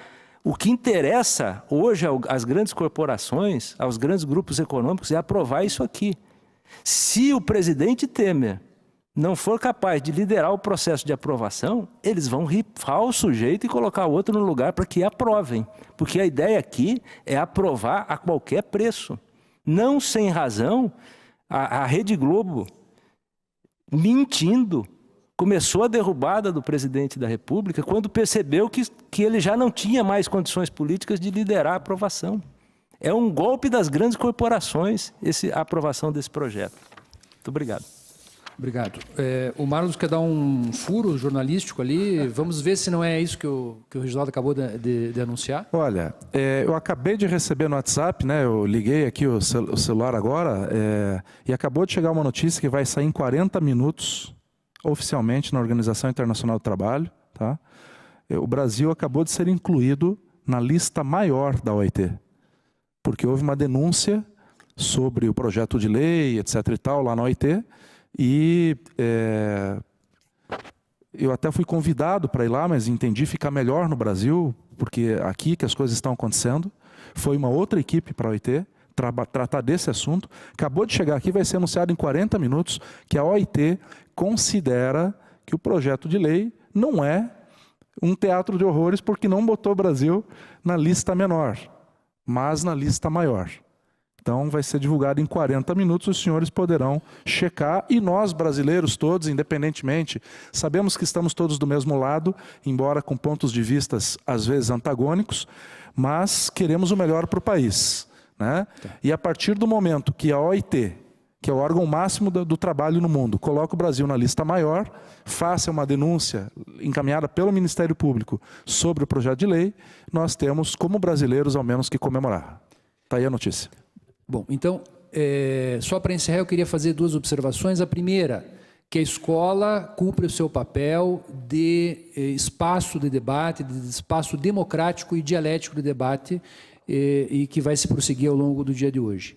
o que interessa hoje às grandes corporações, aos grandes grupos econômicos, é aprovar isso aqui. Se o presidente Temer não for capaz de liderar o processo de aprovação, eles vão rifar o sujeito e colocar outro no lugar para que aprovem. Porque a ideia aqui é aprovar a qualquer preço. Não sem razão, a Rede Globo, mentindo, começou a derrubada do presidente da República quando percebeu que ele já não tinha mais condições políticas de liderar a aprovação. É um golpe das grandes corporações a aprovação desse projeto. Muito obrigado. Obrigado. O Marlos quer dar um furo jornalístico ali. Vamos ver se não é isso que o Reginaldo acabou de anunciar. Olha, eu acabei de receber no WhatsApp, né? Eu liguei aqui o celular agora e acabou de chegar uma notícia que vai sair em 40 minutos, oficialmente, na Organização Internacional do Trabalho. Tá? O Brasil acabou de ser incluído na lista maior da OIT, porque houve uma denúncia sobre o projeto de lei, etc. e tal, lá na OIT. E eu até fui convidado para ir lá, mas entendi ficar melhor no Brasil, porque aqui que as coisas estão acontecendo. Foi uma outra equipe para a OIT tratar desse assunto. Acabou de chegar aqui, vai ser anunciado em 40 minutos que a OIT considera que o projeto de lei não é um teatro de horrores porque não botou o Brasil na lista menor, mas na lista maior. Então, vai ser divulgado em 40 minutos, os senhores poderão checar. E nós, brasileiros todos, independentemente, sabemos que estamos todos do mesmo lado, embora com pontos de vista, às vezes, antagônicos, mas queremos o melhor para o país, né? E a partir do momento que a OIT, que é o órgão máximo do trabalho no mundo, coloca o Brasil na lista maior, faça uma denúncia encaminhada pelo Ministério Público sobre o projeto de lei, nós temos, como brasileiros, ao menos, que comemorar. Está aí a notícia. Bom, então, só para encerrar, eu queria fazer duas observações. A primeira, que a escola cumpra o seu papel de espaço de debate, de espaço democrático e dialético de debate, e que vai se prosseguir ao longo do dia de hoje.